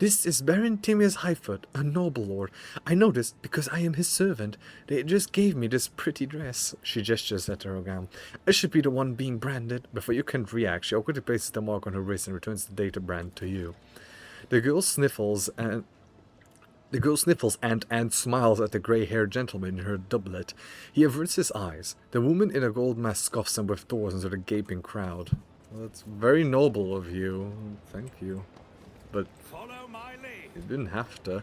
This is Baron Timius Highfoot, a noble lord. I know this because I am his servant. They just gave me this pretty dress. She gestures at her gown. I should be the one being branded. Before you can react, she awkwardly places the mark on her wrist and returns the data brand to you. The girl sniffles and smiles at the grey-haired gentleman in her doublet. He averts his eyes. The woman in a gold mask scoffs and withdraws into the gaping crowd. Well, that's very noble of you. Thank you. But you didn't have to.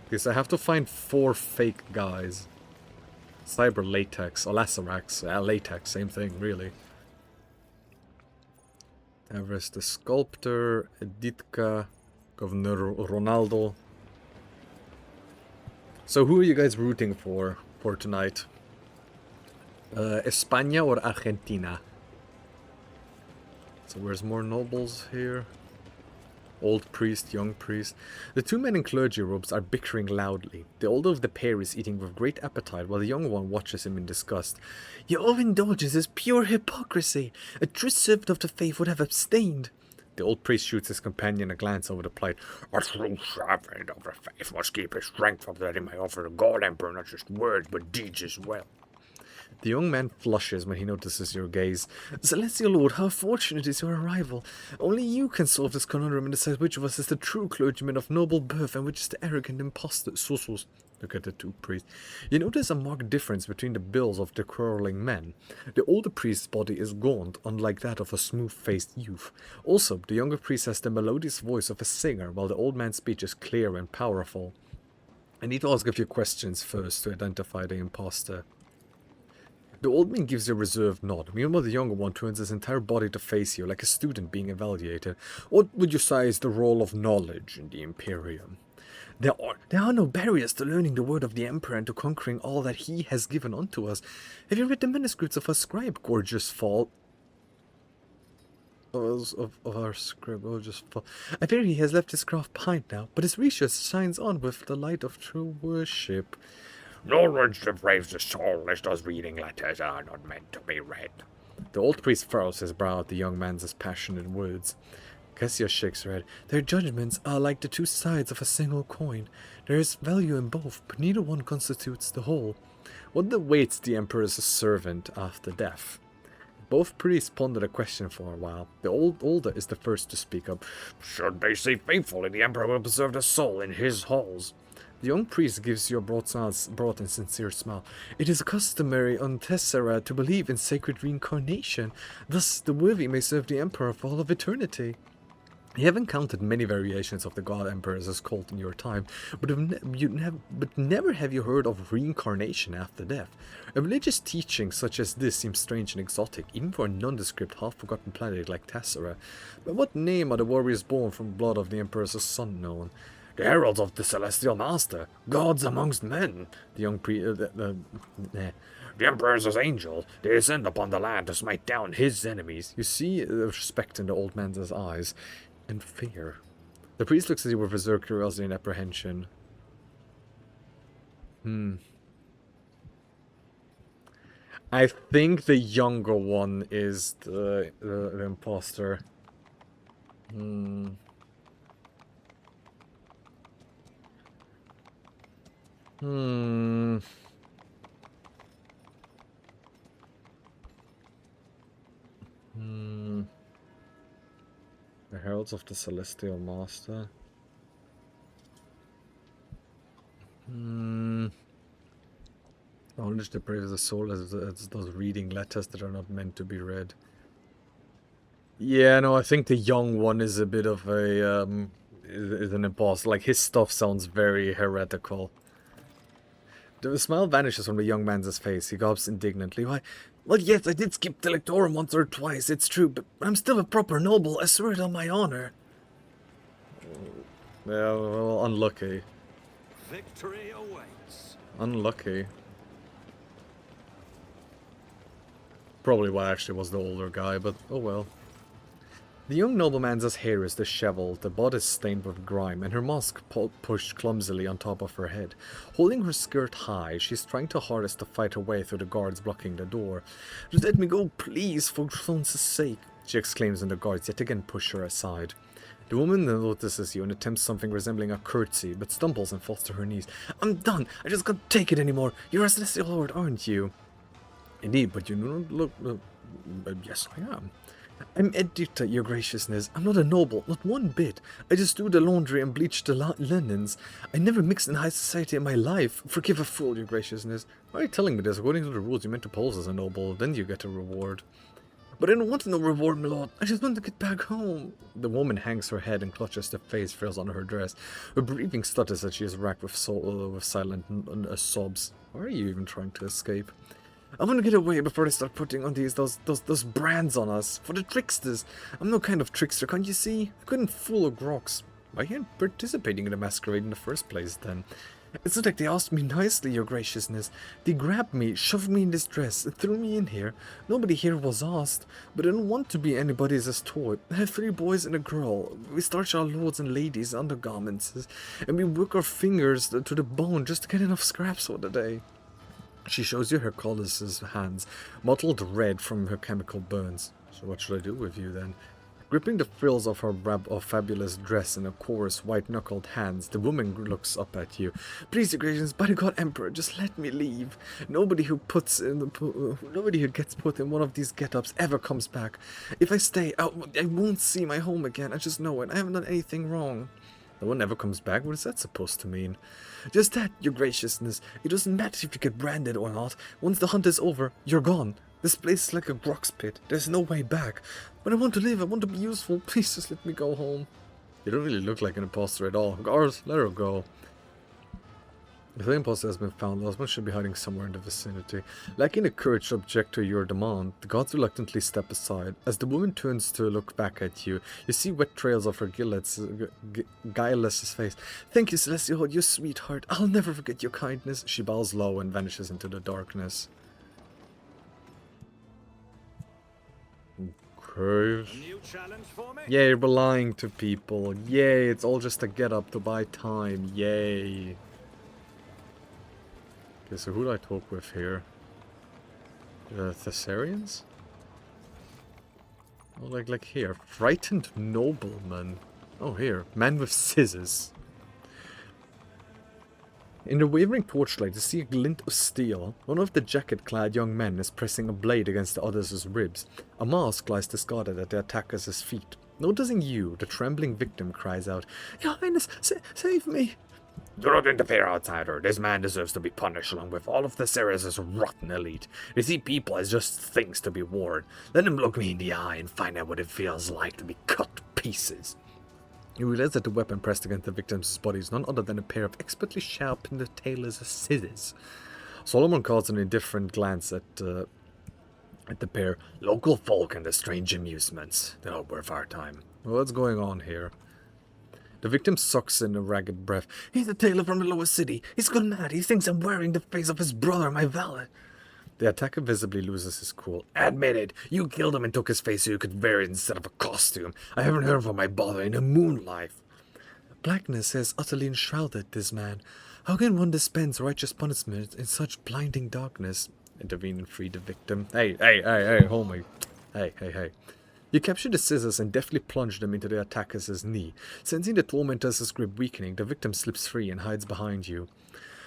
Because I have to find 4 fake guys. Cyber Latex, or Lacerax, Latex, same thing, really. Everest the Sculptor, Editka, Governor Ronaldo. So who are you guys rooting for tonight? España or Argentina? So where's more nobles here? Old priest, young priest. The 2 men in clergy robes are bickering loudly. The older of the pair is eating with great appetite, while the young one watches him in disgust. Your overindulgence is pure hypocrisy. A true servant of the faith would have abstained. The old priest shoots his companion a glance over the plate. A true servant of the faith must keep his strength up that he may offer the God Emperor not just words, but deeds as well. The young man flushes when he notices your gaze. Celestial Lord, how fortunate is your arrival. Only you can solve this conundrum and decide which of us is the true clergyman of noble birth and which is the arrogant impostor. Susus. Look at the 2 priests. You notice a marked difference between the builds of the quarreling men. The older priest's body is gaunt, unlike that of a smooth-faced youth. Also, the younger priest has the melodious voice of a singer, while the old man's speech is clear and powerful. I need to ask a few questions first to identify the impostor. The old man gives you a reserved nod. Meanwhile, the younger one turns his entire body to face you, like a student being evaluated. What would you say is the role of knowledge in the Imperium? There are no barriers to learning the word of the Emperor and to conquering all that he has given unto us. Have you read the manuscripts of our scribe, gorgeous fall? Of our scribe, gorgeous fall. I fear he has left his craft behind now, but his research shines on with the light of true worship. Knowledge depraves the soul, as those reading letters are not meant to be read. The old priest furrows his brow at the young man's passionate words. Cassius shakes her head. Their judgments are like the two sides of a single coin. There is value in both, but neither one constitutes the whole. What awaits the Emperor's servant after death? Both priests ponder the question for a while. The older is the first to speak up. Should they stay faithfully, the Emperor will preserve their soul in his halls. The young priest gives you a broad and sincere smile. It is customary on Tessera to believe in sacred reincarnation. Thus, the worthy may serve the Emperor for all of eternity. You have encountered many variations of the God Emperors as cult in your time, but never have you heard of reincarnation after death. A religious teaching such as this seems strange and exotic, even for a nondescript, half-forgotten planet like Tessera. By what name are the warriors born from blood of the Emperor's son known? The heralds of the Celestial Master, gods amongst men. The young the Emperor's angel, they descend upon the land to smite down his enemies. You see respect in the old man's eyes, and fear. The priest looks at you with reserved curiosity and apprehension. I think the younger one is the imposter. The Heralds of the Celestial Master. Knowledge depraves the soul as those reading letters that are not meant to be read. Yeah, no, I think the young one is a bit of a, is an imposter. Like, his stuff sounds very heretical. The smile vanishes from the young man's face. He gulps indignantly. Why, well, yes, I did skip the lectorum once or twice, it's true, but I'm still a proper noble, I swear it on my honor. Yeah, well, unlucky. Victory awaits. Unlucky. Probably why I actually was the older guy, but oh well. The young nobleman's hair is disheveled, the bodice stained with grime, and her mask pushed clumsily on top of her head. Holding her skirt high, she's trying her hardest to fight her way through the guards blocking the door. Just let me go, please, for Throne's sake, she exclaims, and the guards yet again push her aside. The woman notices you and attempts something resembling a curtsy, but stumbles and falls to her knees. I'm done! I just can't take it anymore! You're a celestial lord, aren't you? Indeed, but you do not look... yes, I am. I'm Edicta, your graciousness. I'm not a noble, not one bit. I just do the laundry and bleach the linens. I never mixed in high society in my life. Forgive a fool, your graciousness. Why are you telling me this? According to the rules, you're meant to pose as a noble, then you get a reward. But I don't want no reward, my lord. I just want to get back home. The woman hangs her head and clutches the face frills on her dress. Her breathing stutters as she is racked with silent sobs. Why are you even trying to escape? I want to get away before they start putting on those brands on us. For the tricksters. I'm no kind of trickster, can't you see? I couldn't fool a grox. Why are you participating in the masquerade in the first place, then? It's not like they asked me nicely, your graciousness. They grabbed me, shoved me in this dress, and threw me in here. Nobody here was asked, but I don't want to be anybody's toy. I have 3 boys and a girl. We starch our lords and ladies' undergarments, and we work our fingers to the bone just to get enough scraps for the day. She shows you her collarless hands, mottled red from her chemical burns. So what should I do with you, then? Gripping the frills of her fabulous dress in a coarse, white-knuckled hands, the woman looks up at you. Please, your gracious, by the God Emperor, just let me leave. Nobody who gets put in one of these get-ups ever comes back. If I stay, I won't see my home again. I just know it. I haven't done anything wrong. No one ever comes back? What is that supposed to mean? Just that, your graciousness. It doesn't matter if you get branded or not. Once the hunt is over, you're gone. This place is like a grox pit. There's no way back. But I want to live. I want to be useful. Please just let me go home. You don't really look like an imposter at all. Guards, let her go. If the imposter has been found, Osman should be hiding somewhere in the vicinity. Lacking the courage to object to your demand, the gods reluctantly step aside. As the woman turns to look back at you, you see wet trails of her guileless face. Thank you, Celestial, you sweetheart. I'll never forget your kindness. She bows low and vanishes into the darkness. Okay. New challenge for me? Yay, we're lying to people. Yay, it's all just a get up to buy time. Yay. Okay, so who do I talk with here? The Thessarians? Oh, like here. Frightened nobleman. Oh, here. Man with scissors. In the wavering torchlight, you see a glint of steel. One of the jacket-clad young men is pressing a blade against the other's ribs. A mask lies discarded at the attacker's feet. Noticing you, the trembling victim cries out, "Your Highness, save me!" Do not interfere, outsider. This man deserves to be punished along with all of the Ceres' rotten elite. They see people as just things to be worn. Let him look me in the eye and find out what it feels like to be cut to pieces. You realize that the weapon pressed against the victim's body is none other than a pair of expertly sharpened tailor's scissors. Solomon casts an indifferent glance at the pair. Local folk and the strange amusements. They're not worth our time. What's going on here? The victim sucks in a ragged breath. He's a tailor from the lower city. He's gone mad. He thinks I'm wearing the face of his brother, my valet. The attacker visibly loses his cool. Admit it. You killed him and took his face so you could wear it instead of a costume. I haven't heard from my brother in a moon life. Blackness has utterly enshrouded this man. How can one dispense righteous punishment in such blinding darkness? Intervene and free the victim. Hey, homie. Hey. You capture the scissors and deftly plunge them into the attacker's knee. Sensing the tormentor's grip weakening, the victim slips free and hides behind you.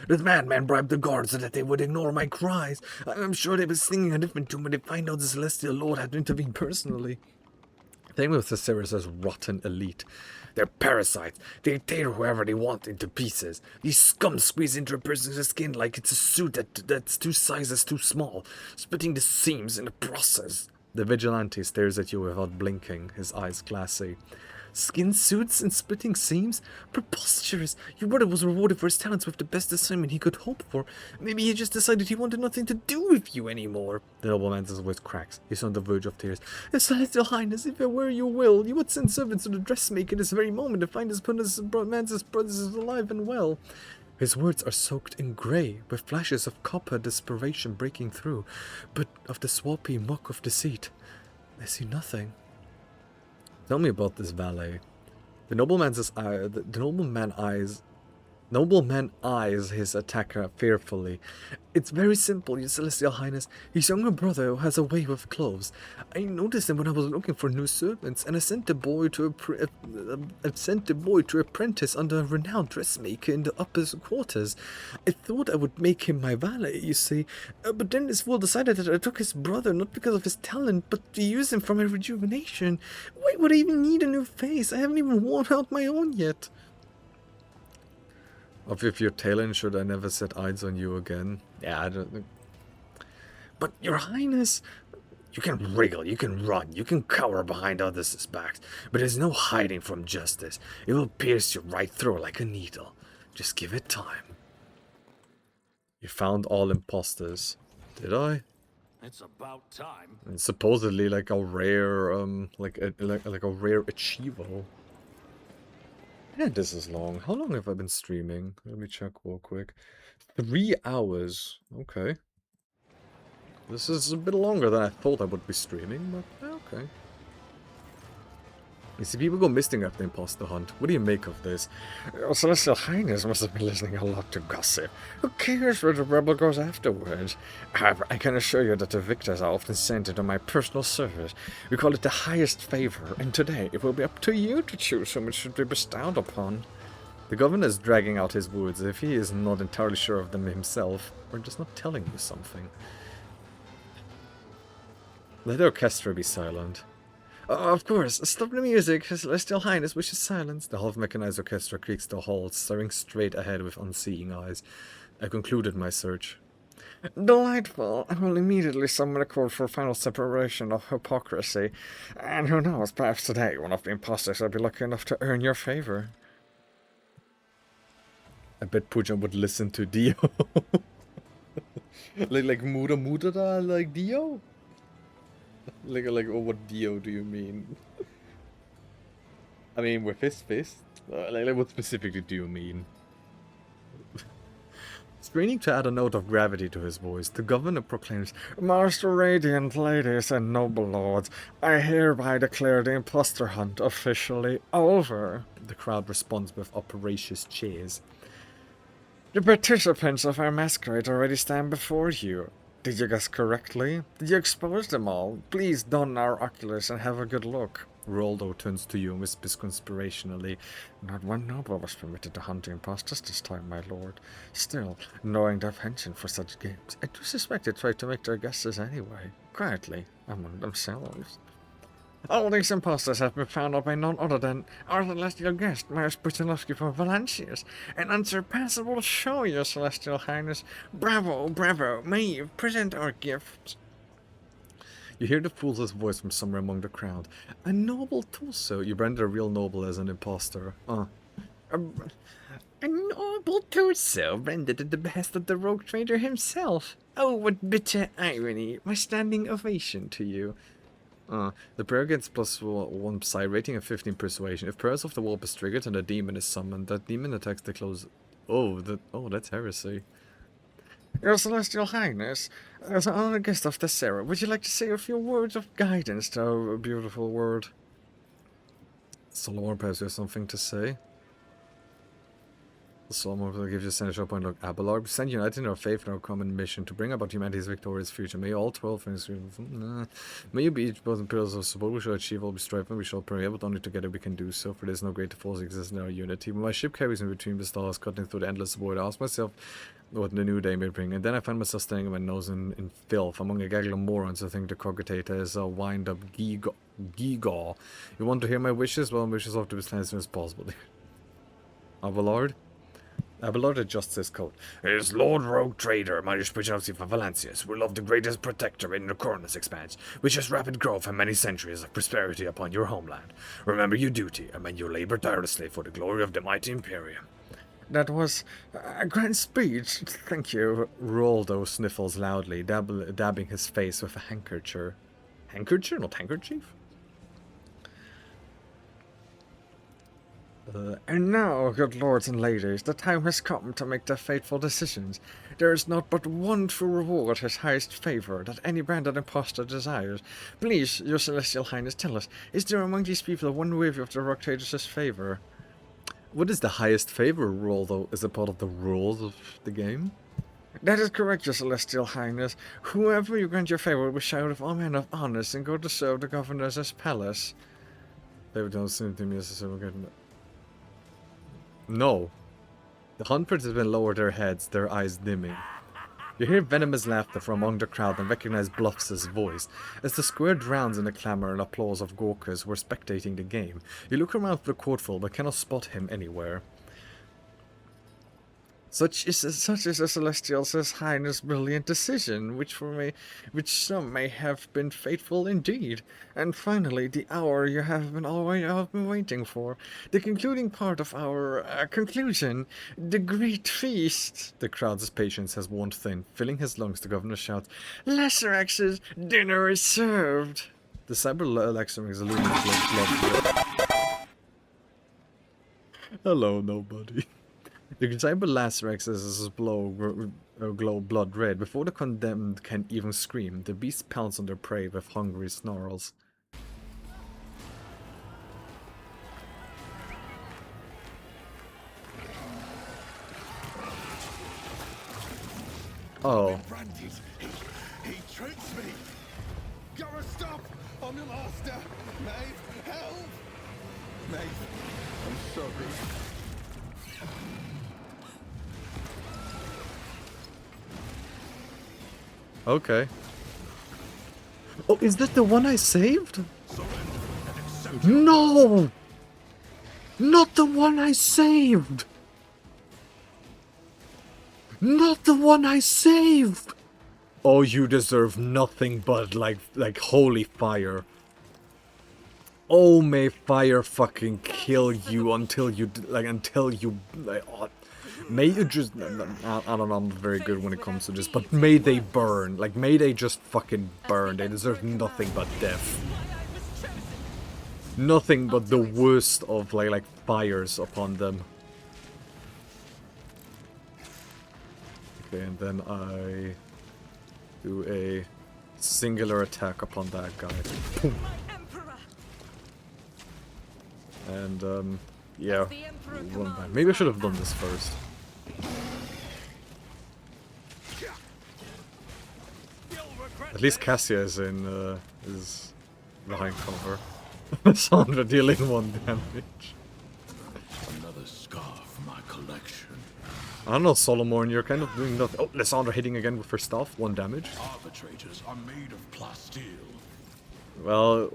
This madman bribed the guards so that they would ignore my cries. I'm sure they were singing a different tune when they find out the Celestial Lord had intervened personally. Same with the Ceres' rotten elite. They're parasites. They tear whoever they want into pieces. These scum squeeze into a person's skin like it's a suit that's 2 sizes too small, splitting the seams in the process. The vigilante stares at you without blinking, his eyes glassy. Skin suits and splitting seams? Preposterous! Your brother was rewarded for his talents with the best assignment he could hope for. Maybe he just decided he wanted nothing to do with you anymore. The nobleman's voice cracks. He's on the verge of tears. Your Celestial Highness, if it were your will, you would send servants to the dressmaker this very moment to find his man's brothers alive and well. His words are soaked in grey, with flashes of copper desperation breaking through, but of the swampy muck of deceit, I see nothing. Tell me about this valet. The nobleman eyes his attacker fearfully. It's very simple, your Celestial Highness. His younger brother has a way with clothes. I noticed him when I was looking for new servants, and I sent the boy to apprentice under a renowned dressmaker in the upper quarters. I thought I would make him my valet, you see, but then this fool decided that I took his brother not because of his talent, but to use him for my rejuvenation. Why would I even need a new face? I haven't even worn out my own yet. If you're tailing, should I never set eyes on you again? Yeah, I don't think. But, your Highness, you can wriggle, you can run, you can cower behind others' backs, but there's no hiding from justice. It will pierce you right through like a needle. Just give it time. You found all imposters. Did I? It's about time. And supposedly like a rare, like a rare achievo. Yeah, this is long. How long have I been streaming? Let me check real quick. 3 hours. Okay. This is a bit longer than I thought I would be streaming, but okay. You see, people go missing after the imposter hunt. What do you make of this? Your Celestial Highness must have been listening a lot to gossip. Who cares where the rebel goes afterwards? However, I can assure you that the victors are often sent into my personal service. We call it the highest favor, and today it will be up to you to choose whom it should be bestowed upon. The governor is dragging out his words as if he is not entirely sure of them himself, or just not telling you something. Let the orchestra be silent. Of course, stop the music. His Celestial Highness wishes silence. The half-mechanized orchestra creaks to a halt, staring straight ahead with unseeing eyes. I concluded my search. Delightful. I will immediately summon a court for final separation of hypocrisy. And who knows, perhaps today one of the imposters will be lucky enough to earn your favor. I bet Pujan would listen to Dio. like Muda Muda, like Dio? Like, oh, what Dio do you mean? I mean, with his fist? Like, what specifically do you mean? Straining to add a note of gravity to his voice, the governor proclaims, Master Radiant ladies and noble lords, I hereby declare the imposter hunt officially over. The crowd responds with operacious cheers. The participants of our masquerade already stand before you. Did you guess correctly? Did you expose them all? Please don our oculars and have a good look. Roldo turns to you and whispers conspirationally, "Not one noble was permitted to hunt the impostors this time, my lord. Still, knowing their penchant for such games, I do suspect they tried to make their guesses anyway, quietly, among themselves. All these impostors have been found out by none other than our celestial guest, Maris Putinowski from Valencias. An unsurpassable show, your celestial highness. Bravo, bravo, may you present our gift." You hear the fool's voice from somewhere among the crowd. "A noble torso." You branded a real noble as an impostor. A noble torso, branded at the behest of the rogue trader himself. Oh, what bitter irony. My standing ovation to you. The prayer gets +1 psi rating and 15 persuasion. If prayers of the warp is triggered and a demon is summoned, that demon attacks the close. Oh, that's heresy. Your Celestial Highness, as an honored guest of the Sarah, would you like to say a few words of guidance to our beautiful world? Solomon, perhaps you have something to say? Solomon will give you a senatorial point. Look, Abelard, send united in our faith and our common mission to bring about humanity's victorious future. May all 12 things. May you be each both pillars of support. We shall achieve all we strive and we shall pray, but only together we can do so, for there is no greater force exists in our unity. When my ship carries me between the stars, cutting through the endless void, I ask myself what the new day may bring, and then I find myself staring at my nose in filth among a gaggle of morons who think the cogitator is a wind-up geegaw. You want to hear my wishes? Well, my wishes have to be as soon as possible. Abelard? Abelard adjusts his coat. "It is Lord Rogue Trader, Marius Pujanowski from Valencias, will love the greatest protector in the Cornus expanse, which has rapid growth and many centuries of prosperity upon your homeland. Remember your duty, and may you labor tirelessly for the glory of the mighty Imperium." That was a grand speech, thank you. Roldo sniffles loudly, dabbing his face with a handkerchief. Handkerchief, not handkerchief? And now, good lords and ladies, the time has come to make the fateful decisions. There is not but one true reward, his highest favor, that any branded impostor desires. Please, your celestial highness, tell us, is there among these people one worthy of the rock trader's favor? What is the highest favor rule, though? Is it part of the rules of the game? That is correct, your celestial highness. Whoever you grant your favor will be showered with all manner of honors and go to serve the governor's palace. They don't seem to me as a No. The hunters have been lowered their heads, their eyes dimming. You hear venomous laughter from among the crowd and recognize Bluffs' voice. As the square drowns in the clamor and applause of Gorkas who are spectating the game, you look around for the courtful but cannot spot him anywhere. Such is the Celestial Highness' brilliant decision, which some may have been fateful indeed. And finally, the hour you have been waiting for, the concluding part of our conclusion, the great feast. The crowd's patience has worn thin. Filling his lungs, the governor shouts, "Lacerax's dinner is served." The cyber Lacerax is illuminated blood. Hello, nobody. The cyber Lacerax's glow blood red. Before the condemned can even scream, the beasts pounce on their prey with hungry snarls. Oh. He tricks me. Gotta stop! I'm the master. Maeve, help! Maeve, I'm sorry. Okay. Oh, is that the one I saved? No! Not the one I saved! Not the one I saved! Oh, you deserve nothing but like holy fire. Oh, may fire fucking kill you until you may you just, I don't know, I'm not very good when it comes to this, but may they burn. Like, may they just fucking burn. They deserve nothing but death. Nothing but the worst of, like fires upon them. Okay, and then I do a singular attack upon that guy. Boom. And, yeah, maybe I should have done this first. At least Cassia is behind cover. Sandra dealing 1 damage. Another scar for my collection. I don't know, Solomon, you're kind of doing nothing. Oh, Lysandra hitting again with her stuff, 1 damage. Arbitrators are made of plasteel. Well,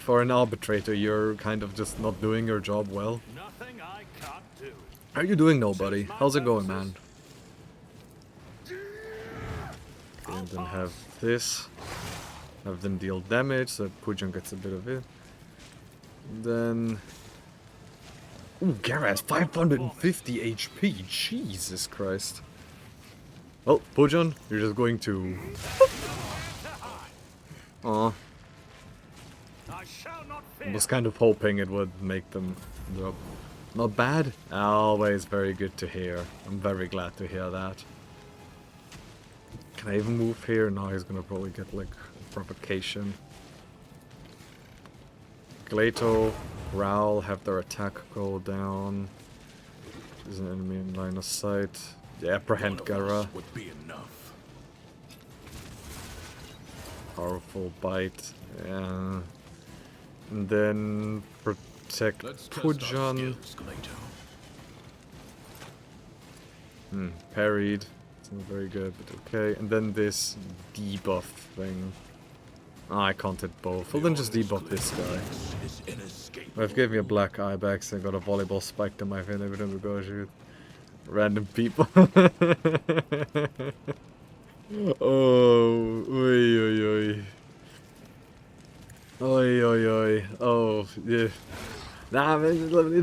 for an arbitrator, you're kind of just not doing your job well. Nothing I can't do. How are you doing, nobody? How's it going, man? Okay, and then have this. Have them deal damage, so Pujan gets a bit of it. And then... Ooh, Gara has 550 HP. Jesus Christ. Well, Pujan, you're just going to... Aw. I was kind of hoping it would make them drop. Not bad. Always very good to hear. I'm very glad to hear that. Can I even move here? No, he's gonna probably get like a provocation. Glato, Growl have their attack go down. There's an enemy in line of sight. Yeah, apprehend Gara. Would be enough. Powerful bite. Yeah. And then protect Pujan. Parried. It's not very good, but okay. And then this debuff thing. I can't hit both. Well, then just debuff this guy. They've given me a black eye back, so I got a volleyball spike to my fin every time we go shoot. Random people. Oh, oi, oi, oi. Oi, oi, oi. Oh, yeah. Nah,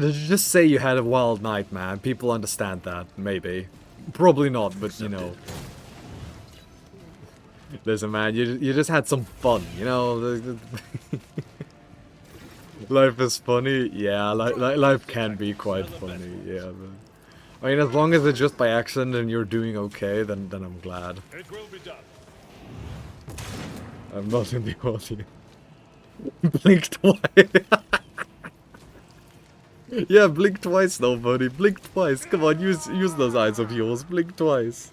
just say you had a wild night, man. People understand that, maybe. Probably not, but you know. Listen, man, you just had some fun, you know? Life is funny. Yeah, life can be quite funny, yeah. But, I mean, as long as it's just by accident and you're doing okay, then I'm glad. It will be done. I'm not in the audience. Blink twice. Yeah, blink twice though, buddy. Blink twice. Come on, use those eyes of yours. Blink twice.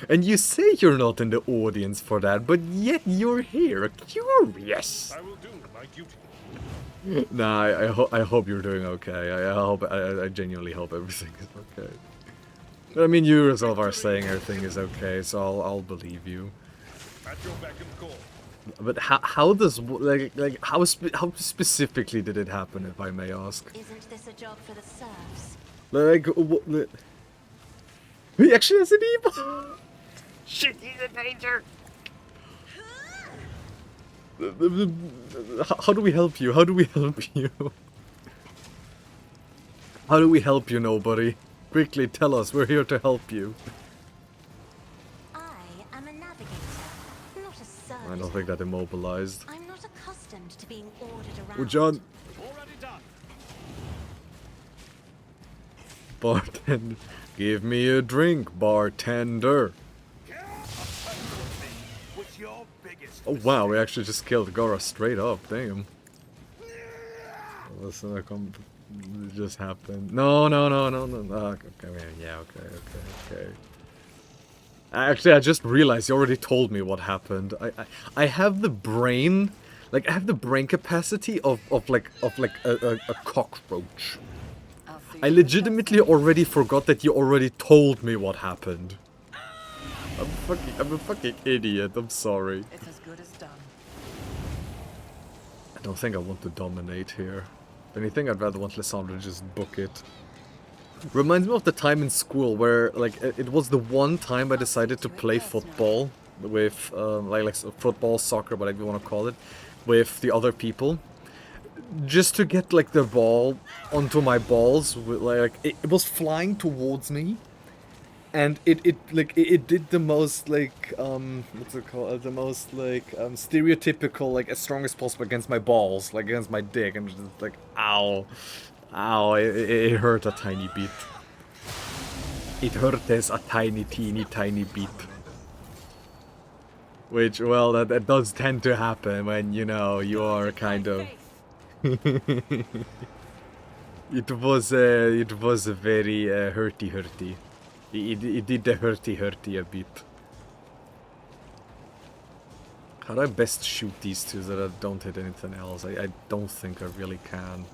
And you say you're not in the audience for that, but yet you're here. Curious. I will do my duty. Nah, I hope you're doing okay. I genuinely hope everything is okay. I mean, you yourself are saying everything is okay, so I'll believe you. At your beck and call. But how does how specifically did it happen, if I may ask? Isn't this a job for the serfs? Like he actually has an evil. Shit, he's in danger! How do we help you? How do we help you? How do we help you, nobody? Quickly tell us, we're here to help you. I am a navigator, not a servant. I don't think that immobilized. I'm not accustomed to being ordered around. Oh, John. Already done. Bartender. Give me a drink, bartender. Oh wow, we actually just killed Gora straight up, damn. Listen, it just happened. No. Okay, yeah, okay. Actually, I just realized you already told me what happened. I have the brain, like I have the brain capacity of a cockroach. I legitimately already forgot that you already told me what happened. I'm a fucking idiot, I'm sorry. It's as good as done. I don't think I want to dominate here. If anything, I'd rather want Lysandra to just book it. Reminds me of the time in school where, like, it was the one time I decided to play football with, like football, soccer, whatever you want to call it, with the other people. Just to get, like, the ball onto my balls, like, it was flying towards me. And it did the most, like, what's it called? The most, like, stereotypical, like, as strong as possible against my balls, like, against my dick. And just, like, ow. Ow, it hurt a tiny bit. It hurt as a tiny bit. Which, well, that does tend to happen when, you know, you are kind of... It was a very hurty. It did the hurty a bit. How do I best shoot these two so that I don't hit anything else? I don't think I really can.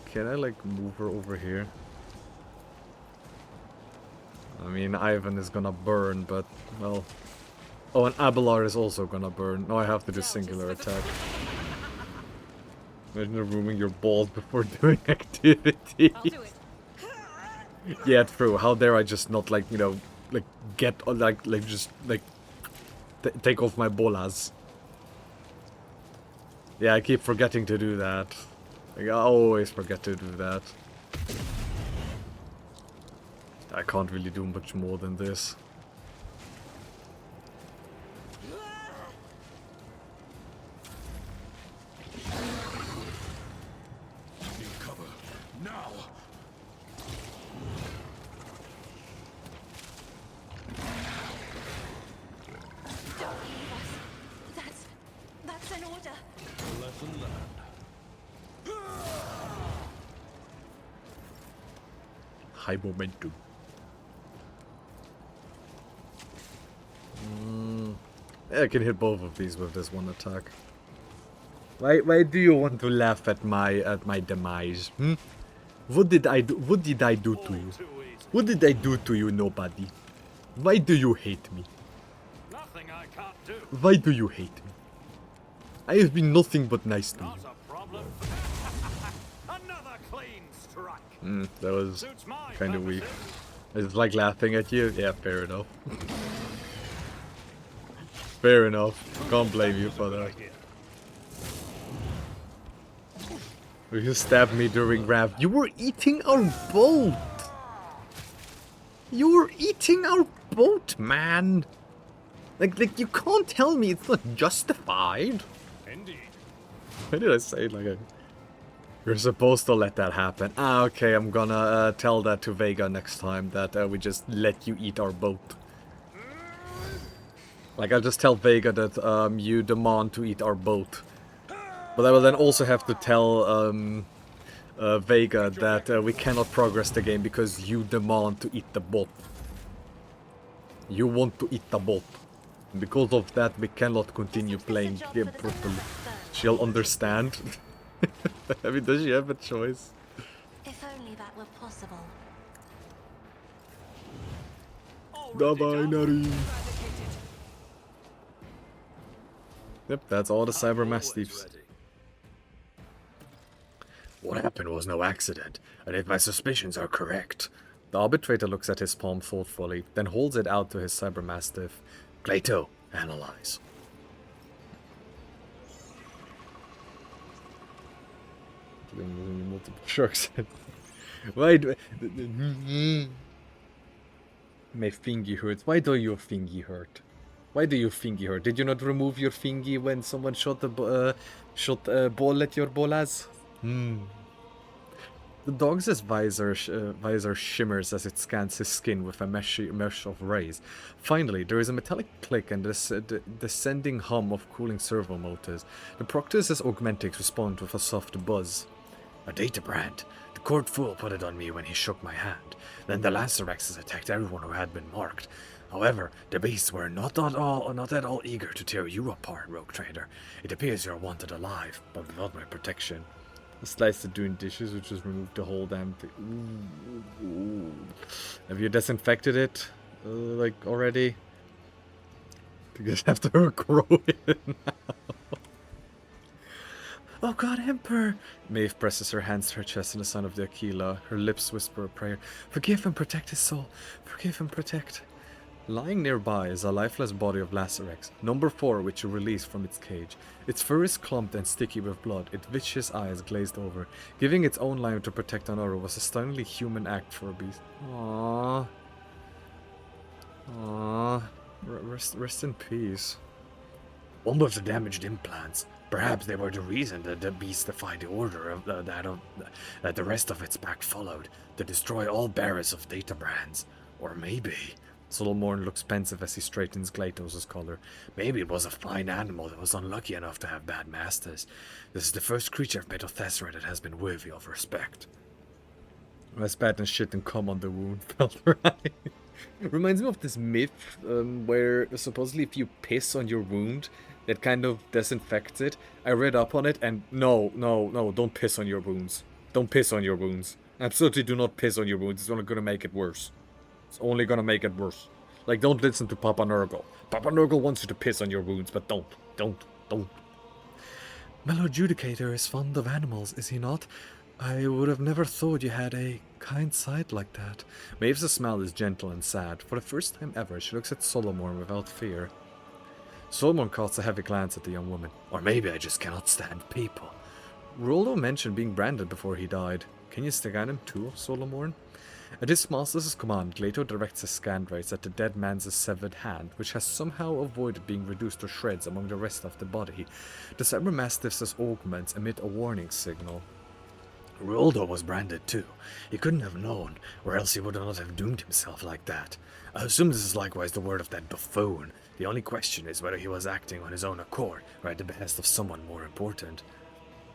Can I, like, move her over here? I mean, Ivan is gonna burn, but, well... Oh, and Abelard is also gonna burn. No, I have to do singular attack. Imagine removing your balls before doing activity. Yeah, true. How dare I just not, like, you know, like, get, just, like, take off my bolas. Yeah, I keep forgetting to do that. Like, I always forget to do that. I can't really do much more than this. Need cover now. Don't leave us. That's an order. Lesson learned. High momentum. Yeah, I can hit both of these with this one attack. Why do you want to laugh at my demise? Hmm? What did I do? What did I do to you? What did I do to you, nobody? Why do you hate me? Nothing I can't do. Why do you hate me? I have been nothing but nice to you. Not a problem. Another clean strike. That was Suits my kind of weak. purposes. I just like laughing at you. Yeah, fair enough. Fair enough. Can't blame you for that. You stabbed me during raft. You were eating our boat! You were eating our boat, man! Like you can't tell me it's not justified. Indeed. Why did I say it like you're supposed to let that happen? Ah, okay, I'm gonna tell that to Vega next time, that we just let you eat our boat. Like, I'll just tell Vega that you demand to eat our boat. But I will then also have to tell Vega that we cannot progress the game because you demand to eat the boat. You want to eat the boat. And because of that, we cannot continue playing game properly. She'll understand. I mean, does she have a choice? If only that were possible. Bye-bye, Nari. Yep, that's all the Cyber Mastiffs. What happened was no accident, and if my suspicions are correct... The arbitrator looks at his palm thoughtfully, then holds it out to his Cyber Mastiff. Glato, analyze. Multiple sharks. Why do my fingy hurts. Why do your fingy hurt? Why do your fingy hurt? Did you not remove your fingy when someone shot a ball at your bolas? The dog's visor shimmers as it scans his skin with a mesh of rays. Finally, there is a metallic click and a descending hum of cooling servo motors. The Proctus' Augmentix respond with a soft buzz. A data brand. The court fool put it on me when he shook my hand. Then the Lancerexes attacked everyone who had been marked. However, the beasts were not at all eager to tear you apart, rogue trader. It appears you are wanted alive, but without my protection. A slice to doing dishes, which just removed the whole damn thing. Ooh. Have you disinfected it, like, already? You just have to grow it now. Oh God, Emperor! Maeve presses her hands to her chest in the sign of the Aquila. Her lips whisper a prayer. Forgive and protect his soul. Forgive and protect. Lying nearby is a lifeless body of Lacerex, number 4, which you release from its cage. Its fur is clumped and sticky with blood, its vicious eyes glazed over. Giving its own life to protect another was a stunningly human act for a beast. Aww. Aww. Rest in peace. One of the damaged implants. Perhaps they were the reason that the beast defied the order of that the rest of its pack followed, to destroy all bearers of data brands. Or maybe... Solomorn looks pensive as he straightens Glatos' collar. Maybe it was a fine animal that was unlucky enough to have bad masters. This is the first creature of Metathesra that has been worthy of respect. I spat and shit and cum on the wound, felt right. Reminds me of this myth where supposedly if you piss on your wound, that kind of disinfects it. I read up on it, and no, don't piss on your wounds. Don't piss on your wounds. Absolutely do not piss on your wounds. It's only gonna make it worse. It's only gonna make it worse. Like, don't listen to Papa Nurgle. Papa Nurgle wants you to piss on your wounds, but don't. My Lord Judicator is fond of animals, is he not? I would have never thought you had a kind side like that. Maeve's smile is gentle and sad. For the first time ever, she looks at Solomon without fear. Solomon casts a heavy glance at the young woman. Or maybe I just cannot stand people. Roldo mentioned being branded before he died. Can you scan him too, Solomon? At his master's command, Glato directs his scan rays at the dead man's severed hand, which has somehow avoided being reduced to shreds among the rest of the body. The Cybermastiff's augments emit a warning signal. Roldo was branded too. He couldn't have known, or else he would not have doomed himself like that. I assume this is likewise the word of that buffoon. The only question is whether he was acting on his own accord, or at the behest of someone more important.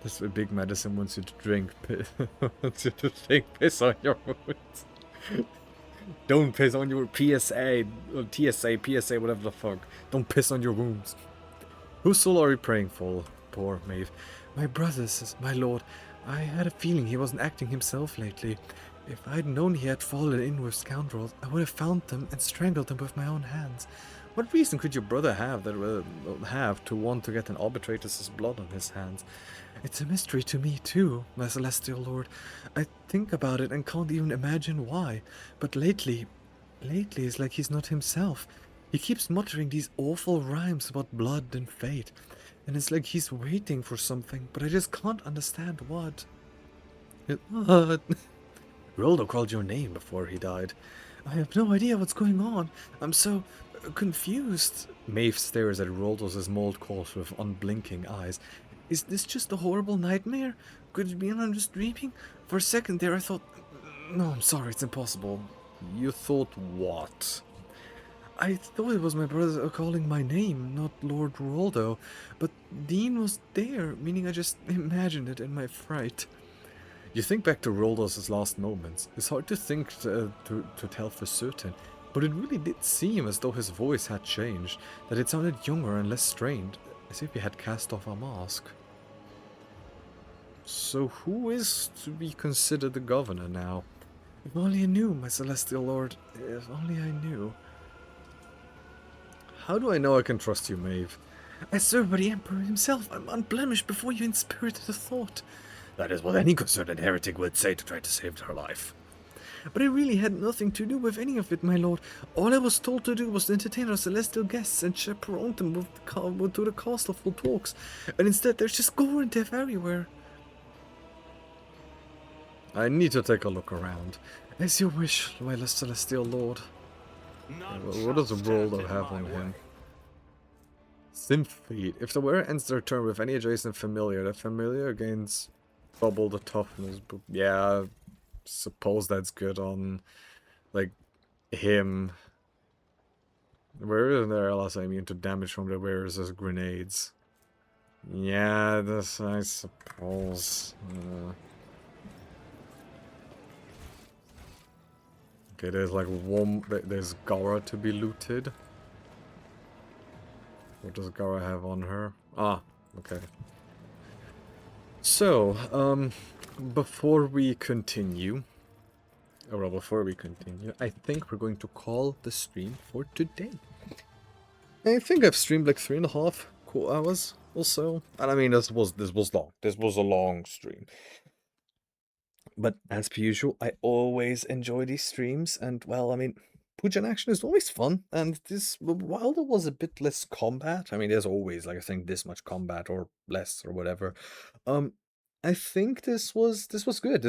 This big medicine wants you to drink piss. Wants you to drink piss on your wounds. Don't piss on your PSA, PSA, whatever the fuck. Don't piss on your wounds. Whose soul are you praying for, poor Maeve? My brother's, my lord. I had a feeling he wasn't acting himself lately. If I'd known he had fallen in with scoundrels, I would have found them and strangled them with my own hands. What reason could your brother have to want to get an arbitrator's blood on his hands? It's a mystery to me too, my celestial lord. I think about it and can't even imagine why. But lately it's like he's not himself. He keeps muttering these awful rhymes about blood and fate. And it's like he's waiting for something, but I just can't understand what. What? Roldo called your name before he died. I have no idea what's going on. I'm so confused. Maeve stares at Roldo's mold corpse with unblinking eyes. Is this just a horrible nightmare? Could it be I'm just dreaming? For a second there I thought... No, I'm sorry, it's impossible. You thought what? I thought it was my brother calling my name, not Lord Roldo. But Dean was there, meaning I just imagined it in my fright. You think back to Roldo's last moments. It's hard to think to tell for certain, but it really did seem as though his voice had changed, that it sounded younger and less strained, as if he had cast off a mask. So who is to be considered the governor now? If only I knew, my celestial lord. If only I knew. How do I know I can trust you, Maeve? I serve by the Emperor himself. I'm unblemished before you inspirited a thought. That is what any concerned heretic would say to try to save her life. But I really had nothing to do with any of it, my lord. All I was told to do was to entertain our celestial guests and chaperone them to the castle for talks. And instead there's just gore and death everywhere. I need to take a look around. As you wish, my celestial lord. What does Roldo have on him? Synth-feed. If the wearer ends their turn with any adjacent familiar, the familiar gains double the toughness. But yeah, suppose that's good on, like, him. Where is there else immune to damage from the wearers as grenades? Yeah, this I suppose. Okay, there's like there's Gara to be looted. What does Gara have on her? Ah, okay. So, before we continue, I think we're going to call the stream for today. I think I've streamed like 3.5 hours or so, and I mean this was long. This was a long stream. But as per usual, I always enjoy these streams, and well, I mean, Pujan action is always fun, and this, while there was a bit less combat, I mean, there's always, like, I think this much combat, or less, or whatever, I think this was good.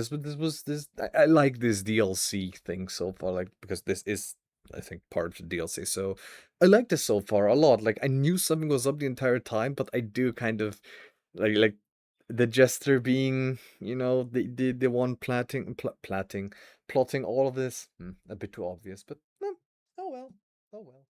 I like this DLC thing so far, like, because this is, I think, part of the DLC, so I like this so far a lot. Like, I knew something was up the entire time, but I do kind of, like, the jester being, you know, the one plotting all of this, a bit too obvious, but oh well.